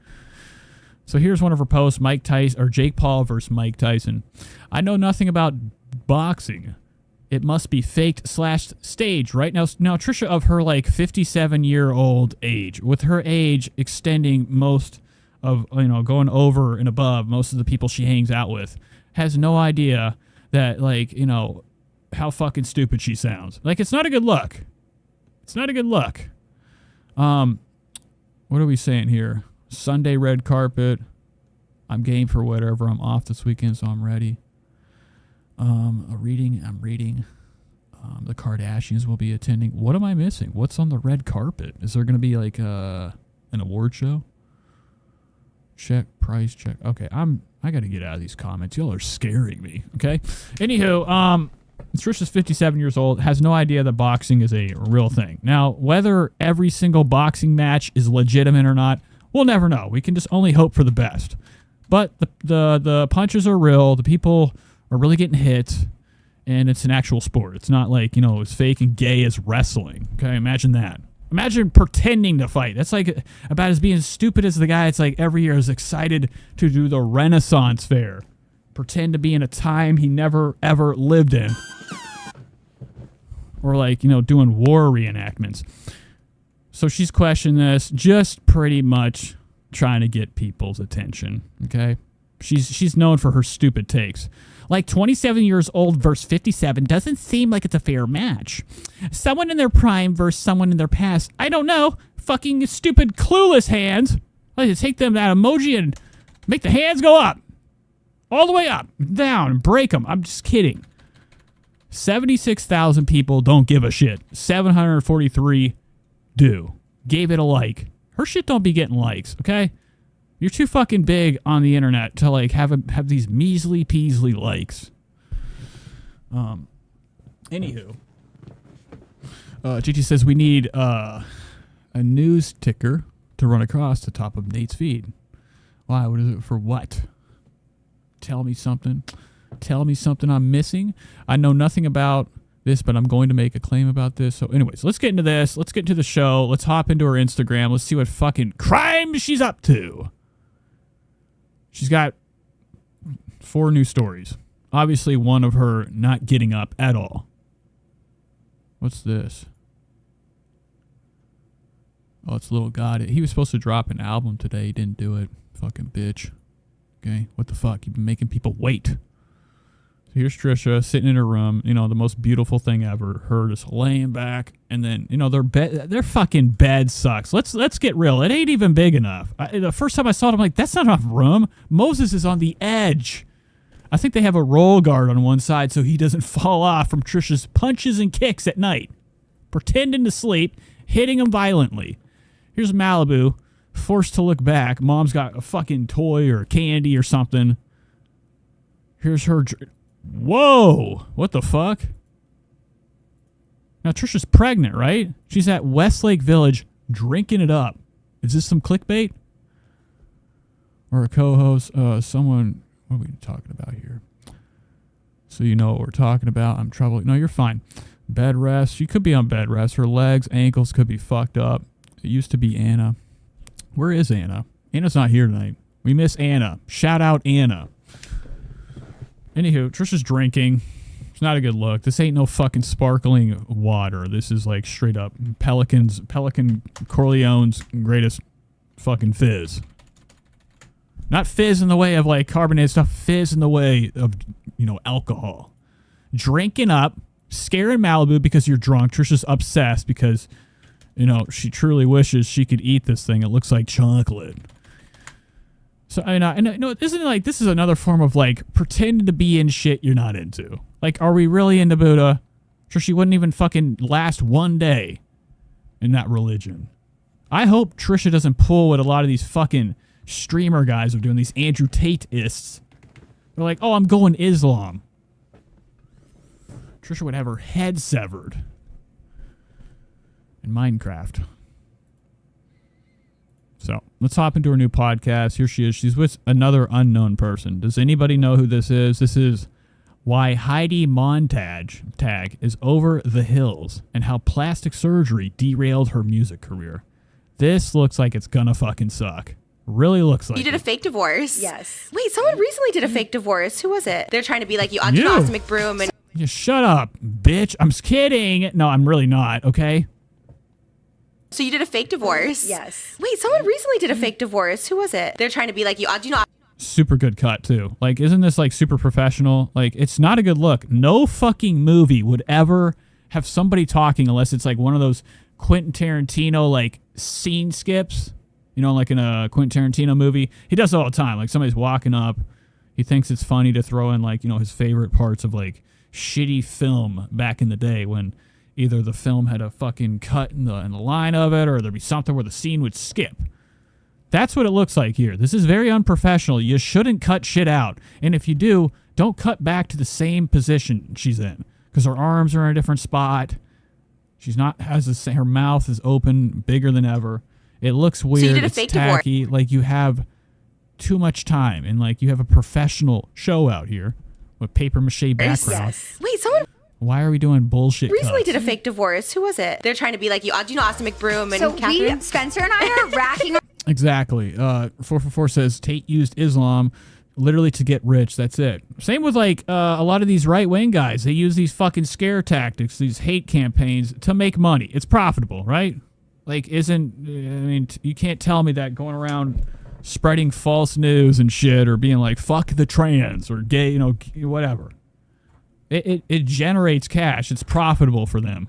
So here's one of her posts, Mike Tyson, or Jake Paul versus Mike Tyson. I know nothing about boxing. It must be faked / staged right now. Now, Trisha, of her like 57-year-old age, with her age extending most of, going over and above most of the people she hangs out with, has no idea that, like, how fucking stupid she sounds. Like, it's not a good look. It's not a good look. What are we saying here? Sunday red carpet. I'm game for whatever. I'm off this weekend, so I'm ready. I'm reading. The Kardashians will be attending. What am I missing? What's on the red carpet? Is there going to be like An award show? Check, price check. Okay, I got to get out of these comments. Y'all are scaring me, okay? Anywho, Trisha's 57 years old, has no idea that boxing is a real thing. Now, whether every single boxing match is legitimate or not, we'll never know. We can just only hope for the best. But the punches are real. The people are really getting hit, and it's an actual sport. It's not like, it's fake and gay as wrestling. Okay, imagine that. Imagine pretending to fight. That's like about as being stupid as the guy it's like every year is excited to do the Renaissance Fair. Pretend to be in a time he never, ever lived in. Or like, doing war reenactments. So she's questioning this, just pretty much trying to get people's attention, okay? She's known for her stupid takes. Like 27 years old versus 57 doesn't seem like it's a fair match. Someone in their prime versus someone in their past. I don't know. Fucking stupid clueless hands. I like to take them that emoji and make the hands go up. All the way up, down, and break them. I'm just kidding. 76,000 people don't give a shit. 743 do. Gave it a like. Her shit don't be getting likes, okay? You're too fucking big on the internet to like have these measly peasly likes. Anywho, Gigi says we need a news ticker to run across the top of Nate's feed. Why? What is it for? What? Tell me something. Tell me something I'm missing. I know nothing about this, but I'm going to make a claim about this. So anyways, let's get into this. Let's get into the show. Let's hop into her Instagram. Let's see what fucking crime she's up to. She's got 4 new stories. Obviously, one of her not getting up at all. What's this? Oh, it's Little God. He was supposed to drop an album today. He didn't do it. Fucking bitch. Okay, what the fuck? You've been making people wait. So here's Trisha sitting in her room. The most beautiful thing ever. Her just laying back, and then their fucking bed sucks. Let's get real. It ain't even big enough. The first time I saw it, I'm like, that's not enough room. Moses is on the edge. I think they have a roll guard on one side so he doesn't fall off from Trisha's punches and kicks at night, pretending to sleep, hitting him violently. Here's Malibu, forced to look back. Mom's got a fucking toy or candy or something. Here's her. Whoa! What the fuck? Now Trisha's pregnant, right? She's at Westlake Village drinking it up. Is this some clickbait? Or a co-host? Someone... What are we talking about here? So you know what we're talking about. I'm troubled. No, you're fine. Bed rest. She could be on bed rest. Her legs, ankles could be fucked up. It used to be Anna. Where is Anna? Anna's not here tonight. We miss Anna. Shout out Anna. Anywho, Trisha's drinking. It's not a good look. This ain't no fucking sparkling water. This is like straight up Pelican Corleone's greatest fucking fizz. Not fizz in the way of like carbonated stuff. Fizz in the way of, alcohol. Drinking up, scaring Malibu because you're drunk. Trisha's obsessed because, she truly wishes she could eat this thing. It looks like chocolate. So, isn't it like this is another form of like pretending to be in shit you're not into? Like, are we really into Buddha? Sure, she wouldn't even fucking last one day in that religion. I hope Trisha doesn't pull what a lot of these fucking streamer guys are doing, these Andrew Tate-ists. They're like, oh, I'm going Islam. Trisha would have her head severed in Minecraft. So let's hop into her new podcast. Here she is. She's with another unknown person. Does anybody know who this is? This is why Heidi Montag is over the hills and how plastic surgery derailed her music career. This looks like it's gonna fucking suck. Really looks like you did it. a fake divorce. Yes. Wait, someone recently did a fake divorce. Who was it? They're trying to be like you, Austin McBroom, and Yeah, shut up, bitch. I'm just kidding. No, I'm really not. Okay. so you did a fake divorce. Yes. Wait, someone recently did a fake divorce. Who was it? They're trying to be like you, Super good cut too. Like, isn't this like super professional? Like, it's not a good look. No fucking movie would ever have somebody talking unless it's like one of those Quentin Tarantino like scene skips. Like in a Quentin Tarantino movie. He does it all the time. Like somebody's walking up. He thinks it's funny to throw in like, his favorite parts of like shitty film back in the day when either the film had a fucking cut in the line of it or there'd be something where the scene would skip. That's what it looks like here. This is very unprofessional. You shouldn't cut shit out. And if you do, don't cut back to the same position she's in. Because her arms are in a different spot. She's not, her mouth is open, bigger than ever. It looks weird. So you did a it's fake tacky. divorce. Like you have too much time. And like you have a professional show out here with paper mache background. Yes. Wait, someone Why are we doing bullshit recently cuts? did a fake divorce. Who was it? They're trying to be like you. Do you know Austin McBroom and So Catherine? Spencer and I are racking our Exactly. 444 says Tate used Islam literally to get rich. That's it. Same with like a lot of these right-wing guys. They use these fucking scare tactics, these hate campaigns to make money. It's profitable, right? Like, you can't tell me that going around spreading false news and shit or being like, fuck the trans or gay, whatever. It generates cash. It's profitable for them.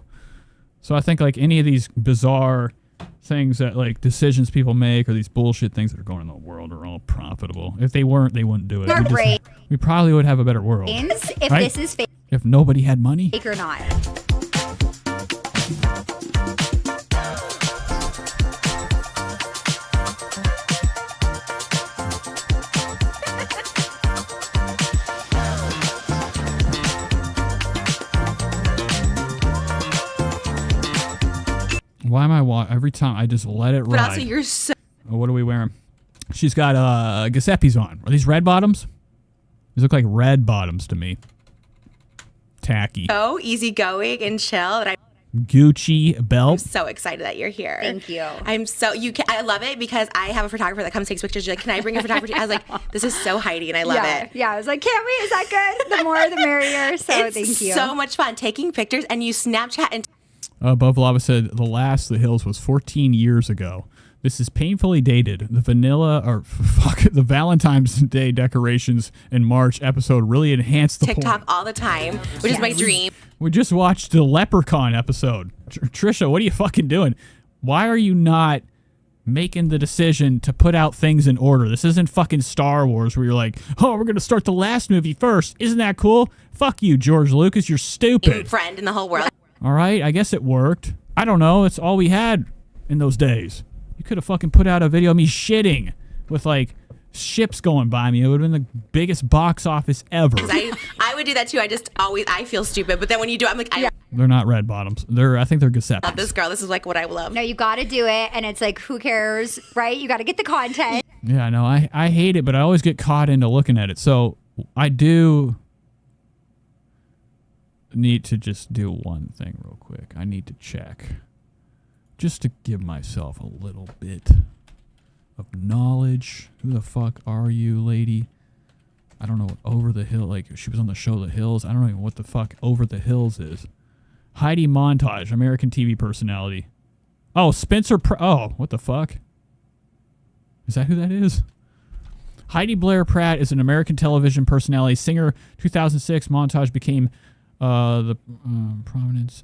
So I think like any of these bizarre things that like decisions people make or these bullshit things that are going on in the world are all profitable. If they weren't, they wouldn't do it. We probably would have a better world. if right? this is fake If nobody had money. or not. Why am I every time I just let it ride? But also, you're so. Oh, what are we wearing? She's got Giuseppe's on. Are these red bottoms? These look like red bottoms to me. Tacky. So easygoing and chill. And I'm Gucci belt. so excited that you're here. Thank you. I love it because I have a photographer that comes takes pictures. You're like, can I bring a photographer? I was like, this is so Heidi, and I love it. Yeah, I was like, can't we? Is that good? The more, the merrier. So It's thank you. so much fun taking pictures, and you Snapchat and. Above Lava said the last The Hills was 14 years ago. This is painfully dated. The the Valentine's Day decorations in March episode really enhanced the TikTok point. all the time, which is my dream. We just watched the Leprechaun episode. Trisha, what are you fucking doing? Why are you not making the decision to put out things in order? This isn't fucking Star Wars where you're like, oh, we're going to start the last movie first. Isn't that cool? Fuck you, George Lucas. You're stupid. Friend in the whole world. All right, I guess it worked. I don't know. It's all we had in those days. You could have fucking put out a video of me shitting with like ships going by me. It would have been the biggest box office ever. I would do that too. I feel stupid, but then when you do it, I'm like, They're not red bottoms. I think they're Giuseppe. love this girl. This is like what I love. No, you got to do it, and it's like, who cares, right? You got to get the content. Yeah, no, I hate it, but I always get caught into looking at it. So I do need to just do one thing real quick. I need to check just to give myself a little bit of knowledge. Who the fuck are you, lady? I don't know what Over the Hill, like she was on the show The Hills. I don't know what the fuck Over the Hills is. Heidi Montag, American TV personality. Oh, oh, what the fuck? Is that who that is? Heidi Blair Pratt is an American television personality, singer. 2006, Montage became the prominence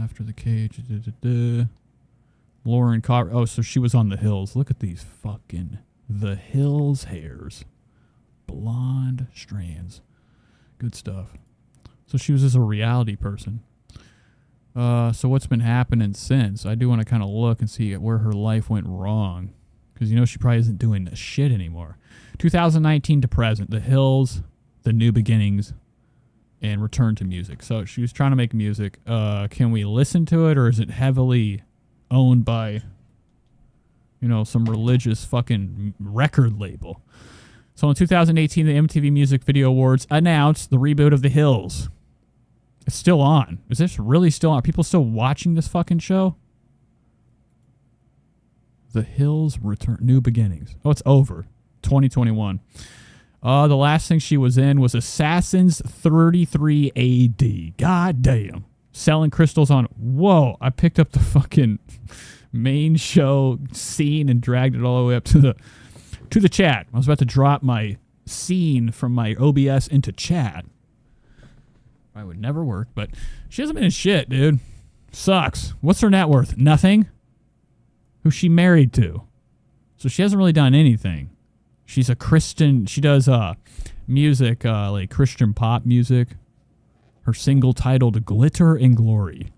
after the cage. Lauren Carr. Oh, so she was on The Hills. Look at these fucking The Hills hairs. Blonde strands. Good stuff. So she was just a reality person. So what's been happening since? I do want to kind of look and see where her life went wrong. Because she probably isn't doing this shit anymore. 2019 to present. The Hills, The New Beginnings, and Return to Music. So she was trying to make music. Can we listen to it, or is it heavily owned by, some religious fucking record label? So in 2018, the MTV Music Video Awards announced the reboot of The Hills. It's still on. Is this really still on? Are people still watching this fucking show? The Hills Return, New Beginnings. Oh, it's over. 2021. The last thing she was in was Assassins 33 AD. God damn. Selling crystals on. Whoa. I picked up the fucking main show scene and dragged it all the way up to the chat. I was about to drop my scene from my OBS into chat. I would never work, but she hasn't been in shit, dude. Sucks. What's her net worth? Nothing? Who's she married to? So she hasn't really done anything. She's a Christian. She does music, like Christian pop music. Her single titled Glitter and Glory.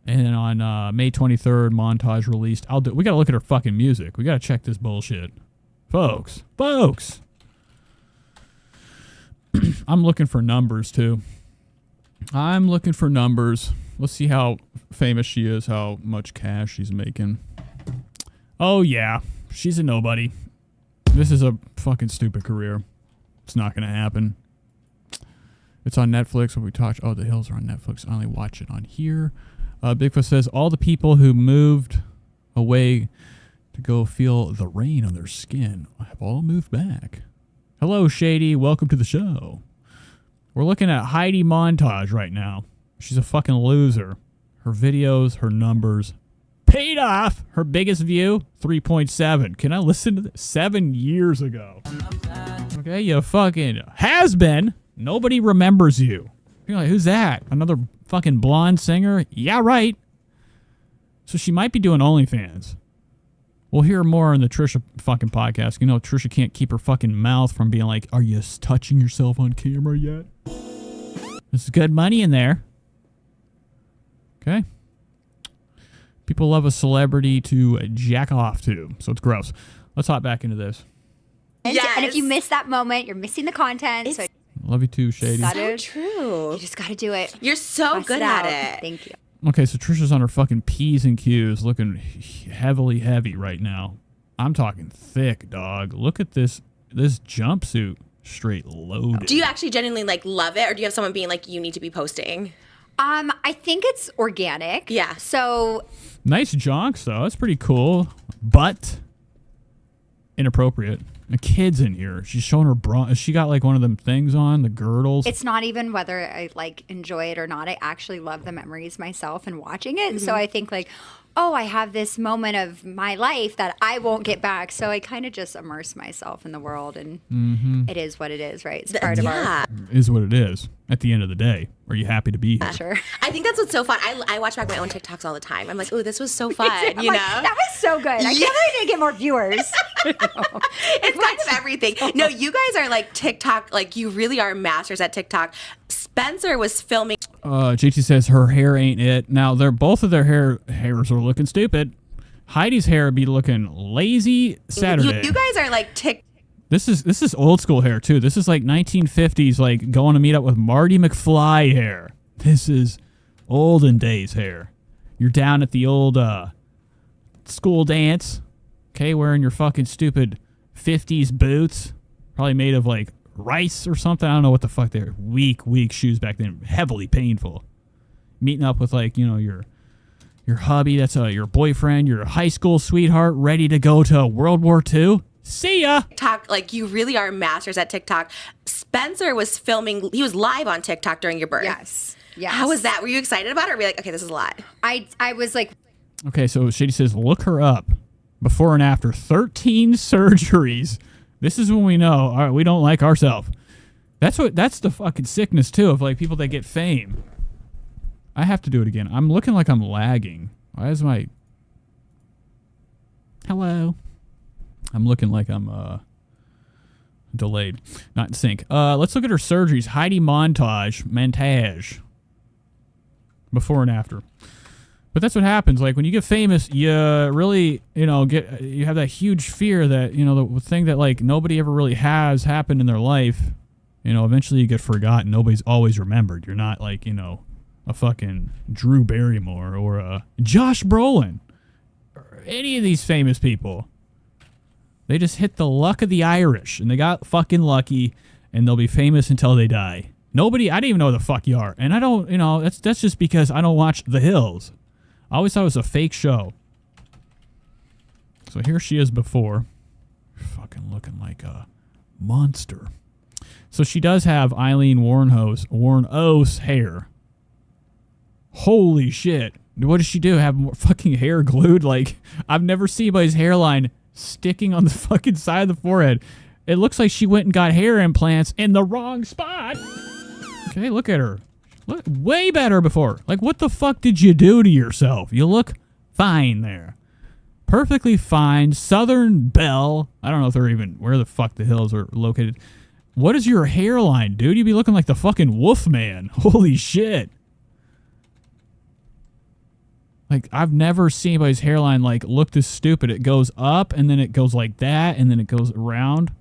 And then on May 23rd, Montage released. We got to look at her fucking music. We got to check this bullshit. Folks. I'm looking for numbers, too. I'm looking for numbers. Let's see how famous she is, how much cash she's making. Oh, yeah. She's a nobody. This is a fucking stupid career. It's not going to happen. It's on Netflix. When we talk, The Hills are on Netflix. I only watch it on here. Bigfoot says, all the people who moved away to go feel the rain on their skin have all moved back. Hello, Shady. Welcome to the show. We're looking at Heidi Montag right now. She's a fucking loser. Her videos, her numbers, paid off. Her biggest view, 3.7. Can I listen to this? 7 years ago. Okay, you fucking has been. Nobody remembers you. You're like, who's that? Another fucking blonde singer? Yeah, right. So she might be doing OnlyFans. We'll hear more in the Trisha fucking podcast. You know, Trisha can't keep her fucking mouth from being like, are you touching yourself on camera yet? There's good money in there. Okay. People love a celebrity to jack off to, so it's gross. Let's hop back into this. Yes. And if you miss that moment, you're missing the content. So Love you too, Shady. So true. You just got to do it. You're so good at it. Thank you. Okay, so Trisha's on her fucking P's and Q's, looking heavily heavy right now. I'm talking thick, dog. Look at this jumpsuit, straight loaded. Do you actually genuinely love it, or do you have someone being like, you need to be posting? I think it's organic. Yeah. So Nice jonks, though. That's pretty cool. But inappropriate. The kid's in here. She's showing her bra. She got one of them things on, the girdles. it's not even whether I enjoy it or not. I actually love the memories myself and watching it. So I think I have this moment of my life that I won't get back. So I kind of just immerse myself in the world, and it is what it is, right? It's part of our... Is what it is. At the end of the day, are you happy to be here? Sure. I think that's what's so fun. I watch back my own TikToks all the time. I'm like, oh, this was so fun. You know? That was so good. I can't believe I didn't get more viewers. It's kind of everything. No, you guys are TikTok. You really are masters at TikTok. Spencer was filming. JT says her hair ain't it. Now, both of their hairs are looking stupid. Heidi's hair would be looking lazy Saturday. You guys are TikTok. This is old school hair too. This is 1950s, going to meet up with Marty McFly hair. This is olden days hair. You're down at the old school dance, okay, wearing your fucking stupid 50s boots, probably made of rice or something. I don't know what the fuck they're. Weak shoes back then, heavily painful. Meeting up with your hubby, that's your boyfriend, your high school sweetheart, ready to go to World War II. See ya. TikTok, you really are masters at TikTok. Spencer was filming. He was live on TikTok during your birth. Yes. How was that? Were you excited about it, or were you like, okay, this is a lot? I was Okay, so Shady says, look her up. Before and after 13 surgeries. This is when we know, all right, we don't like ourselves. That's the fucking sickness too of people that get fame. I have to do it again. I'm looking like I'm lagging. Why is my... Hello? I'm looking like I'm delayed, not in sync. Let's look at her surgeries. Heidi Montag. Before and after. But that's what happens. When you get famous, you really, you have that huge fear that, the thing that nobody ever really has happened in their life, eventually you get forgotten. Nobody's always remembered. You're not a fucking Drew Barrymore or a Josh Brolin or any of these famous people. They just hit the luck of the Irish, and they got fucking lucky, and they'll be famous until they die. I didn't even know who the fuck you are. And I don't, that's just because I don't watch The Hills. I always thought it was a fake show. So here she is before. Fucking looking like a monster. So she does have Eileen Wuornos hair. Holy shit. What does she do? Have more fucking hair glued? I've never seen anybody's hairline sticking on the fucking side of the forehead. It looks like she went and got hair implants in the wrong spot. Okay, look at her. Look way better before. What the fuck did you do to yourself? You look fine there. Perfectly fine. Southern Belle. I don't know if they're even where the fuck the Hills are located. What is your hairline, dude? You'd be looking like the fucking Wolfman. Holy shit. Like, I've never seen anybody's hairline, like, look this stupid. It goes up, and then it goes like that, and then it goes around.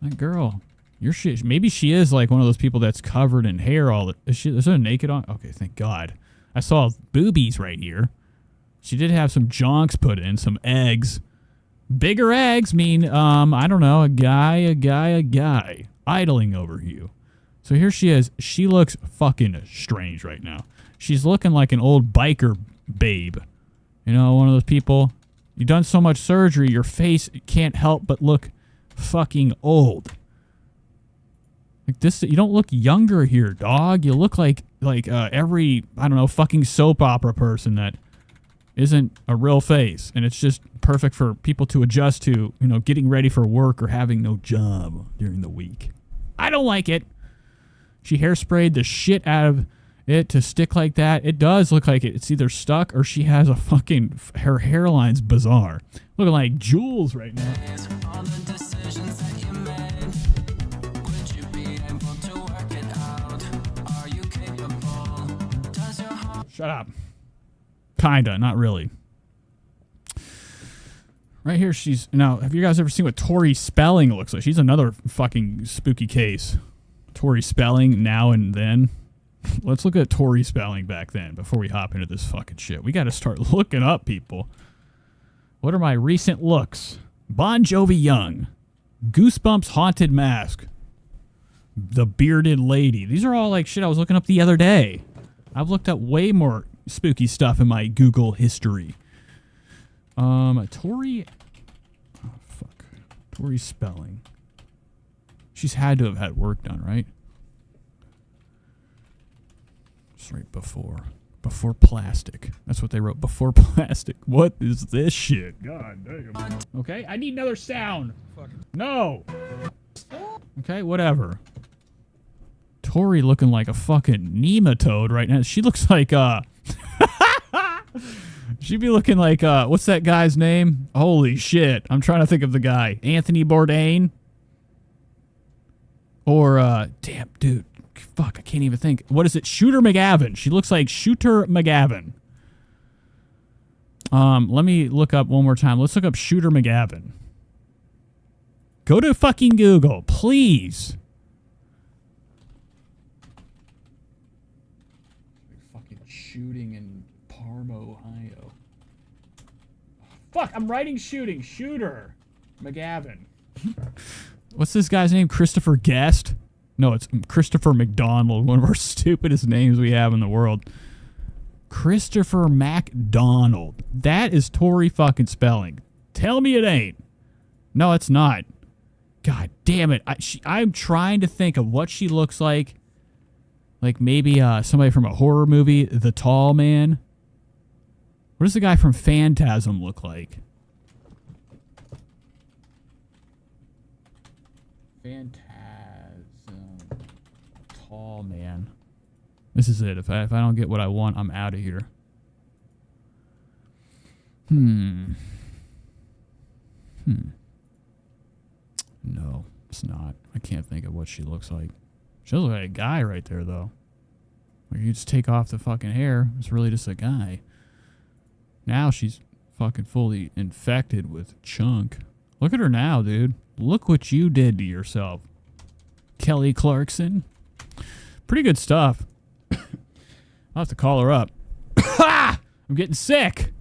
Like, girl, your shit. Maybe she is, like, one of those people that's covered in hair all the... Is there naked on? Okay, thank God. I saw boobies right here. She did have some jonks put in, some eggs. Bigger eggs mean, I don't know, a guy idling over you. So here she is. She looks fucking strange right now. She's looking like an old biker babe. You know, one of those people. You've done so much surgery, your face can't help but look fucking old. Like this, you don't look younger here, dog. You look like every, I don't know, fucking soap opera person that isn't a real face. And it's just perfect for people to adjust to, you know, getting ready for work or having no job during the week. I don't like it. She hairsprayed the shit out of it to stick like that. It does look like it's either stuck or she has a fucking... Her hairline's bizarre. Looking like Jules right now. Shut up. Kinda, not really. Right here, she's... Now, have you guys ever seen what Tori Spelling looks like? She's another fucking spooky case. Tori Spelling, now and then. Let's look at Tori Spelling back then before we hop into this fucking shit. We got to start looking up, people. What are my recent looks? Bon Jovi Young. Goosebumps Haunted Mask. The Bearded Lady. These are all like shit I was looking up the other day. I've looked up way more spooky stuff in my Google history. Tori... Oh, fuck. Tori Spelling. She's had to have had work done, right? Just right before. Before plastic. That's what they wrote. Before plastic. What is this shit? God damn. Okay, I need another sound. No. Okay, whatever. Tori looking like a fucking nematode right now. She looks like, she'd be looking like, what's that guy's name? Holy shit. I'm trying to think of the guy. Anthony Bourdain? Or, damn, dude. Fuck, I can't even think. What is it? Shooter McGavin. She looks like Shooter McGavin. Let me look up one more time. Let's look up Shooter McGavin. Go to fucking Google, please. Fucking shooting in Parma, Ohio. Fuck, I'm writing shooting. Shooter McGavin. What's this guy's name? Christopher Guest? No, it's Christopher McDonald, one of our stupidest names we have in the world. Christopher MacDonald. That is Tori fucking Spelling. Tell me it ain't. No, it's not. God damn it. I'm trying to think of what she looks like. Like maybe somebody from a horror movie, The Tall Man. What does the guy from Phantasm look like? Phantasm. Tall Man. This is it. If I don't get what I want, I'm out of here. No, it's not. I can't think of what she looks like. She looks like a guy right there, though. Like you just take off the fucking hair. It's really just a guy. Now she's fucking fully infected with chunk. Look at her now, dude. Look what you did to yourself. Kelly Clarkson. Pretty good stuff. I'll have to call her up. I'm getting sick.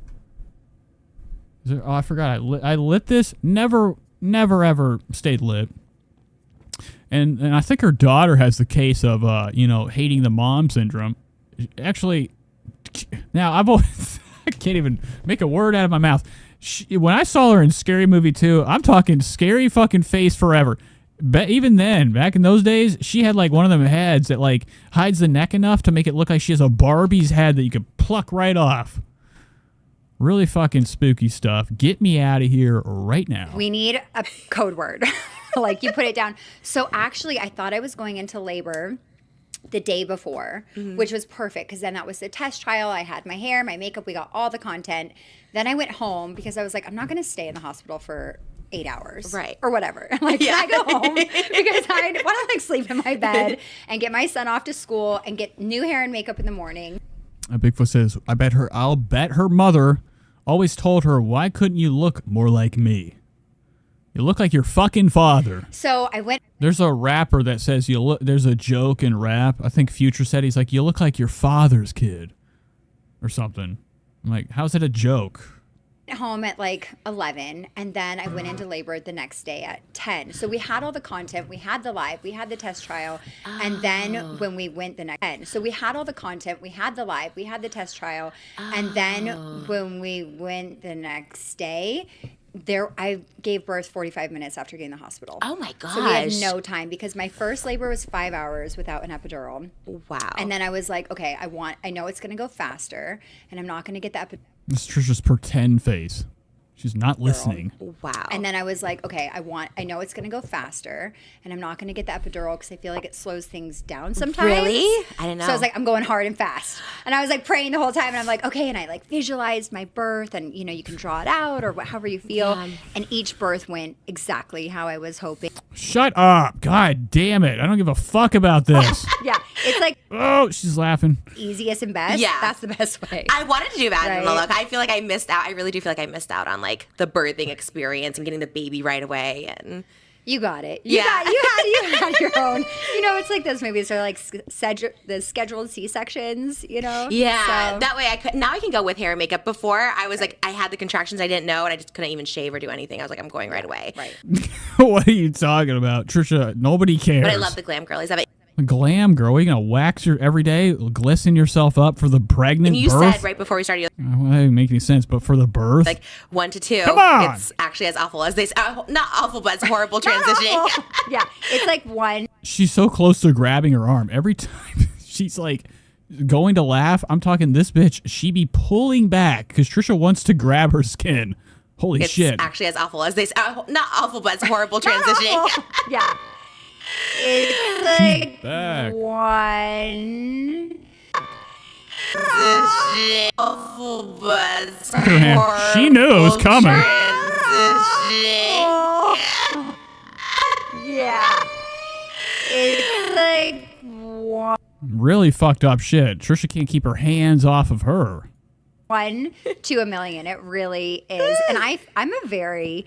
Oh, I forgot. I lit this. Never ever stayed lit. And I think her daughter has the case of, hating the mom syndrome. Actually, now I've always... I can't even make a word out of my mouth. When I saw her in Scary Movie 2, I'm talking scary fucking face forever. But even then, back in those days, she had like one of them heads that like hides the neck enough to make it look like she has a Barbie's head that you could pluck right off. Really fucking spooky stuff. Get me out of here right now. We need a code word. Like you put it down. So actually, I thought I was going into labor the day before, which was perfect because then that was the test trial. I had my hair, my makeup, we got all the content. Then I went home because I was like, I'm not going to stay in the hospital for 8 hours. Right. Or whatever. Like, can I go home? Because I want to like sleep in my bed and get my son off to school and get new hair and makeup in the morning. Bigfoot says, I'll bet her mother always told her, why couldn't you look more like me? You look like your fucking father. So I went. There's a rapper that says you look. There's a joke in rap. I think Future said he's like, you look like your father's kid, or something. I'm like, how's that a joke? Home at like 11, and then I went into labor the next day at 10. So we had all the content, we had the live, we had the test trial, and then when we went the next 10. So we had all the content, we had the live, we had the test trial, and then when we went the next day, I gave birth 45 minutes after getting in the hospital. Oh my gosh. So we had no time because my first labor was 5 hours without an epidural. Wow. And then I was like, okay, I know it's going to go faster, and I'm not going to get the epidural. This is Trisha's pretend face. She's not listening. Wow. And then I was like, okay, I know it's going to go faster, and I'm not going to get the epidural because I feel like it slows things down sometimes. Really? I don't know. So I was like, I'm going hard and fast. And I was like praying the whole time, and I'm like, okay, and I like visualized my birth, and you can draw it out or however you feel. Yeah. And each birth went exactly how I was hoping. Shut up. God damn it. I don't give a fuck about this. Yeah. It's like, oh, she's laughing. Easiest and best. Yeah. That's the best way. I wanted to do vaginal look. I feel like I missed out. I really do feel like I missed out on like the birthing experience and getting the baby right away. And you got it. You had your own. It's like those movies are like the scheduled C-sections. Yeah. So. That way now I can go with hair and makeup. Before I was like, I had the contractions I didn't know, and I just couldn't even shave or do anything. I was like, I'm going right away. Right. What are you talking about, Trisha? Nobody cares. But I love the glam girlies of it. Glam girl, are you gonna wax your every day, glisten yourself up for the pregnant and you birth? said right before we started, well, that didn't make any sense, but for the birth, like 1 to 2. Come on! It's actually as awful as they say. Not awful, but it's horrible transitioning. Yeah, it's like 1. She's so close to grabbing her arm every time. She's like going to laugh. I'm talking this bitch. She be pulling back because Trisha wants to grab her skin. Holy shit! It's actually as awful as they say. Not awful, but it's horrible transitioning. Yeah. It's like back. 1. Awful, but she knew it was coming. Yeah. It's like 1. Really fucked up shit. Trisha can't keep her hands off of her. 1 to a million. It really is. And I'm a very...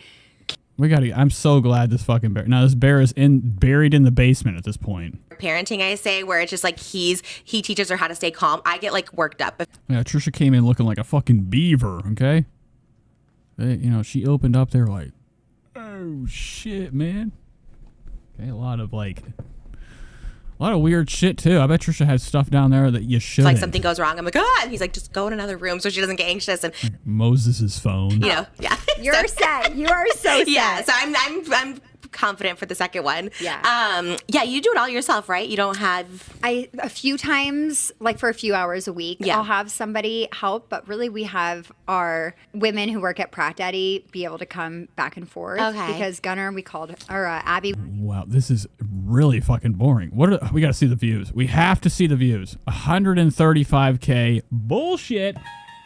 I'm so glad this fucking bear. Now this bear is buried in the basement at this point. Parenting, I say, where it's just like he teaches her how to stay calm. I get like worked up. Yeah, Trisha came in looking like a fucking beaver. Okay, she opened up there like, oh shit, man. Okay, a lot of weird shit too. I bet Trisha has stuff down there that you shouldn't. Like something goes wrong, I'm like, and he's like, just go in another room so she doesn't get anxious. And Moses's phone. Yeah. You're set. You are so set. Yeah. So I'm confident for the second one. Yeah. You do it all yourself, right? You don't have... a few times, like for a few hours a week, Yeah. I'll have somebody help, but really we have our women who work at Pratt Daddy be able to come back and forth. Okay. Because Gunnar, we called, or Abby. Wow, this is really fucking boring. We got to see the views. We have to see the views. 135K. Bullshit.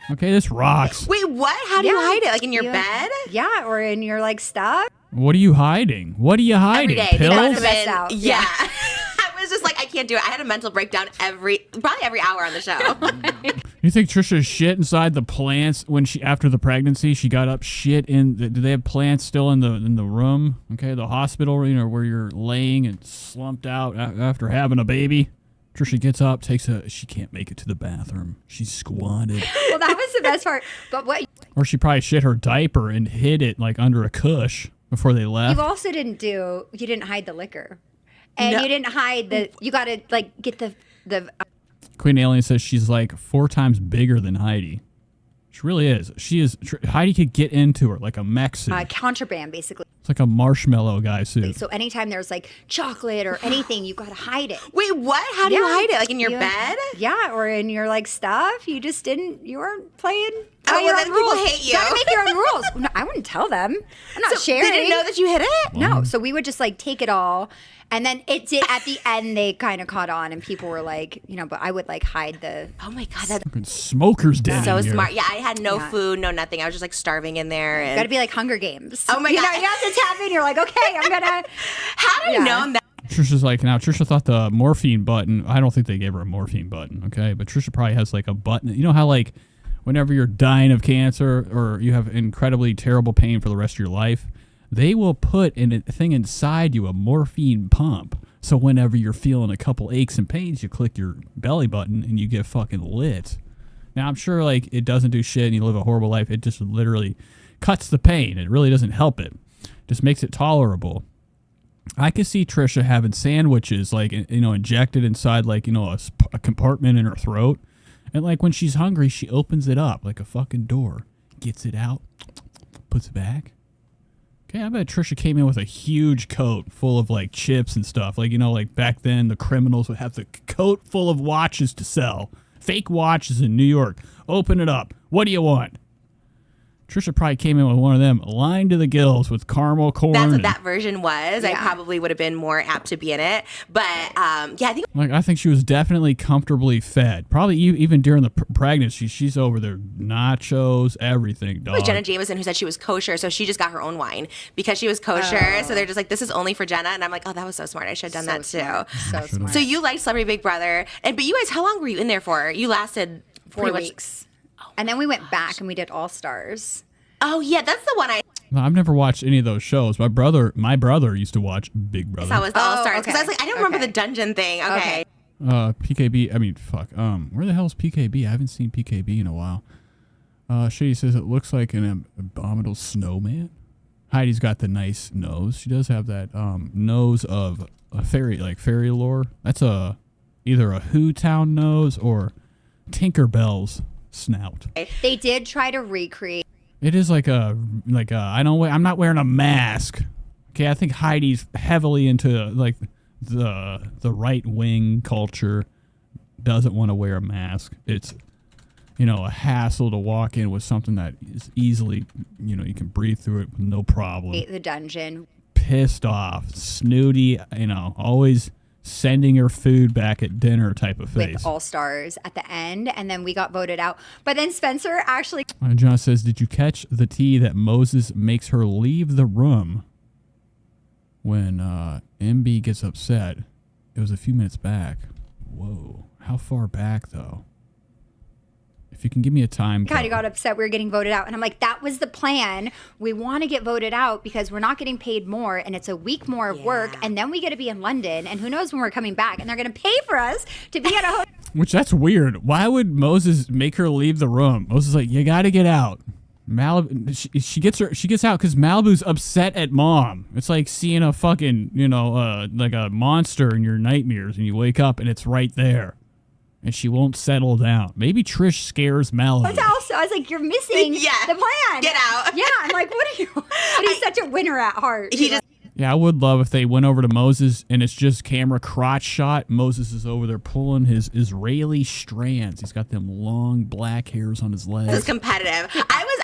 Okay, this rocks. Wait, what? How do you hide it? Like in your bed? Yeah, or in your like stuff. What are you hiding? What are you hiding? Every day. Pills? The best out. Yeah. I was just like, I can't do it. I had a mental breakdown probably every hour on the show. You think Trisha shit inside the plants when after the pregnancy she got up shit in? Do they have plants still in the room? Okay, the hospital, where you're laying and slumped out after having a baby. Trisha gets up, she can't make it to the bathroom. She's squatted. Well, that was the best part. But what? Or she probably shit her diaper and hid it like under a cush before they left. You also you didn't hide the liquor. And you didn't hide you got to like get the Queen Alien says she's like 4 times bigger than Heidi. She really is. Heidi could get into her like a mech suit. contraband, basically. It's like a marshmallow guy suit. So anytime there's like chocolate or anything, you got to hide it. Wait, what? How do you hide it? Like in your bed? Yeah, or in your like stuff. You weren't playing. Then people hate you. You gotta make your own rules. No, I wouldn't tell them. I'm not sharing. They didn't know that you hid it? No, so we would just like take it all. And then at the end, they kind of caught on, and people were like, but I would like hide the. Oh my God, that's fucking smoker's den. So in here. smart. Yeah, I had no food, no nothing. I was just like starving in there. And... Got to be like Hunger Games. Oh my God. You have to tap in. You're like, okay, I'm gonna. How do you know that? Trisha's like, now Trisha thought the morphine button, I don't think they gave her a morphine button, okay? But Trisha probably has like a button. You know how like whenever you're dying of cancer or you have incredibly terrible pain for the rest of your life, they will put in a thing inside you, a morphine pump. So whenever you're feeling a couple aches and pains, you click your belly button and you get fucking lit. Now I'm sure like it doesn't do shit and you live a horrible life. It just literally cuts the pain. It really doesn't help it. Just makes it tolerable. I could see Trisha having sandwiches, like, you know, injected inside, like, you know, a compartment in her throat. And, like, when she's hungry, she opens it up like a fucking door. Gets it out, puts it back. Okay, I bet Trisha came in with a huge coat full of, like, chips and stuff. Like, you know, like, back then, the criminals would have the coat full of watches to sell. Fake watches in New York. Open it up. What do you want? Trisha probably came in with one of them, lined to the gills with caramel corn. That's what that version was. I probably would have been more apt to be in it. But yeah, I think she was definitely comfortably fed. Probably even during the pregnancy, she's over there, nachos, everything. Dog. It was Jenna Jameson who said she was kosher, so she just got her own wine because she was kosher. So they're just like, this is only for Jenna, and I'm like, oh, that was so smart. I should have done that too. So smart. So you liked Celebrity Big Brother, but you guys, how long were you in there for? You lasted 4 weeks. And then we went back and we did All Stars. Oh yeah, that's the one I. No, I've never watched any of those shows. My brother used to watch Big Brother. That was the All Stars because I was like, I didn't remember the dungeon thing. Okay. PKB. I mean, fuck. Where the hell is PKB? I haven't seen PKB in a while. Shady says it looks like an abominable snowman. Heidi's got the nice nose. She does have that nose of a fairy, like fairy lore. That's either a Who Town nose or Tinkerbell's snout. They did try to recreate. It is like I'm not wearing a mask. Okay, I think Heidi's heavily into like the right wing culture. Doesn't want to wear a mask. It's, you know, a hassle to walk in with something that is easily, you know, you can breathe through it with no problem. The dungeon. Pissed off, snooty, you know, always sending her food back at dinner type of face. With All Stars at the end, and then we got voted out. But then Spencer actually... John says, did you catch the tea that Moses makes her leave the room when MB gets upset? It was a few minutes back. Whoa. How far back, though? If you can give me a time. Kind of got upset we were getting voted out. And I'm like, that was the plan. We want to get voted out because we're not getting paid more and it's a week more of work. And then we get to be in London and who knows when we're coming back. And they're going to pay for us to be at a hotel. Which that's weird. Why would Moses make her leave the room? Moses is like, you got to get out. Malibu, she gets out because Malibu's upset at mom. It's like seeing a fucking, you know, like a monster in your nightmares and you wake up and it's right there. And she won't settle down. Maybe Trish scares Malibu. So I was like, you're missing the plan. Get out. Yeah, I'm like, what are you? But he's such a winner at heart. Yeah, I would love if they went over to Moses and it's just camera crotch shot. Moses is over there pulling his Israeli strands. He's got them long black hairs on his legs. This is competitive.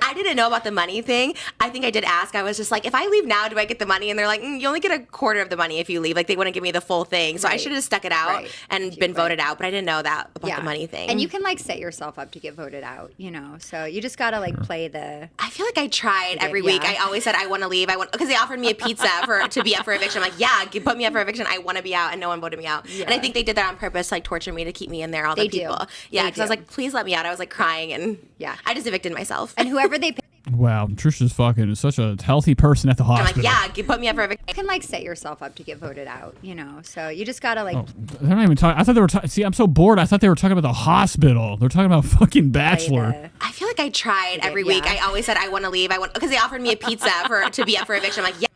I didn't know about the money thing. I think I did ask. I was just like, if I leave now, do I get the money? And they're like, you only get a quarter of the money if you leave. Like, they wouldn't give me the full thing. So I should have stuck it out and been voted out. But I didn't know that about the money thing. And you can, like, set yourself up to get voted out, you know. So you just got to, like, play the... I feel like I tried every week. I always said, I want to leave. Because they offered me a pizza to be up for eviction. I'm like, yeah, put me up for eviction. I want to be out. And no one voted me out. Yeah. And I think they did that on purpose, like, torture me to keep me in there, all the people. Yeah, because I was like, please let me out. I was, like, crying. And I just evicted myself. And whoever they... Wow, Trisha's fucking such a healthy person at the hospital. I'm like, yeah, put me up for eviction. You can, like, set yourself up to get voted out, you know. So you just gotta, like... They're not even talking... I thought they were... See, I'm so bored. I thought they were talking about the hospital. They're talking about fucking Bachelor. I feel like I tried every week. I always said, I want to leave. Because they offered me a pizza to be up for eviction. I'm like, yeah.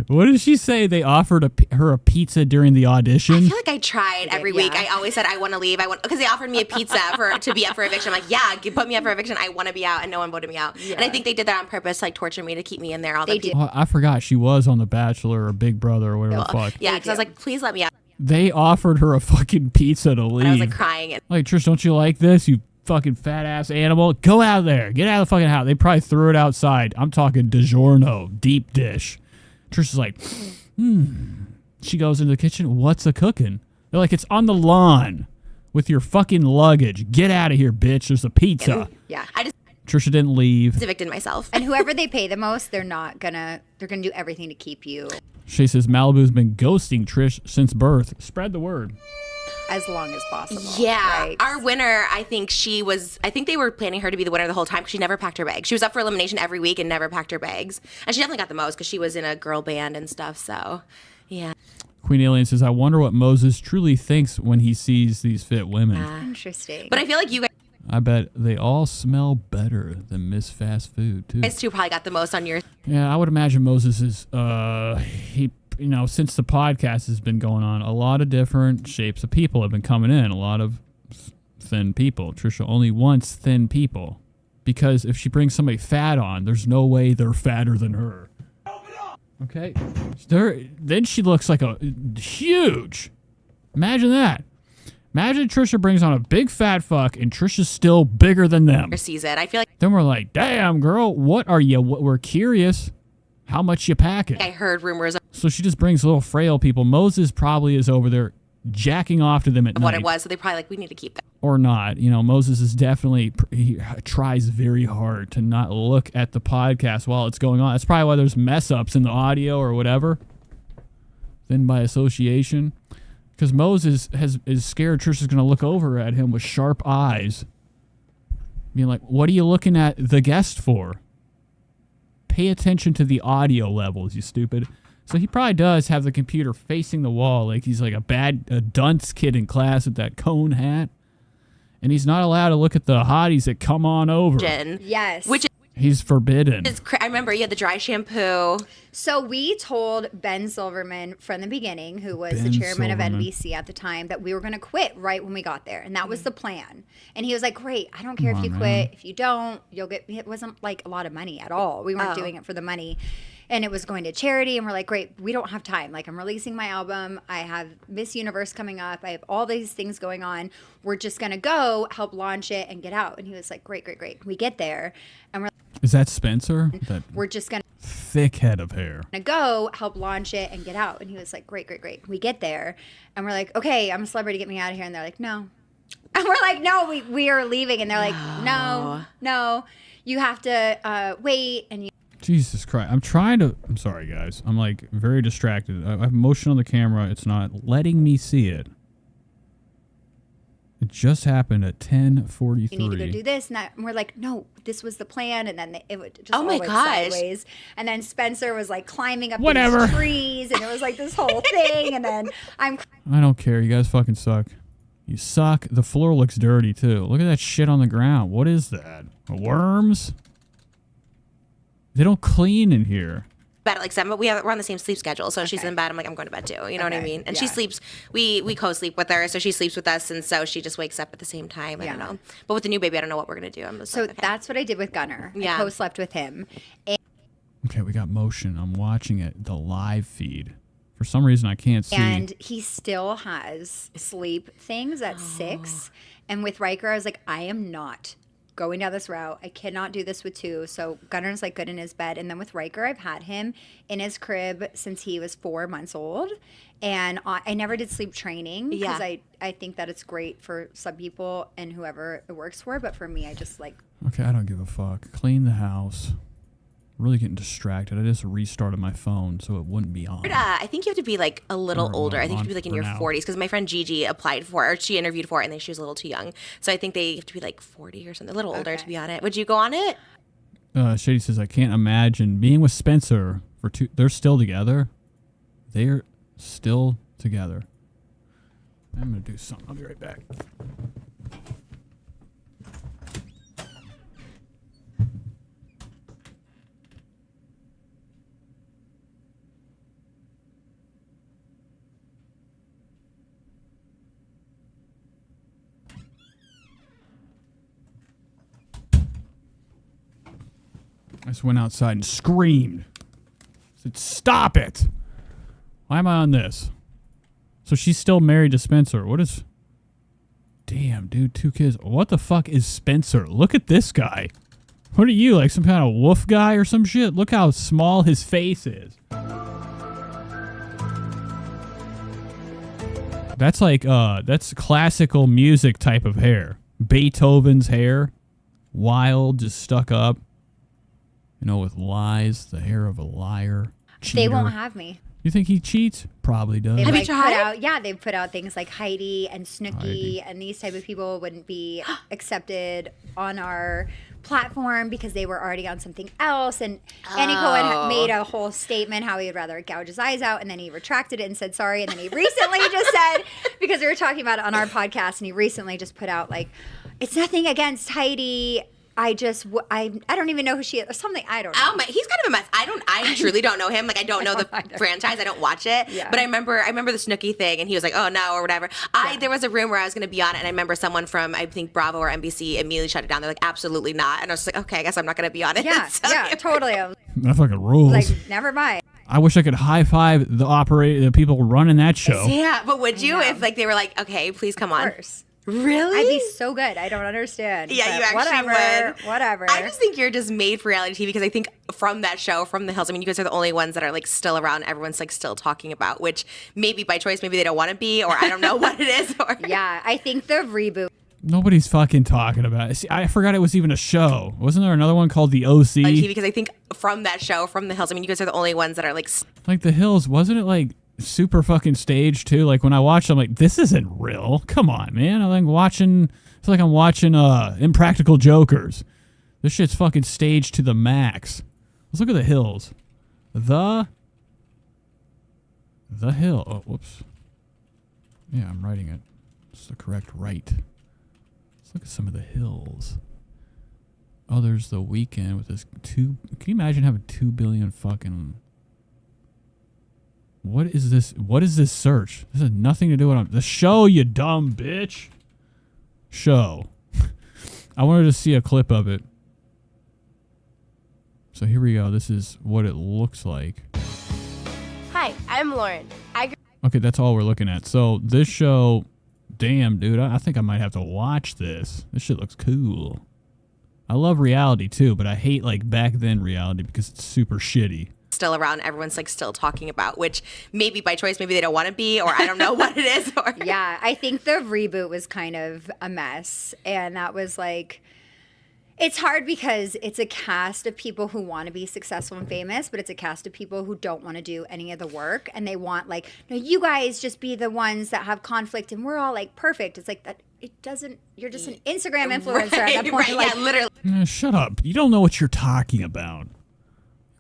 What did she say? They offered her a pizza during the audition? I feel like I tried every week. I always said, I want to leave. Because they offered me a pizza to be up for eviction. I'm like, yeah, put me up for eviction. I want to be out. And no one voted me out. Yeah. And I think they did that on purpose, like, torture me to keep me in there, all the people. Oh, I forgot she was on The Bachelor or Big Brother or whatever the fuck. Yeah, because I was like, please let me out. They offered her a fucking pizza to leave. And I was, like, crying. Like, Trish, don't you like this? You fucking fat ass animal. Go out there. Get out of the fucking house. They probably threw it outside. I'm talking DiGiorno, deep dish. Trish is like, She goes into the kitchen. What's a cooking? They're like, it's on the lawn with your fucking luggage. Get out of here, bitch. There's a pizza. Yeah. Trisha didn't leave. Evicted myself. And whoever they pay the most, they're gonna do everything to keep you. She says Malibu's been ghosting Trish since birth. Spread the word. As long as possible. Yeah. Right? Our winner, I think they were planning her to be the winner the whole time because she never packed her bags. She was up for elimination every week and never packed her bags. And she definitely got the most because she was in a girl band and stuff. So, yeah. Queen Alien says, I wonder what Moses truly thinks when he sees these fit women. Interesting. But I feel like you I bet they all smell better than Miss Fast Food, too. guys two probably got the most on your. Yeah, I would imagine Moses is, since the podcast has been going on, a lot of different shapes of people have been coming in. A lot of thin people. Trisha only wants thin people. Because if she brings somebody fat on, there's no way they're fatter than her. Okay? Then she looks like a huge. Imagine that. Imagine Trisha brings on a big fat fuck and Trisha's still bigger than them. Season. I feel like Then we're like, damn, girl, what are you? We're curious how much you packing. I heard rumors of So she just brings little frail people. Moses probably is over there jacking off to them at what night. it was, so they probably we need to keep that. Or not. Moses is definitely, he tries very hard to not look at the podcast while it's going on. That's probably why there's mess ups in the audio or whatever. Then by association. Because Moses is scared Trisha's going to look over at him with sharp eyes. Being like, what are you looking at the guest for? Pay attention to the audio levels, you stupid. So he probably does have the computer facing the wall like he's like a dunce kid in class with that cone hat. And he's not allowed to look at the hotties that come on over. Yes. Which He's forbidden. I remember you had the dry shampoo. So we told Ben Silverman from the beginning, who was the chairman of NBC at the time, that we were going to quit right when we got there. And that was the plan. And he was like, great, I don't care if you quit. If you don't, you'll get, it wasn't like a lot of money at all. We weren't doing it for the money. And it was going to charity. And we're like, great, we don't have time. Like, I'm releasing my album. I have Miss Universe coming up. I have all these things going on. We're just going to go help launch it and get out. And he was like, great, great, great. We get there and we're Is that Spencer? That we're just going to thick head of hair. go help launch it and get out. And he was like, great, great, great. We get there and we're like, okay, I'm a celebrity, get me out of here. And they're like, no. And we're like, no, we are leaving. And they're like, no, you have to wait. And Jesus Christ. I'm sorry, guys. I'm like very distracted. I have motion on the camera. It's not letting me see it. It just happened at 10:43. you need to go do this and that. And we're like, no, this was the plan. And then it would just Oh my all went gosh. sideways. And then Spencer was like climbing up Whatever. these trees. And it was like this whole thing. And then I'm I don't care. You guys fucking suck. You suck. The floor looks dirty, too. Look at that shit on the ground. What is that? Worms? They don't clean in here. Bed at like 7, but we're on the same sleep schedule. So she's in bed. I'm like, I'm going to bed too. You know what I mean? And she sleeps. We co-sleep with her, so she sleeps with us, and so she just wakes up at the same time. I don't know. But with the new baby, I don't know what we're gonna do. I'm just so like, okay. that's what I did with Gunner. Yeah. I co-slept with him. And Okay, we got motion. I'm watching it, the live feed. For some reason, I can't see. And he still has sleep things at 6. And with Riker, I was like, I am not going down this route. I cannot do this with 2. So Gunner's like good in his bed. And then with Riker, I've had him in his crib since he was 4 months old. And I never did sleep training because I think that it's great for some people and whoever it works for. But for me, I just like. Okay, I don't give a fuck. Clean the house. Really getting distracted. I just restarted my phone so it wouldn't be on. I think you have to be like a little Or older. I think you have to be like in for your now. 40s because my friend Gigi applied for it, or she interviewed for it, and then she was a little too young. So I think they have to be like 40 or something, a little older to be on it. Would you go on it? Shady says, I can't imagine being with Spencer for 2. They're still together. They're still together. I'm going to do something. I'll be right back. I just went outside and screamed. Said, stop it. Why am I on this? So she's still married to Spencer. What is... Damn, dude, 2 kids. What the fuck is Spencer? Look at this guy. What are you, like some kind of wolf guy or some shit? Look how small his face is. That's like, that's classical music type of hair. Beethoven's hair. Wild, just stuck up. You know, with lies, the hair of a liar. Cheater. They won't have me. You think he cheats? Probably does. They've, Have you like, tried? They've put out things like Heidi and Snooki, and these type of people wouldn't be accepted on our platform because they were already on something else. And Andy Cohen had made a whole statement how he would rather gouge his eyes out, and then he retracted it and said sorry. And then he recently just said, because we were talking about it on our podcast, and he recently just put out like, it's nothing against Heidi. I don't even know who she is or something. I don't know. Oh my, he's kind of a mess. I truly don't know him. Like I don't know the franchise. I don't watch it. Yeah. But I remember the Snooki thing, and he was like, "Oh no," or whatever. There was a room where I was going to be on it, and I remember someone from I think Bravo or NBC immediately shut it down. They're like, "Absolutely not," and I was just like, "Okay, I guess I'm not going to be on it." Yeah, So, yeah, totally. I was That fucking rules. like, never mind. I wish I could high five the people running that show. Yeah, but would you if like they were like, "Okay, please come on"? Of course. Really? I'd be so good. I don't understand. Yeah, but you actually would. Whatever. I just think you're just made for reality TV because I think from that show, From the Hills, I mean, you guys are the only ones that are like still around. Everyone's like still talking about, which maybe by choice, maybe they don't want to be, or I don't know what it is. Or Yeah, I think the reboot. Nobody's fucking talking about it. See, I forgot it was even a show. Wasn't there another one called The OC? TV because I think from that show, From the Hills, I mean, you guys are the only ones that are like. Like The Hills, wasn't it like super fucking staged too? Like when I watched, I'm like, this isn't real. Come on, man. I feel like I'm watching Impractical Jokers. This shit's fucking staged to the max. Let's look at The Hills. The Hill. Oh, whoops. Yeah, I'm writing it. It's the correct right. Let's look at some of The Hills. Oh, there's The Weeknd with this Can you imagine having 2 billion fucking... What is this? What is this search? This has nothing to do with the show, you dumb bitch. Show. I wanted to see a clip of it. So here we go. This is what it looks like. Hi, I'm Lauren. Okay, that's all we're looking at. So this show, damn, dude, I think I might have to watch this. This shit looks cool. I love reality too, but I hate like back then reality because it's super shitty. Still around, everyone's like still talking about, which maybe by choice, maybe they don't want to be, or I don't know what it is. Or Yeah, I think the reboot was kind of a mess, and that was like, it's hard because it's a cast of people who want to be successful and famous, but it's a cast of people who don't want to do any of the work, and they want like, no, you guys just be the ones that have conflict, and we're all like perfect. It's like that. It doesn't. You're just an Instagram influencer at that point. Right, like, yeah, literally. Shut up. You don't know what you're talking about.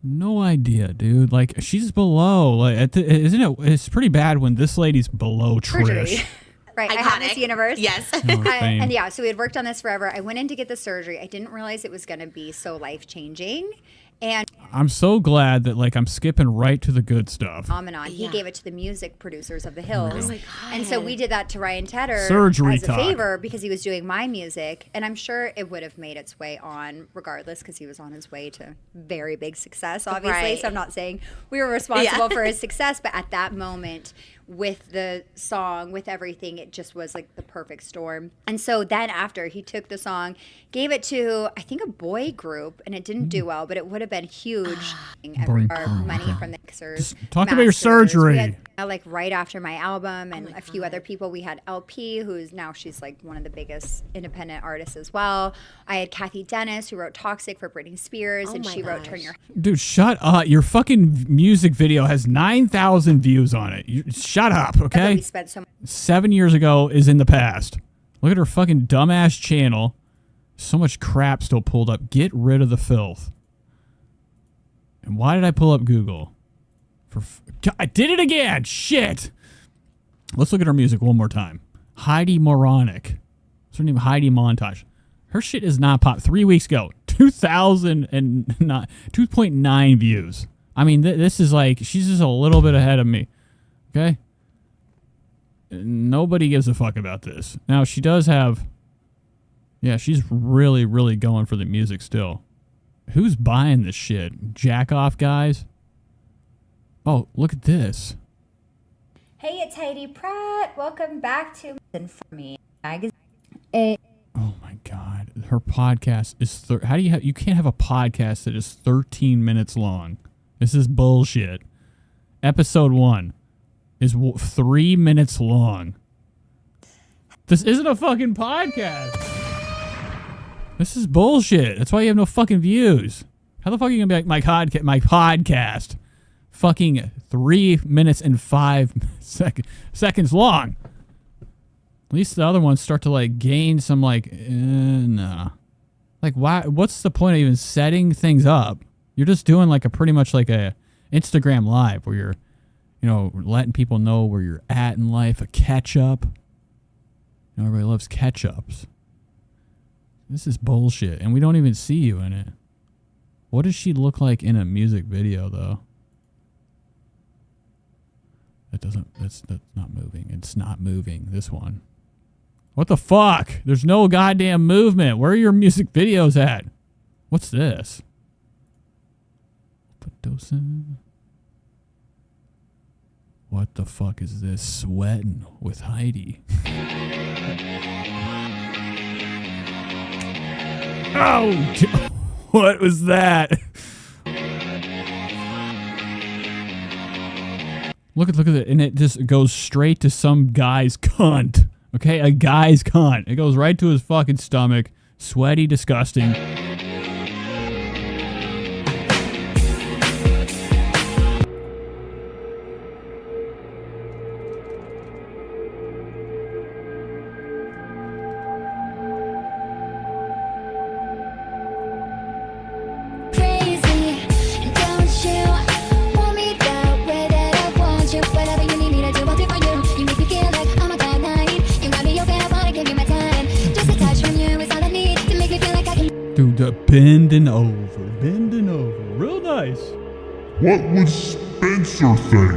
No idea, dude. Like she's below. Like, isn't it? It's pretty bad when this lady's below Trish. Right, Iconic. I have Miss Universe. Yes. And yeah, so we had worked on this forever. I went in to get the surgery. I didn't realize it was going to be so life-changing. And I'm so glad that like I'm skipping right to the good stuff. Phenomenon. He gave it to the music producers of The Hills. Oh my God. And so we did that to Ryan Tedder Surgery as a talk. favor because he was doing my music. And I'm sure it would have made its way on regardless because he was on his way to very big success, obviously. Right. So I'm not saying we were responsible for his success, but at that moment with the song, with everything, it just was like the perfect storm. And so then after he took the song, gave it to, I think, a boy group, and it didn't do well, but it would have been huge. Our money from the mixers. Talk about your surgery. We had, like right after my album and a few other people. We had LP, who's now she's like one of the biggest independent artists as well. I had Kathy Dennis, who wrote Toxic for Britney Spears, and she wrote Turn Your... Dude, shut up. Your fucking music video has 9,000 views on it. Shut up, okay? We spent so much. 7 years ago is in the past. Look at her fucking dumbass channel. So much crap still pulled up. Get rid of the filth. And why did I pull up Google? I did it again. Shit. Let's look at her music one more time. Heidi Montag. What's her name? Heidi Montag. Her shit is not pop. 3 weeks ago, 2.9 views. I mean, this is like, she's just a little bit ahead of me. Okay? Nobody gives a fuck about this. Now, she does have, yeah, she's really, really going for the music still. Who's buying this shit? Jack off guys? Oh, look at this. Hey, it's Heidi Pratt. Welcome back to For Me magazine. Oh my God, her podcast is. How do you have? You can't have a podcast that is 13 minutes long. This is bullshit. Episode 1 is 3 minutes long. This isn't a fucking podcast. This is bullshit. That's why you have no fucking views. How the fuck are you gonna be like my podcast? fucking 3 minutes and 5 seconds long. At least the other ones start to like gain some like, nah. Like why? What's the point of even setting things up? You're just doing like a pretty much like a Instagram live where you're, you know, letting people know where you're at in life. A catch up. You know, everybody loves catch ups. This is bullshit, and we don't even see you in it. What does she look like in a music video, though? That's not moving. It's not moving, this one. What the fuck? There's no goddamn movement. Where are your music videos at? What's this? What the fuck is this? Sweating with Heidi. Oh, what was that? Look at it, and it just goes straight to some guy's cunt. Okay, a guy's cunt. It goes right to his fucking stomach. Sweaty, disgusting. Bending over, real nice. What would Spencer think?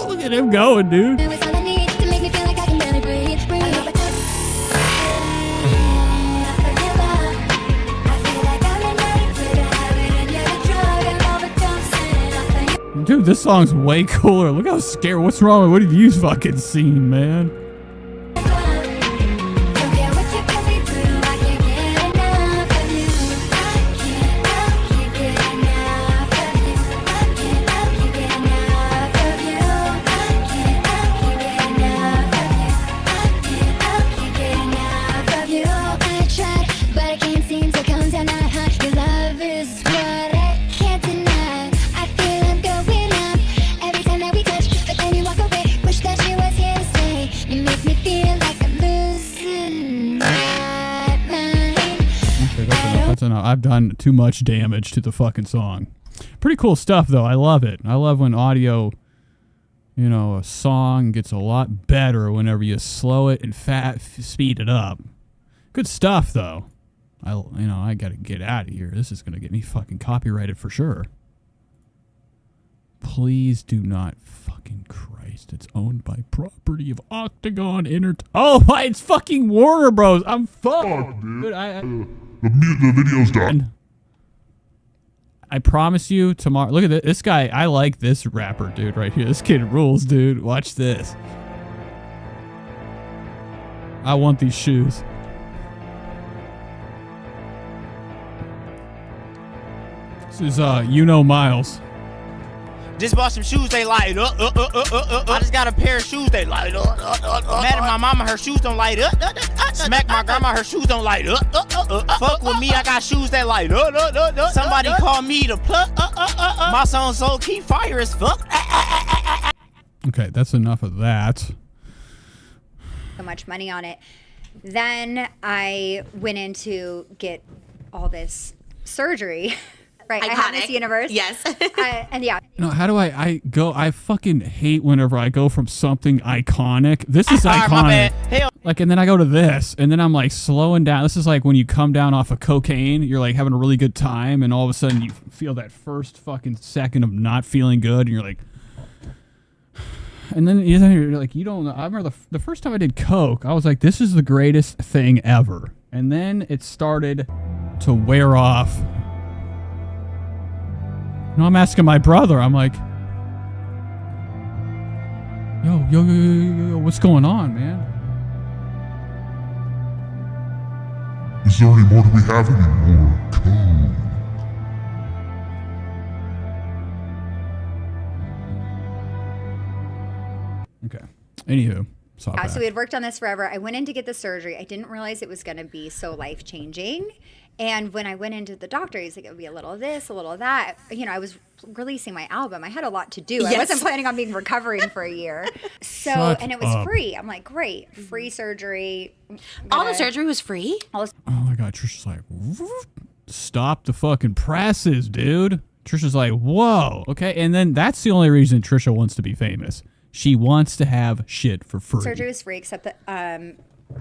Look at him going, dude. Dude, this song's way cooler. Look how scared. What's wrong with what have you fucking seen, man? I've done too much damage to the fucking song. Pretty cool stuff, though. I love it. I love when audio, you know, a song gets a lot better whenever you slow it and speed it up. Good stuff, though. I gotta get out of here. This is gonna get me fucking copyrighted for sure. Please do not fucking Christ. It's owned by property of Octagon Oh, it's fucking Warner Bros. I'm fucked. Dude, the video's done. I promise you tomorrow. Look at this guy. I like this rapper dude right here. This kid rules, dude. Watch this. I want these shoes. This is Miles. Just bought some shoes, they light up. I just got a pair of shoes, they light up. Mad at my mama, her shoes don't light up. Smack my grandma, her shoes don't light up. Fuck with me, I got shoes that light up. Somebody call me the plug. My song so keep fire as fuck. Okay, that's enough of that. So much money on it. Then I went in to get all this surgery. Right, Iconic. I have this universe. Yes. And yeah. You know, how do I go? I fucking hate whenever I go from something iconic. This is iconic. Like, and then I go to this, and then I'm like slowing down. This is like when you come down off of cocaine, you're like having a really good time, and all of a sudden you feel that first fucking second of not feeling good, and you're like, and then you're like, you don't know. I remember the first time I did coke, I was like, this is the greatest thing ever. And then it started to wear off. No, I'm asking my brother. I'm like, yo, what's going on, man? Is there any more? Do we have any more code? Okay. Anywho, so we had worked on this forever. I went in to get the surgery. I didn't realize it was going to be so life-changing. And when I went into the doctor, he's like, it'll be a little of this, a little of that. You know, I was releasing my album. I had a lot to do. I wasn't planning on being recovering for a year. So, and it was free. I'm like, great, free surgery. All the surgery was free? Oh my God, Trisha's like, stop the fucking presses, dude. Trisha's like, whoa, okay. And then that's the only reason Trisha wants to be famous. She wants to have shit for free. Surgery was free except the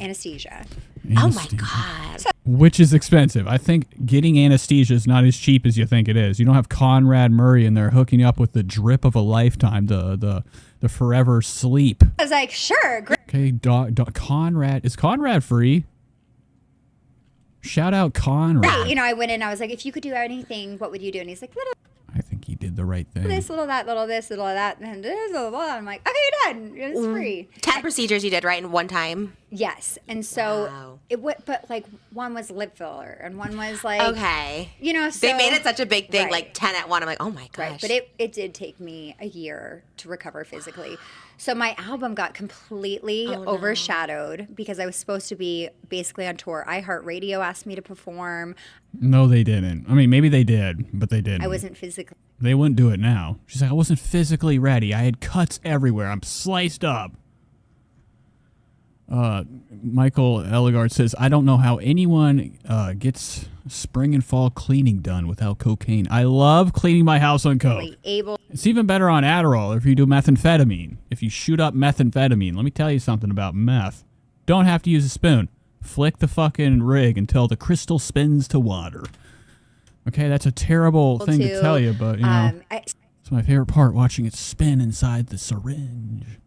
anesthesia. Oh my God. Which is expensive. I think getting anesthesia is not as cheap as you think it is. You don't have Conrad Murray in there hooking you up with the drip of a lifetime, the forever sleep. I was like, sure, great. Okay, Conrad. Is Conrad free? Shout out Conrad. Right. You know, I went in, I was like, if you could do anything, what would you do? And he's like, little I think he did the right thing. this, little that, little this, little that, and this, little that. I'm like, okay, done. It's free. 10 procedures you did, right, in one time? Yes. And so but like one was lip filler and one was like, okay. You know, so. They made it such a big thing, Right. like 10 at one. I'm like, oh my gosh. Right. But it did take me a year to recover physically. So my album got completely overshadowed because I was supposed to be basically on tour. iHeartRadio asked me to perform. No, they didn't. I mean, maybe they did, but they didn't. I wasn't physically. They wouldn't do it now. She's like, I wasn't physically ready. I had cuts everywhere. I'm sliced up. Michael Ellegard says, I don't know how anyone gets spring and fall cleaning done without cocaine. I love cleaning my house on coke. It's even better on Adderall if you do methamphetamine. If you shoot up methamphetamine, let me tell you something about meth. Don't have to use a spoon. Flick the fucking rig until the crystal spins to water. Okay, that's a terrible thing to tell you, but, you know, it's my favorite part, watching it spin inside the syringe.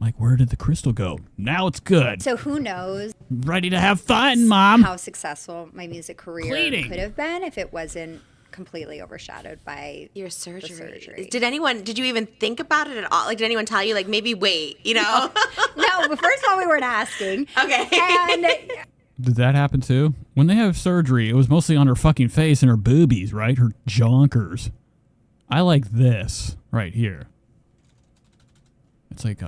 Like, where did the crystal go? Now it's good. So who knows? Ready to have fun, Mom. How successful my music career could have been if it wasn't completely overshadowed by your surgery. Did you even think about it at all? Like, did anyone tell you, like, maybe wait, you know? No, but first of all, we weren't asking. Okay. And Did that happen too? When they have surgery, it was mostly on her fucking face and her boobies, right? Her jonkers. I like this right here. It's like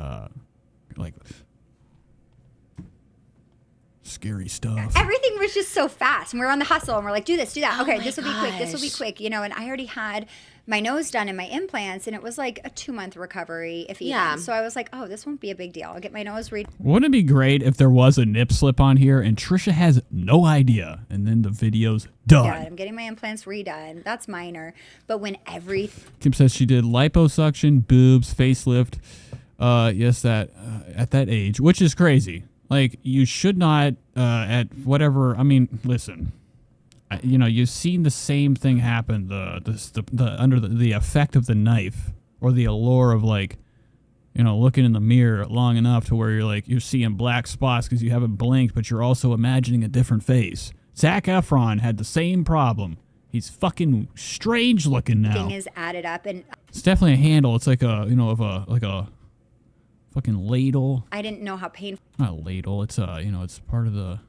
scary stuff. everything was just so fast. And we were on the hustle and we're like, do this, do that. Oh Okay, my this will be quick. This will be gosh. quick. You know, and I already had my nose done and my implants, and it was like a 2-month recovery, if even. Yeah. So I was like, oh, this won't be a big deal. I'll get my nose redone. Wouldn't it be great if there was a nip slip on here and Trisha has no idea and then the video's done? Yeah, I'm getting my implants redone. That's minor. But when Kim says she did liposuction, boobs, facelift. Yes, that at that age, which is crazy. Like, you should not at whatever. I mean, listen. You know, you've seen the same thing happen. The under the effect of the knife or the allure of, like, you know, looking in the mirror long enough to where you're seeing black spots because you haven't blinked, but you're also imagining a different face. Zac Efron had the same problem. He's fucking strange looking now. thing is added up, and It's definitely a handle. It's like a like a fucking ladle. I didn't know how painful Not a ladle. It's it's part of the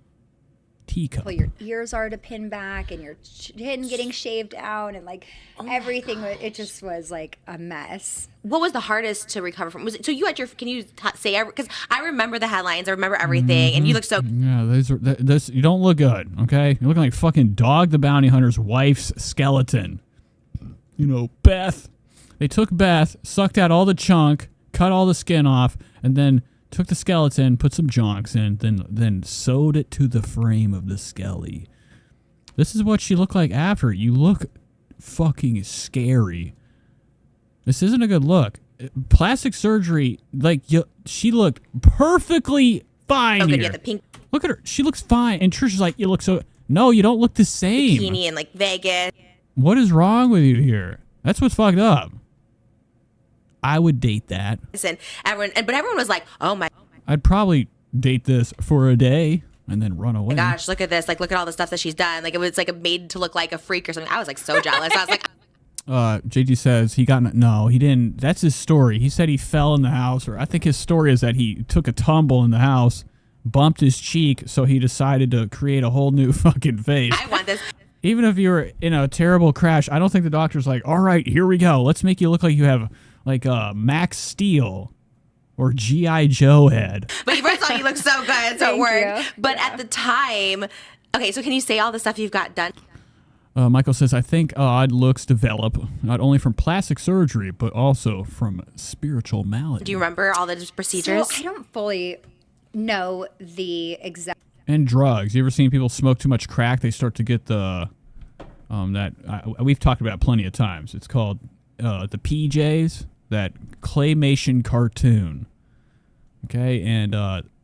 teacup. your ears are to pin back, and your chin getting shaved out, and like everything. It just was like a mess. What was the hardest to recover from? Was it, so you had your? Can you say? Because I remember the headlines. I remember everything, and you look so. Yeah, those you don't look good. Okay, you're looking like fucking Dog the Bounty Hunter's wife's skeleton. You know, Beth. They took Beth, sucked out all the chunk, cut all the skin off, and then took the skeleton, put some jonks in, then sewed it to the frame of the skelly. This is what she looked like after. You look fucking scary. This isn't a good look. Plastic surgery, she looked perfectly fine Oh, good. here. Yeah, the pink Look at her. She looks fine. And Trisha's like, you look so... No, you don't look the same. bikini in like Vegas. What is wrong with you here? That's what's fucked up. I would date that. And everyone was like, "Oh my I'd probably date this for a day and then run away. gosh, look at this! Like, look at all the stuff that she's done. Like, it was like made to look like a freak or something." I was like so jealous. I was like, JG says he didn't. That's his story. He said he fell in the house, or I think his story is that he took a tumble in the house, bumped his cheek, so he decided to create a whole new fucking face. "I want this." Even if you were in a terrible crash, I don't think the doctor's like, all right, here we go. Let's make you look like you have like Max Steel or G.I. Joe head. But first of all, you look so good, so it Thank worked. you. But at the time, Okay, so can you say all the stuff you've got done? Michael says, I think odd looks develop not only from plastic surgery, but also from spiritual malady. Do you remember all the procedures? So I don't fully know the exact. And drugs. You ever seen people smoke too much crack? They start to get the we've talked about it plenty of times. It's called the PJs, that claymation cartoon. Okay, and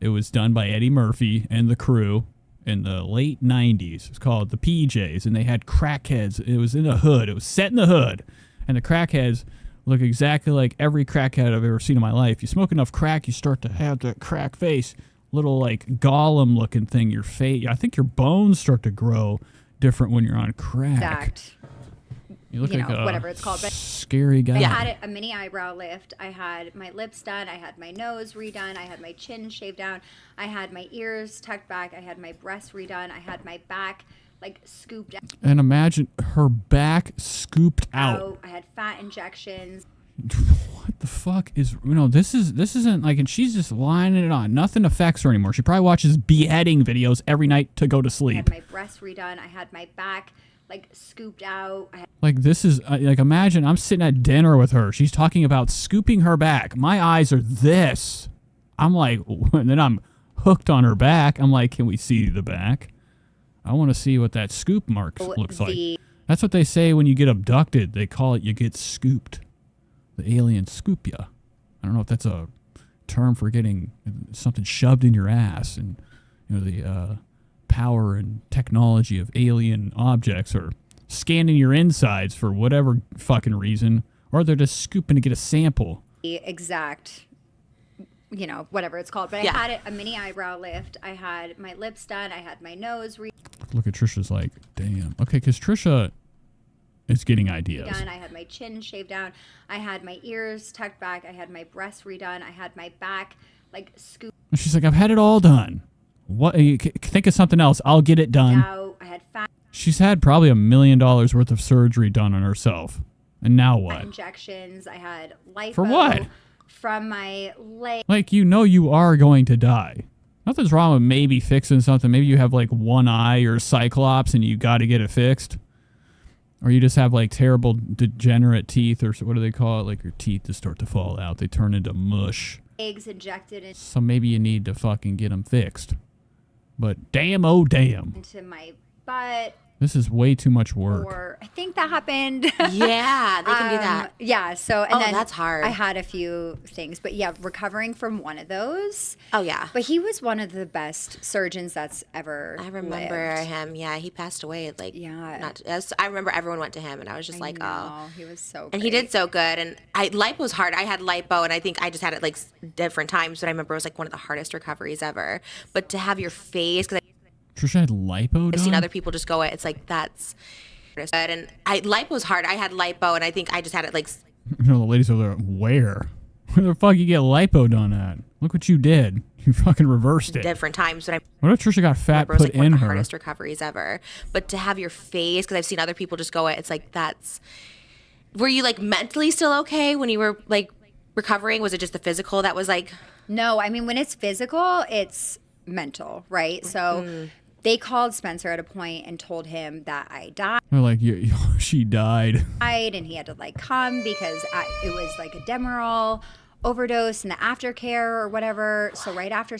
it was done by Eddie Murphy and the crew in the late 90s. It's called the PJs, and they had crackheads. It was in a hood. It was set in the hood, and the crackheads look exactly like every crackhead I've ever seen in my life. You smoke enough crack, you start to have that crack face, little like Gollum looking thing. Your face, I think your bones start to grow different when you're on crack. Exact. You look like whatever it's called. But scary guy. I had a mini eyebrow lift. I had my lips done. I had my nose redone. I had my chin shaved down. I had my ears tucked back. I had my breasts redone. I had my back like scooped out. And imagine her back scooped out. I had fat injections. What the fuck is, this isn't like, and she's just lining it on. Nothing affects her anymore. She probably watches beheading videos every night to go to I sleep. had my breasts redone. I had my back like scooped out. Like, this is like, imagine I'm sitting at dinner with her. She's talking about scooping her back. My eyes are this. I'm like, and then I'm hooked on her back. I'm like, can we see the back? I want to see what that scoop mark looks like. That's what they say when you get abducted. They call it you get scooped. The aliens scoop you. I don't know if that's a term for getting something shoved in your ass, and the power and technology of alien objects are scanning your insides for whatever fucking reason, or they're just scooping to get a sample. The exact, whatever it's called. But I had a mini eyebrow lift. I had my lips done. I had my nose Look at Trisha's like, damn. Okay, because Trisha is getting ideas. redone. I had my chin shaved down. I had my ears tucked back. I had my breasts redone. I had my back like scooped She's like, I've had it all done. What? You think of something else. I'll get it done. out. I had fat She's had probably $1 million worth of surgery done on herself. And now what? injections. I had lipo. For what? From my leg. Like, you are going to die. Nothing's wrong with maybe fixing something. Maybe you have like one eye or cyclops and you got to get it fixed. Or you just have like terrible degenerate teeth, or what do they call it? Like your teeth just start to fall out. They turn into mush. Eggs injected So maybe you need to fucking get them fixed. But damn, oh damn. into my butt. This is way too much work. Or I think that happened. Yeah, they can do that. Yeah, so and then that's hard. I had a few things, but yeah, recovering from one of those. Oh yeah. But he was one of the best surgeons that's ever. I remember lived. him. Yeah, he passed away. Like, yeah. I remember everyone went to him, and I was just Oh, he was so. And he did so good. And lipo's hard. I had lipo, and I think I just had it like different times. But I remember it was like one of the hardest recoveries ever. But to have your face, because Trisha had lipo I've seen done? other people just go, it's like that's good. And lipo's hard. I had lipo, and I think I just had it like. The ladies over there, where the fuck you get lipo done at? Look what you did. You fucking reversed it. Different times, but What if Trisha got fat remember it was put like one in of the her? hardest recoveries ever. But to have your face, because I've seen other people just go, it's like that's. Were you like mentally still okay when you were like recovering? Was it just the physical that was like? No, I mean when it's physical, it's mental, right? So they called Spencer at a point and told him that I died. They're like, she died. And he had to like come because it was like a Demerol overdose and the aftercare or whatever. So right after,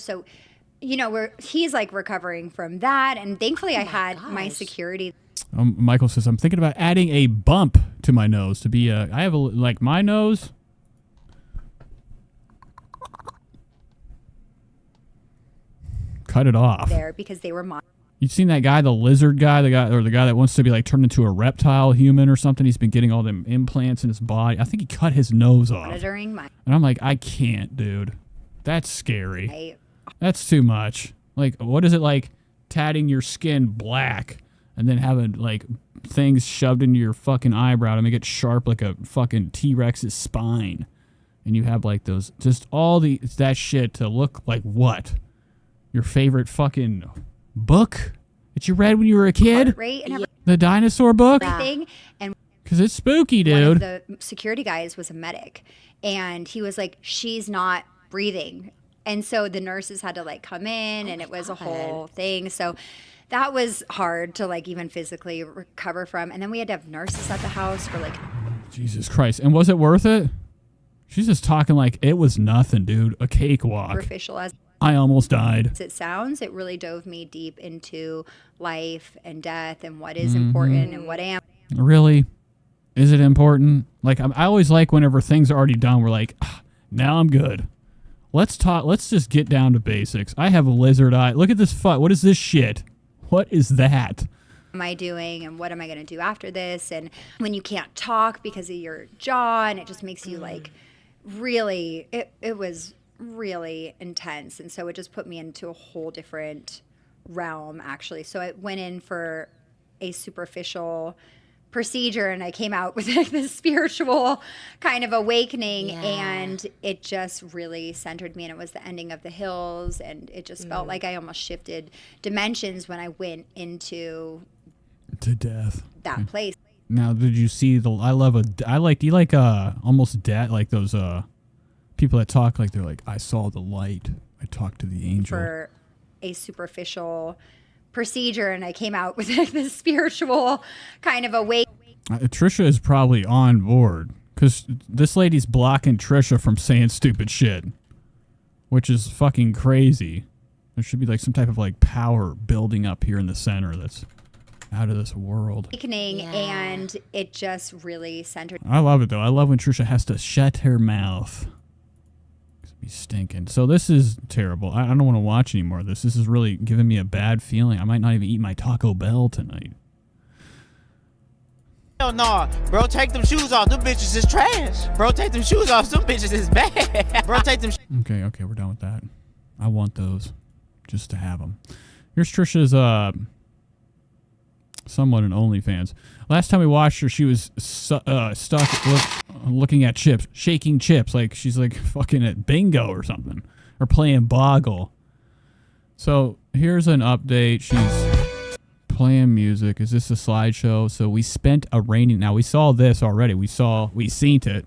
he's like recovering from that, and thankfully I had my security. Michael says, I'm thinking about adding a bump to my nose to be I have like my nose. Cut it off. There because they were You've seen that guy, the lizard guy, the guy that wants to be like turned into a reptile human or something. He's been getting all them implants in his body. I think he cut his nose off. monitoring my. And I'm like, I can't, dude. That's scary. That's too much. Like, what is it like tatting your skin black and then having like things shoved into your fucking eyebrow to make it sharp like a fucking T-Rex's spine? And you have like those, just all that shit to look like what? Your favorite fucking book that you read when you were a kid? Rate and The dinosaur book? everything. And Because it's spooky, one dude. of the security guys was a medic, and he was like, she's not breathing. And so the nurses had to like come in, and it was a whole thing. So that was hard to like even physically recover from. And then we had to have nurses at the house for like. Jesus Christ. And was it worth it? She's just talking like it was nothing, dude. A cakewalk. Superficial as I almost died. it sounds. It really dove me deep into life and death and what is important and what am. Really? Is it important? Like, I always like whenever things are already done, we're like, now I'm good. Let's talk. Let's just get down to basics. I have a lizard eye. Look at this fuck. What is this shit? What is that? Am I doing and what am I going to do after this? And when you can't talk because of your jaw and it just makes you like really, it was really intense. And so it just put me into a whole different realm actually. So I went in for a superficial procedure and I came out with like this spiritual kind of awakening and it just really centered me, and it was the ending of the hills, and it just felt like I almost shifted dimensions when I went into to death that place. Now, did you see do you like almost dead, like those people that talk like they're like, I saw the light, I talked to the angel. For a superficial procedure and I came out with like this spiritual kind of awakening. Trisha is probably on board because this lady's blocking Trisha from saying stupid shit, which is fucking crazy. There should be like some type of like power building up here in the center that's out of this world. And it just really centered. I love it though. I love when Trisha has to shut her mouth. Be stinking. So this is terrible. I don't want to watch any more of this. This is really giving me a bad feeling. I might not even eat my Taco Bell tonight. Hell no, bro, take them shoes off. Them bitches is trash. Bro, take them shoes off. Them bitches is bad. Bro, take them. Okay, we're done with that. I want those just to have them. Here's Trisha's somewhat an OnlyFans. Last time we watched her, she was stuck looking at chips, shaking chips, like she's like fucking at bingo or something, or playing Boggle. So here's an update. She's playing music. Is this a slideshow? So we spent a rainy. Now we saw this already. We seen it.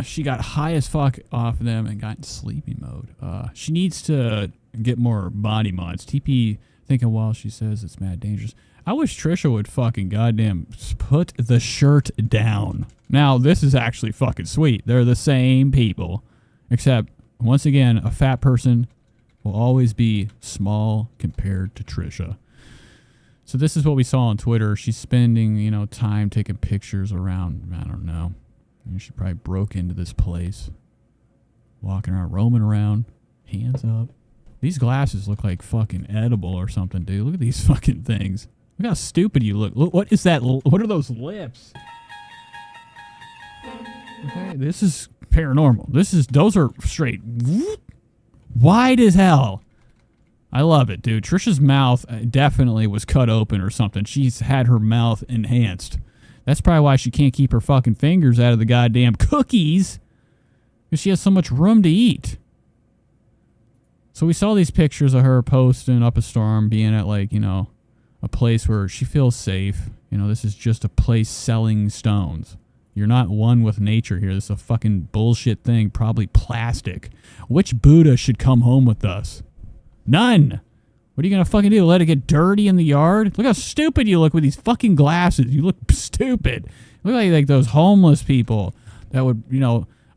She got high as fuck off them and got in sleeping mode. She needs to get more body mods. TP thinking while she says it's mad dangerous. I wish Trisha would fucking goddamn put the shirt down. Now, this is actually fucking sweet. They're the same people. Except, once again, a fat person will always be small compared to Trisha. So this is what we saw on Twitter. She's spending, time taking pictures around, I don't know. She probably broke into this place. Walking around, roaming around. Hands up. These glasses look like fucking edible or something, dude. Look at these fucking things. Look how stupid you look. Look, what is that? What are those lips? Okay, this is paranormal. Those are straight wide as hell. I love it, dude. Trisha's mouth definitely was cut open or something. She's had her mouth enhanced. That's probably why she can't keep her fucking fingers out of the goddamn cookies. Because she has so much room to eat. So we saw these pictures of her posting up a storm, being at like, a place where she feels safe. This is just a place selling stones. You're not one with nature here. This is a fucking bullshit thing, probably plastic. Which Buddha should come home with us? None. What are you going to fucking do? Let it get dirty in the yard? Look how stupid you look with these fucking glasses. You look stupid. You look like those homeless people that would,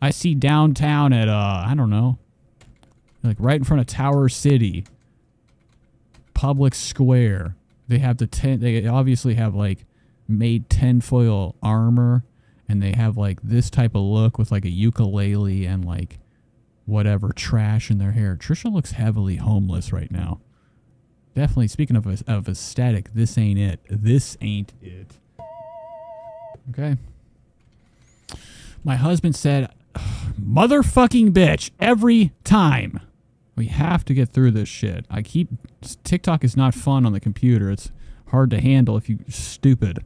I see downtown at, I don't know, like right in front of Tower City, Public Square. They have they obviously have like made tinfoil armor, and they have like this type of look with like a ukulele and like whatever trash in their hair. Trisha looks heavily homeless right now. Definitely, speaking of aesthetic, this ain't it. This ain't it. Okay. My husband said, motherfucking bitch, every time. We have to get through this shit. TikTok is not fun on the computer. It's hard to handle if you're stupid.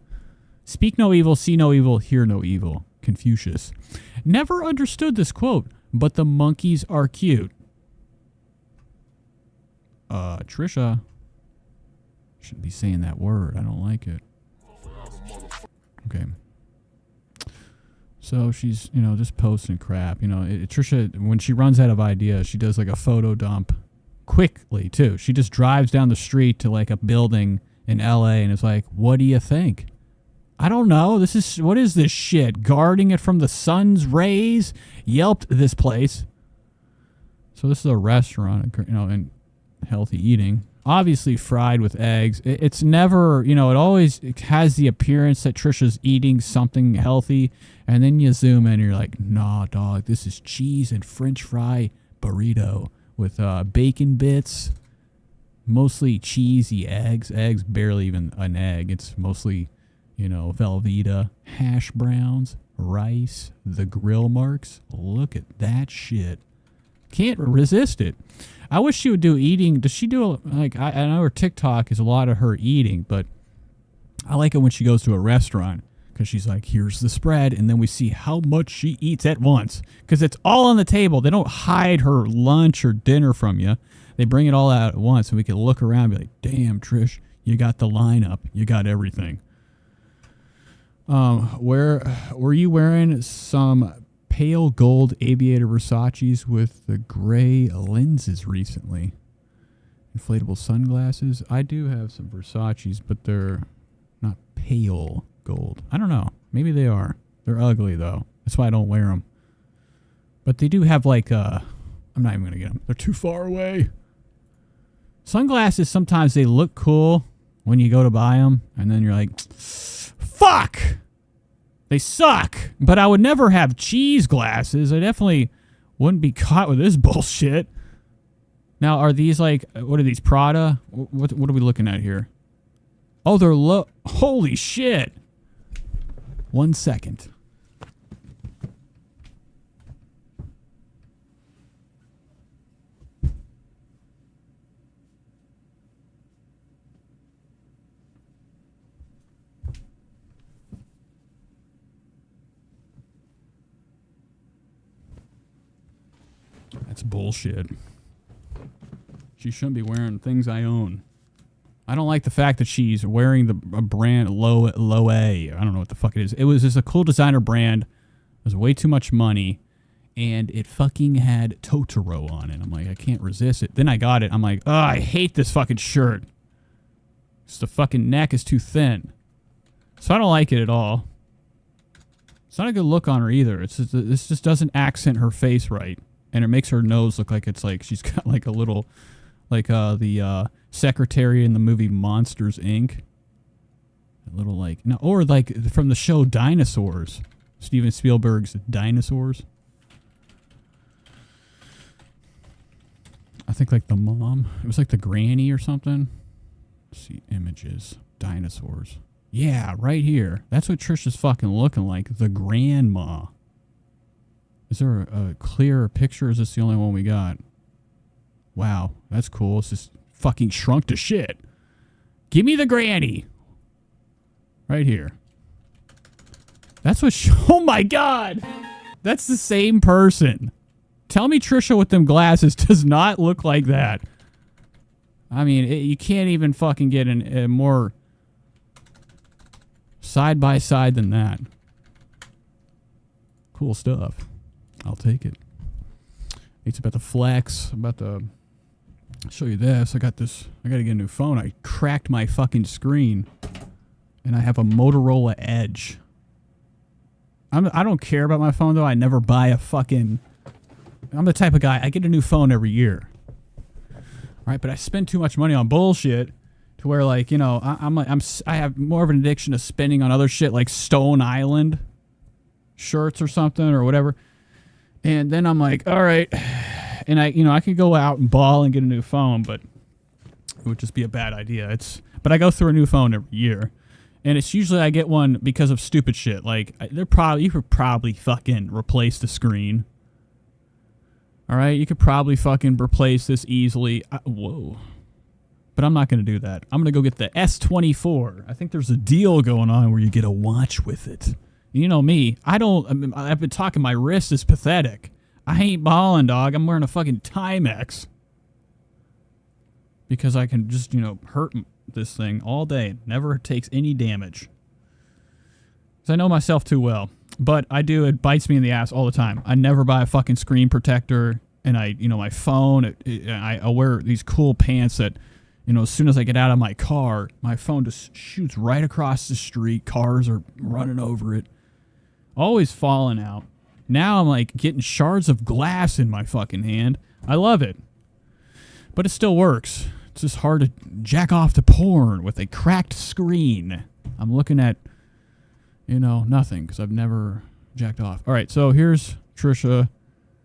Speak no evil, see no evil, hear no evil. Confucius. Never understood this quote, but the monkeys are cute. Trisha. Shouldn't be saying that word. I don't like it. Okay. So she's, just posting crap. Trisha, when she runs out of ideas, she does like a photo dump quickly, too. She just drives down the street to like a building in LA and is like, what do you think? I don't know. What is this shit? Guarding it from the sun's rays? Yelped this place. So this is a restaurant, and healthy eating. Obviously fried with eggs. It's never, it always has the appearance that Trisha's eating something healthy. And then you zoom in and you're like, nah, dog, this is cheese and French fry burrito with bacon bits. Mostly cheesy eggs. Eggs, barely even an egg. It's mostly, Velveeta, hash browns, rice, the grill marks. Look at that shit. Can't resist it. I wish she would do eating. Does she do, I know her TikTok is a lot of her eating, but I like it when she goes to a restaurant because she's like, here's the spread, and then we see how much she eats at once because it's all on the table. They don't hide her lunch or dinner from you. They bring it all out at once, and we can look around and be like, damn, Trish, you got the lineup. You got everything. Were you wearing some pale gold aviator Versace's with the gray lenses recently? Inflatable sunglasses. I do have some Versace's, but they're not pale gold. I don't know. Maybe they are. They're ugly, though. That's why I don't wear them. But they do have, I'm not even going to get them. They're too far away. Sunglasses, sometimes they look cool when you go to buy them, and then you're like, fuck! They suck, but I would never have cheese glasses. I definitely wouldn't be caught with this bullshit. Now, are these what are these, Prada? What are we looking at here? Oh, they're holy shit. 1 second. That's bullshit. She shouldn't be wearing things I own. I don't like the fact that she's wearing a brand low A. I don't know what the fuck it is. It was just a cool designer brand. It was way too much money. And it fucking had Totoro on it. I'm like, I can't resist it. Then I got it. I'm like, oh, I hate this fucking shirt. Just the fucking neck is too thin. So I don't like it at all. It's not a good look on her either. It's just, this just doesn't accent her face right. And it makes her nose look like it's like she's got like a little, the secretary in the movie Monsters, Inc. A little or like from the show Dinosaurs. Steven Spielberg's Dinosaurs. I think like the mom. It was like the granny or something. Let's see images. Dinosaurs. Yeah, right here. That's what Trisha's fucking looking like. The grandma. Is there a clearer picture, or is this the only one we got? Wow, that's cool. It's just fucking shrunk to shit. Give me the granny. Right here. That's what... oh my god! That's the same person. Tell me Trisha with them glasses does not look like that. I mean, you can't even fucking get a more side by side than that. Cool stuff. I'll take it. It's about the flex. I'm about to show you this. I got to get a new phone. I cracked my fucking screen. And I have a Motorola Edge. I don't care about my phone, though. I never buy a fucking... I'm the type of guy, I get a new phone every year. Right? But I spend too much money on bullshit to where, like, I have more of an addiction to spending on other shit like Stone Island shirts or something or whatever. And then I'm like, all right. And I could go out and ball and get a new phone, but it would just be a bad idea. But I go through a new phone every year. And it's usually I get one because of stupid shit. Like, you could probably fucking replace the screen. All right? You could probably fucking replace this easily. Whoa. But I'm not going to do that. I'm going to go get the S24. I think there's a deal going on where you get a watch with it. You know me. I've been talking, my wrist is pathetic. I ain't balling, dog. I'm wearing a fucking Timex. Because I can just, hurt this thing all day. Never takes any damage. Because I know myself too well. But I do. It bites me in the ass all the time. I never buy a fucking screen protector. and my phone. I wear these cool pants that, as soon as I get out of my car, my phone just shoots right across the street. Cars are running over it. Always falling out. Now I'm like getting shards of glass in my fucking hand. I love it. But it still works. It's just hard to jack off to porn with a cracked screen. I'm looking at, nothing because I've never jacked off. All right, so here's Trisha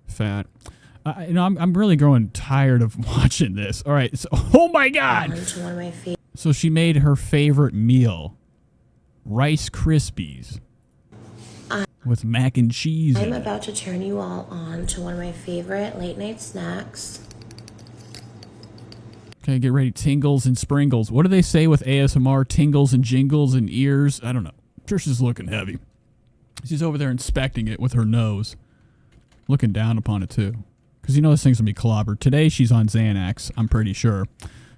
Fat. I'm really growing tired of watching this. All right, so, oh my God. So she made her favorite meal, Rice Krispies with mac and cheese. I'm about to turn you all on to one of my favorite late night snacks. Okay, get ready. Tingles and sprinkles. What do they say with ASMR? Tingles and jingles and ears? I don't know. Trisha's looking heavy. She's over there inspecting it with her nose. Looking down upon it, too. Because this thing's going to be clobbered. Today, she's on Xanax, I'm pretty sure.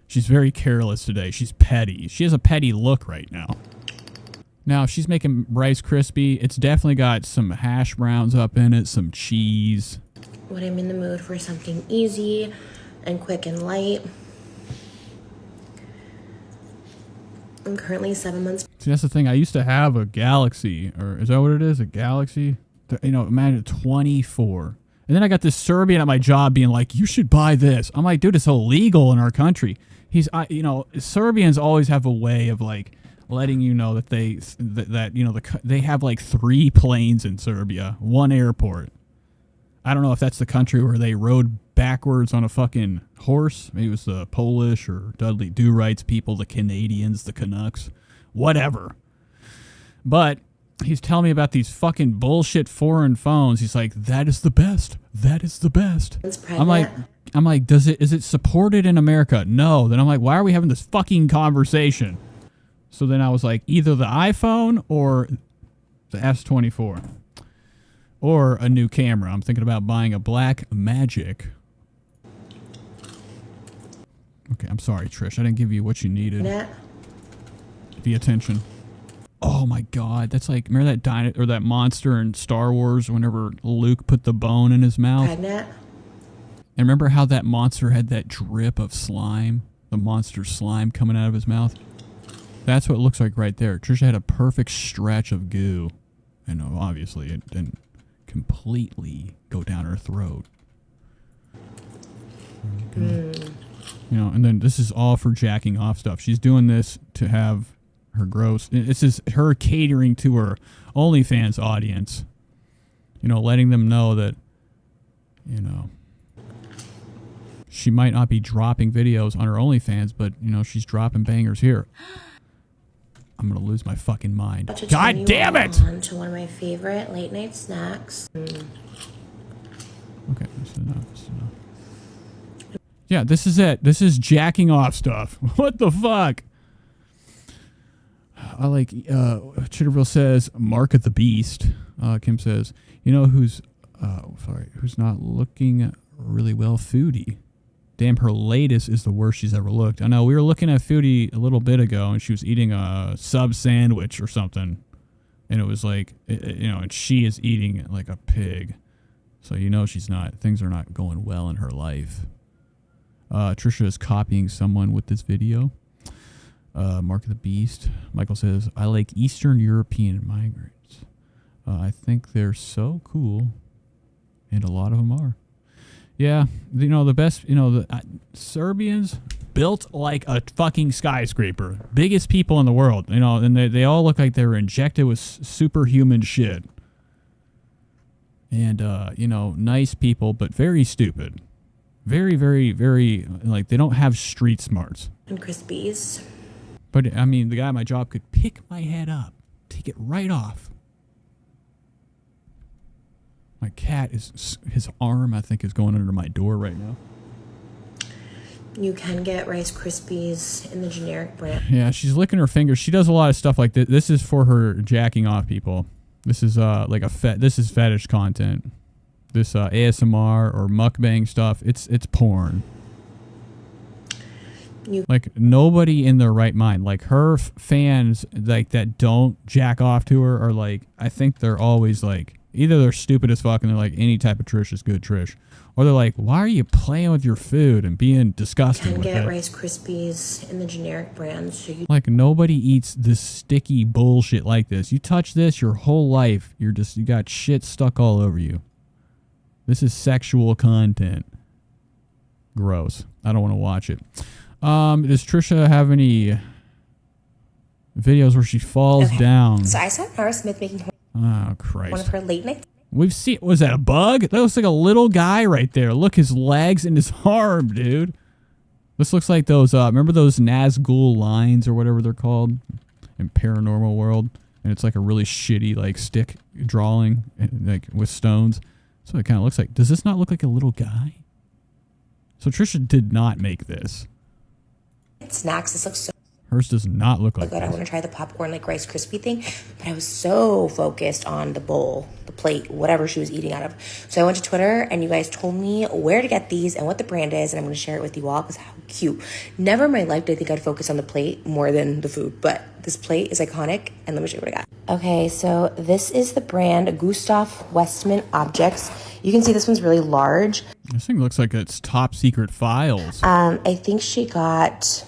She's very careless today. She's petty. She has a petty look right now. Now, if she's making Rice Krispie, it's definitely got some hash browns up in it, some cheese. When I'm in the mood for something easy and quick and light. I'm currently 7 months. See, that's the thing. I used to have a Galaxy, or is that what it is? A Galaxy? Imagine 24. And then I got this Serbian at my job being like, you should buy this. I'm like, dude, it's illegal in our country. Serbians always have a way of like letting you know that they have like 3 planes in Serbia, 1 airport. I don't know if that's the country where they rode backwards on a fucking horse. Maybe it was the Polish or Dudley Do-Right's people, the Canadians, the Canucks, whatever. But he's telling me about these fucking bullshit foreign phones. He's like, that is the best. That is the best. I'm like, is it supported in America? No. Then I'm like, why are we having this fucking conversation? So then I was like, either the iPhone or the S24 or a new camera. I'm thinking about buying a Black Magic. Okay, I'm sorry, Trish. I didn't give you what you needed. The attention. Oh my God, that's like, remember that that monster in Star Wars whenever Luke put the bone in his mouth? And remember how that monster had that drip of slime? The monster slime coming out of his mouth? That's what it looks like right there. Trisha had a perfect stretch of goo. And obviously it didn't completely go down her throat. And then this is all for jacking off stuff. She's doing this to have her gross. This is her catering to her OnlyFans audience. Letting them know that, she might not be dropping videos on her OnlyFans, but, she's dropping bangers here. I'm going to lose my fucking mind. God damn it! On to one of my favorite late night snacks. Okay, that's enough. Yeah, this is it. This is jacking off stuff. What the fuck? I like, Chitterville says, Mark of the Beast. Kim says, who's not looking really well? Foodie. Damn, her latest is the worst she's ever looked. I know, we were looking at Foodie a little bit ago, and she was eating a sub sandwich or something. And it was like, and she is eating it like a pig. So things are not going well in her life. Trisha is copying someone with this video. Mark of the Beast. Michael says, I like Eastern European migrants. I think they're so cool. And a lot of them are. Yeah, the best, the Serbians built like a fucking skyscraper. Biggest people in the world, and they all look like they were injected with superhuman shit. And, nice people, but very stupid. Very, very, very, like, they don't have street smarts. And Krispies. But, the guy at my job could pick my head up, take it right off. My cat his arm, I think, is going under my door right now. You can get Rice Krispies in the generic brand. Yeah, she's licking her fingers. She does a lot of stuff like this. This is for her jacking off people. This is this is fetish content. This ASMR or mukbang stuff. It's porn. Like, nobody in their right mind, like her fans, like, that don't jack off to her are like, I think they're always like either they're stupid as fuck and they're like, any type of Trish is good Trish. Or they're like, why are you playing with your food and being disgusting You with can get it? Rice Krispies in the generic brands. So you Like, nobody eats this sticky bullshit like this. You touch this your whole life, you got shit stuck all over you. This is sexual content. Gross. I don't want to watch it. Does Trisha have any videos where she falls down? So I saw Nara Smith making Oh, Christ. one of her late night. We've seen, was that a bug? That looks like a little guy right there. Look, his legs and his arm, dude. This looks like those, remember those Nazgul lines or whatever they're called in Paranormal World? And it's like a really shitty, like, stick drawing, like, with stones. That's what it kind of looks like. Does this not look like a little guy? So Trisha did not make this. Snacks. This looks so Hers does not look like good. I this. want to try the popcorn like Rice Krispie thing, but I was so focused on the bowl, the plate, whatever she was eating out of. So I went to Twitter and you guys told me where to get these and what the brand is, and I'm going to share it with you all because how cute. Never in my life did I think I'd focus on the plate more than the food, but this plate is iconic, and let me show you what I got. Okay, so this is the brand Gustav Westman Objects. You can see this one's really large. This thing looks like it's top secret files. I think she got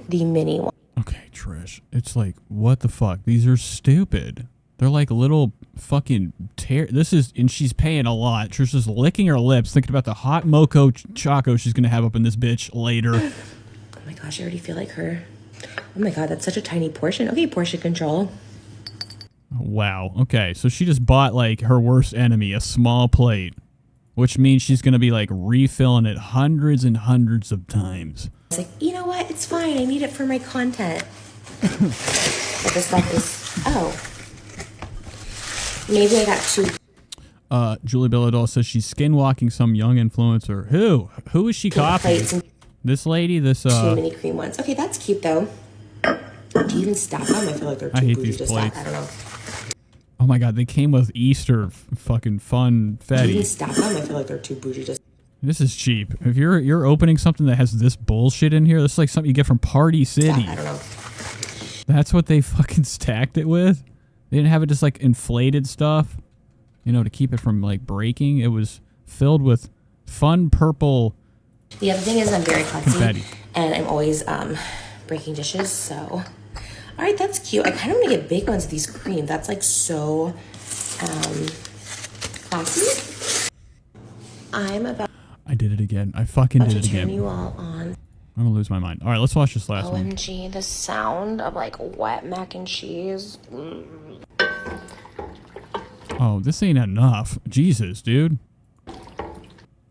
the mini one. Okay, Trish. It's like, what the fuck? These are stupid. They're like little fucking this is, and she's paying a lot. Trisha's licking her lips, thinking about the hot mocha choco she's gonna have up in this bitch later. Oh my gosh, I already feel like her. Oh my god, that's such a tiny portion. Okay, portion control. Wow. Okay, so she just bought like her worst enemy, a small plate, which means she's gonna be like refilling it hundreds and hundreds of times. It's like, you know what? It's fine. I need it for my content. But this stuff is, maybe I got two. Julie Billadol says she's skinwalking some young influencer. Who is she copying? This lady? This Two mini cream ones. Okay, that's cute though. Do you even stack them? I feel like they're too I hate bougie these to plates. stack. I don't know. Oh my god, they came with Easter fucking fun Do you even fatties. stack them? I feel like they're too bougie to. This is cheap. If you're opening something that has this bullshit in here, this is like something you get from Party City. I don't know. That's what they fucking stacked it with. They didn't have it just like inflated stuff, you know, to keep it from like breaking. It was filled with fun purple. The other thing is I'm very klutzy, confetti. and I'm always breaking dishes. So, all right, that's cute. I kind of want to get big ones of these cream. That's like so classy. I'm about. I did it again. I fucking did it to turn again. you all on. I'm gonna lose my mind. All right, let's watch this last one. OMG, the sound of like wet mac and cheese. Oh, this ain't enough. Jesus, dude.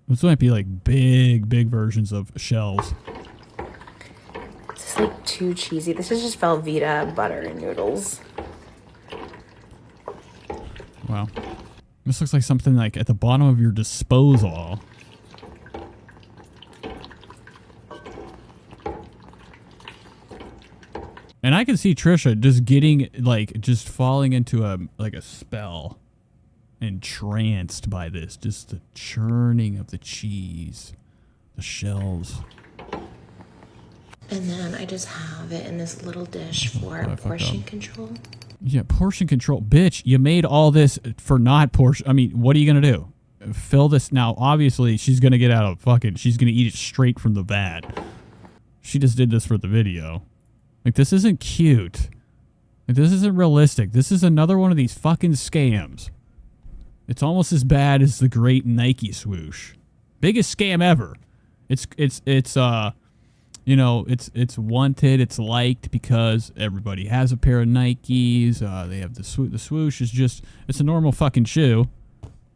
This might be like big versions of shells. This is like too cheesy. This is just Velveeta butter and noodles. Wow. This looks like something like at the bottom of your disposal. And I can see Trisha just getting, like, just falling into a spell. Entranced by this. Just the churning of the cheese. The shells. And then I just have it in this little dish for portion control. Yeah, portion control. Bitch, you made all this for not portion. I mean, what are you going to do? Fill this. Now, obviously, she's going to get out of fucking, she's going to eat it straight from the vat. She just did this for the video. Like, this isn't cute. Like, this isn't realistic. This is another one of these fucking scams. It's almost as bad as the great Nike swoosh. Biggest scam ever. It's you know, it's wanted, it's liked because everybody has a pair of Nikes. They have the swoosh is just, it's a normal fucking shoe.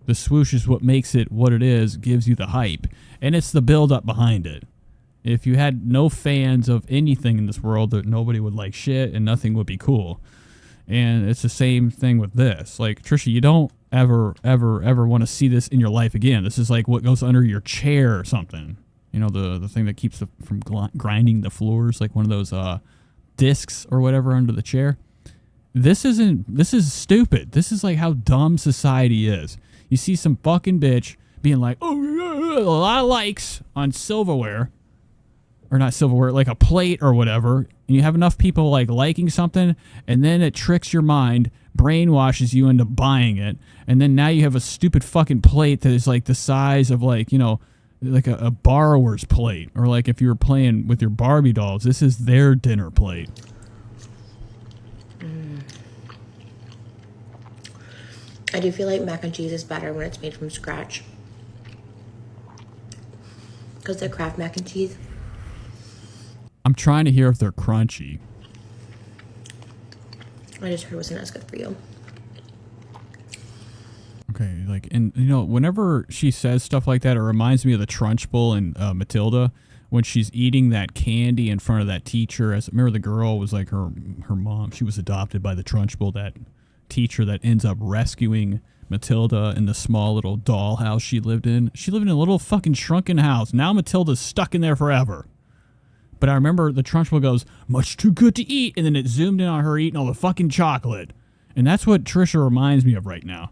The swoosh is what makes it what it is, gives you the hype. And it's the build up behind it. If you had no fans of anything in this world, that nobody would like shit and nothing would be cool. And it's the same thing with this. Like, Trisha, you don't ever want to see this in your life again. This is like what goes under your chair or something. You know, the thing that keeps from grinding the floors, like one of those discs or whatever under the chair. This is stupid. This is like how dumb society is. You see some fucking bitch being like, oh, a lot of likes on silverware. Or not silverware, like a plate or whatever. and you have enough people like liking something, and then it tricks your mind, brainwashes you into buying it, and then now you have a stupid fucking plate that is like the size of like, you know, like a borrower's plate, or like if you were playing with your Barbie dolls, this is their dinner plate. I do feel like mac and cheese is better when it's made from scratch. Because they're Kraft mac and cheese. I'm trying to hear if they're crunchy. I just heard it wasn't as good for you. Okay, like, and you know, whenever she says stuff like that, it reminds me of the Trunchbull and Matilda when she's eating that candy in front of that teacher. As remember, the girl was like her mom. She was adopted by the Trunchbull, that teacher that ends up rescuing Matilda in the small little doll house she lived in. She lived in a little fucking shrunken house. Now Matilda's stuck in there forever. But I remember the Trunchbull goes, "Much too good to eat," and then it zoomed in on her eating all the fucking chocolate. And that's what Trisha reminds me of right now.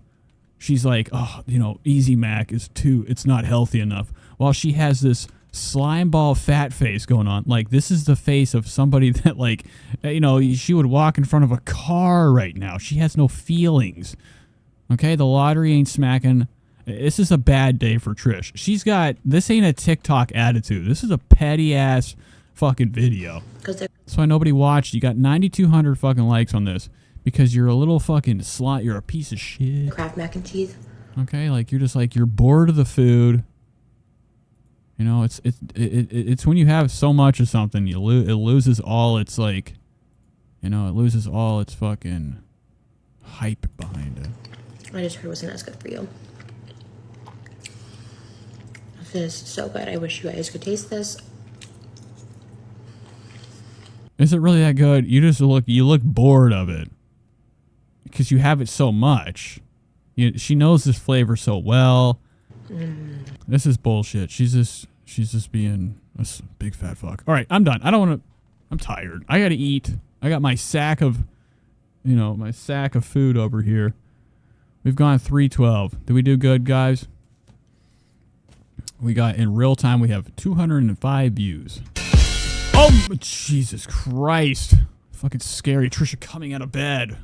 She's like, oh, you know, Easy Mac is it's not healthy enough. While she has this slime ball fat face going on. Like, this is the face of somebody that, like, you know, she would walk in front of a car right now. She has no feelings. Okay, the lottery ain't smacking. This is a bad day for Trish. She's got, this ain't a TikTok attitude. This is a petty ass fucking video. That's why nobody watched. You got 9,200 fucking likes on this because you're a little fucking slut. You're a piece of shit. Kraft mac and cheese. Okay, like you're just like, you're bored of the food. You know, it's when you have so much of something, it loses all its, like, you know, it loses all its fucking hype behind it. I just heard it wasn't as good for you. This is so good. I wish you guys could taste this. Is it really that good? You just look bored of it because you have it so much. She knows this flavor so well. This is bullshit. She's just being a big fat fuck. All right, I'm done. I don't want to. I'm tired. I got to eat. I got my sack of, my sack of food over here. We've gone 312. Did we do good, guys? We got, in real time, we have 205 views. Oh, Jesus Christ. Fucking scary. Trisha coming out of bed.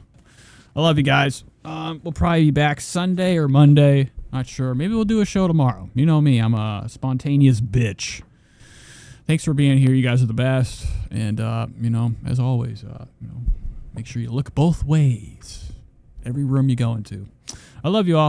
I love you guys. We'll probably be back Sunday or Monday. Not sure. Maybe we'll do a show tomorrow. You know me. I'm a spontaneous bitch. Thanks for being here. You guys are the best. And, as always, make sure you look both ways. Every room you go into. I love you all.